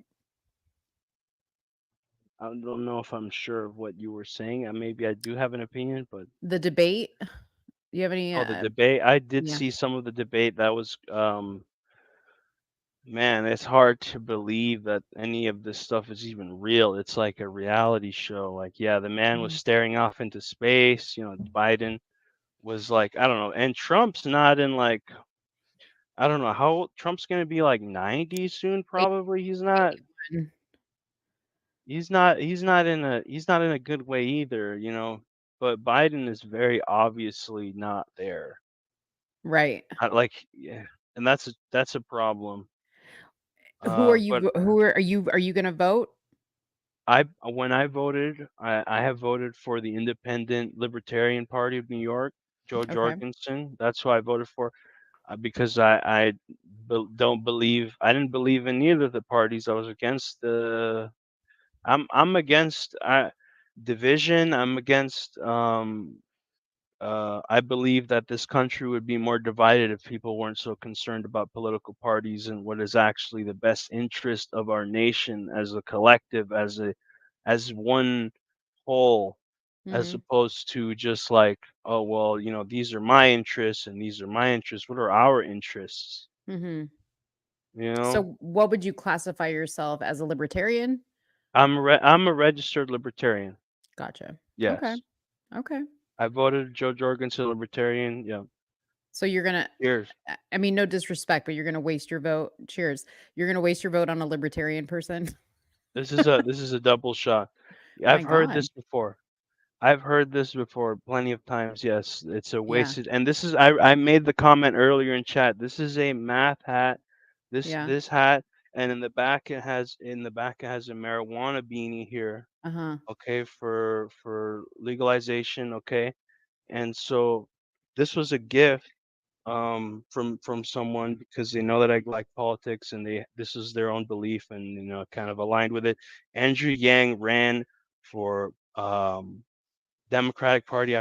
S19: I don't know if I'm sure of what you were saying. Maybe I do have an opinion, but
S3: The debate? Do you have any
S19: the debate. I did
S3: yeah.
S19: see some of the debate. That was man, it's hard to believe that any of this stuff is even real. It's like a reality show. Like, yeah, the man was staring off into space. Biden was like, I don't know, and Trump's not in like, I don't know how old Trump's gonna be, like 90 soon. Probably he's not. He's not in a good way either. But Biden is very obviously not there.
S3: Right.
S19: Yeah, and that's a problem.
S3: Who are you
S19: But
S3: who are you going to vote?
S19: when I voted, I have voted for the Independent Libertarian Party of New York, Joe
S3: Okay.
S19: Jorgensen. That's who I voted for, because I didn't believe in either of the parties. I was against I'm against division. I'm against I believe that this country would be more divided if people weren't so concerned about political parties and what is actually the best interest of our nation as a collective, as one whole, as
S3: Mhm.
S19: opposed to just like, oh well, these are my interests and these are my interests. What are our interests?
S3: Mhm.
S19: You know,
S3: So what would you classify yourself as, a libertarian?
S19: I'm a registered libertarian.
S3: Gotcha.
S19: Yes.
S3: Okay.
S19: I voted Joe Jorgensen libertarian. Yeah.
S3: So you're going to
S19: Cheers.
S3: I mean, no disrespect, but you're going to waste your vote. Cheers. You're going to waste your vote on a libertarian person?
S19: This is a double shot.
S3: My
S19: I've heard
S3: God.
S19: this before. I've heard this before plenty of times. Yes, it's a
S3: Yeah.
S19: wasted. And this is I made the comment earlier in chat. This is a math hat.
S3: Yeah.
S19: This hat, and in the back it has a marijuana beanie here.
S3: Uh-huh.
S19: Okay, for legalization. Okay, and so this was a gift from someone because they know that I like politics and this is their own belief and kind of aligned with it. Andrew Yang ran for Democratic Party,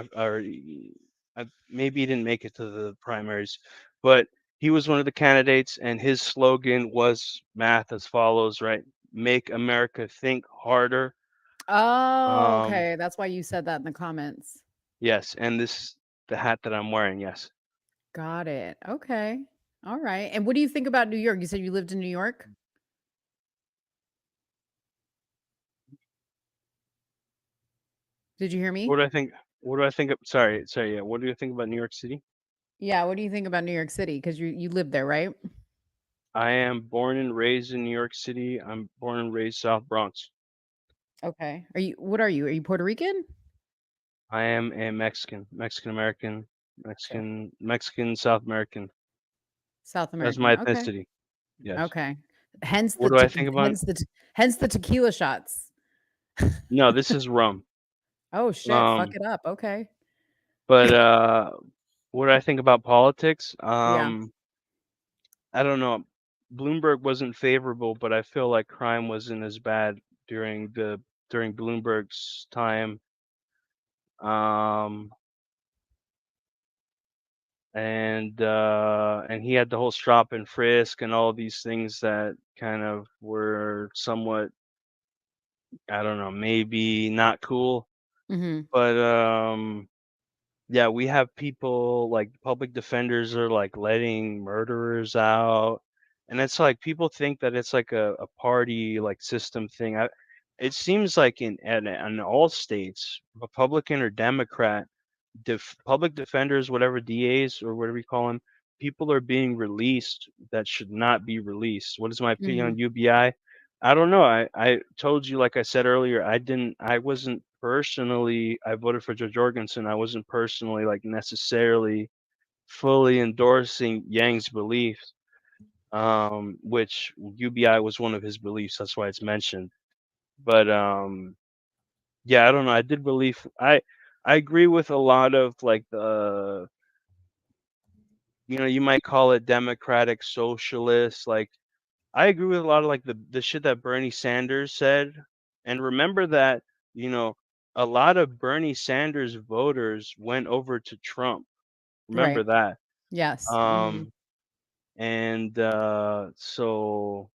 S19: maybe he didn't make it to the primaries, but he was one of the candidates, and his slogan was math as follows, right? Make America think harder.
S3: Oh, okay. That's why you said that in the comments.
S19: Yes, and this is the hat that I'm wearing. Yes.
S3: Got it. Okay. All right. And what do you think about New York? You said you lived in New York? Did you hear me?
S19: What do I think? Sorry. Yeah. What do you think about New York City?
S3: Yeah. What do you think about New York City? Because you live there, right?
S19: I am born and raised in New York City. I'm born and raised South Bronx.
S3: Okay. What are you? Are you Puerto Rican?
S19: I am a Mexican American, Mexican South American.
S3: South
S19: That's
S3: American.
S19: my
S3: Okay.
S19: ethnicity. Yes.
S3: Okay. Hence
S19: What
S3: the
S19: do I think about?
S3: hence the tequila shots.
S19: No, this is rum.
S3: Oh shit! Fuck
S19: Um,
S3: it up. Okay.
S19: but what do I think about politics?
S3: Yeah.
S19: I don't know. Bloomberg wasn't favorable, but I feel like crime wasn't as bad during Bloomberg's time. And he had the whole stop and frisk and all these things that kind of were somewhat, I don't know, maybe not cool.
S3: Mm-hmm.
S19: But yeah, we have people like public defenders are like letting murderers out, and it's like people think that it's like a party like system thing. It seems like in all states, Republican or Democrat, public defenders, whatever DAs or whatever you call them, people are being released that should not be released. What is my opinion on UBI? I don't know. I told you, like I said earlier, I wasn't personally, I voted for George Jorgensen. I wasn't personally like necessarily fully endorsing Yang's beliefs, which UBI was one of his beliefs. That's why it's mentioned. But yeah, I don't know. I did believe I agree with a lot of like the, you might call it democratic socialist. Like I agree with a lot of like the shit that Bernie Sanders said. And remember that, a lot of Bernie Sanders voters went over to Trump. Remember
S3: Right.
S19: that.
S3: Yes.
S19: And so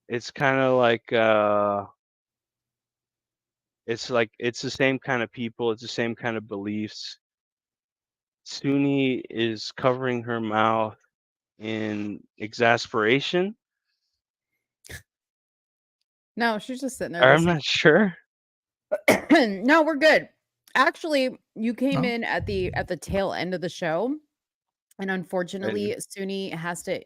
S19: it's kind of like it's the same kind of people, it's the same kind of beliefs. Suni is covering her mouth in exasperation.
S3: No, she's just sitting there.
S19: I'm not sure.
S3: No, we're good. Actually, you came in at the tail end of the show, and unfortunately, Suni has to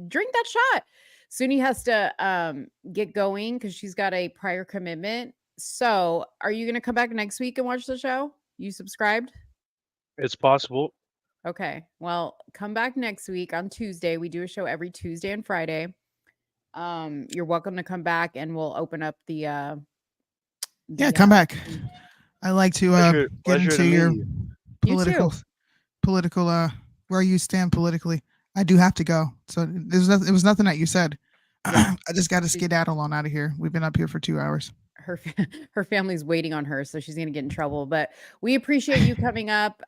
S3: drink that shot. Suni has to get going because she's got a prior commitment. So, are you going to come back next week and watch the show? You subscribed?
S19: It's possible.
S3: Okay. Well, come back next week on Tuesday. We do a show every Tuesday and Friday. You're welcome to come back, and we'll open up the
S5: come back. I like to get into your
S3: You
S5: political where you stand politically. I do have to go. So it was nothing that you said. I just got to skedaddle on out of here. We've been up here for 2 hours.
S3: Her family's waiting on her, so she's gonna get in trouble. But we appreciate you coming up.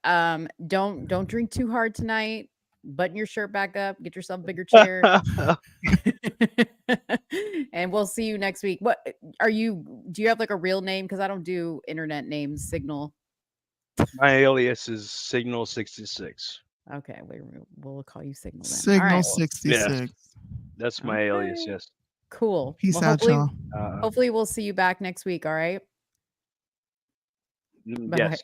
S3: Don't drink too hard tonight. Button your shirt back up. Get yourself a bigger chair. And we'll see you next week. What are you? Do you have like a real name? Because I don't do internet names. Signal.
S19: My alias is Signal 66.
S3: Okay, we'll call you Signal. Then.
S5: Signal 66.
S19: Yes. That's my alias. Yes.
S3: Cool.
S5: Peace out, y'all.
S3: Hopefully, we'll see you back next week. All right.
S19: Yes.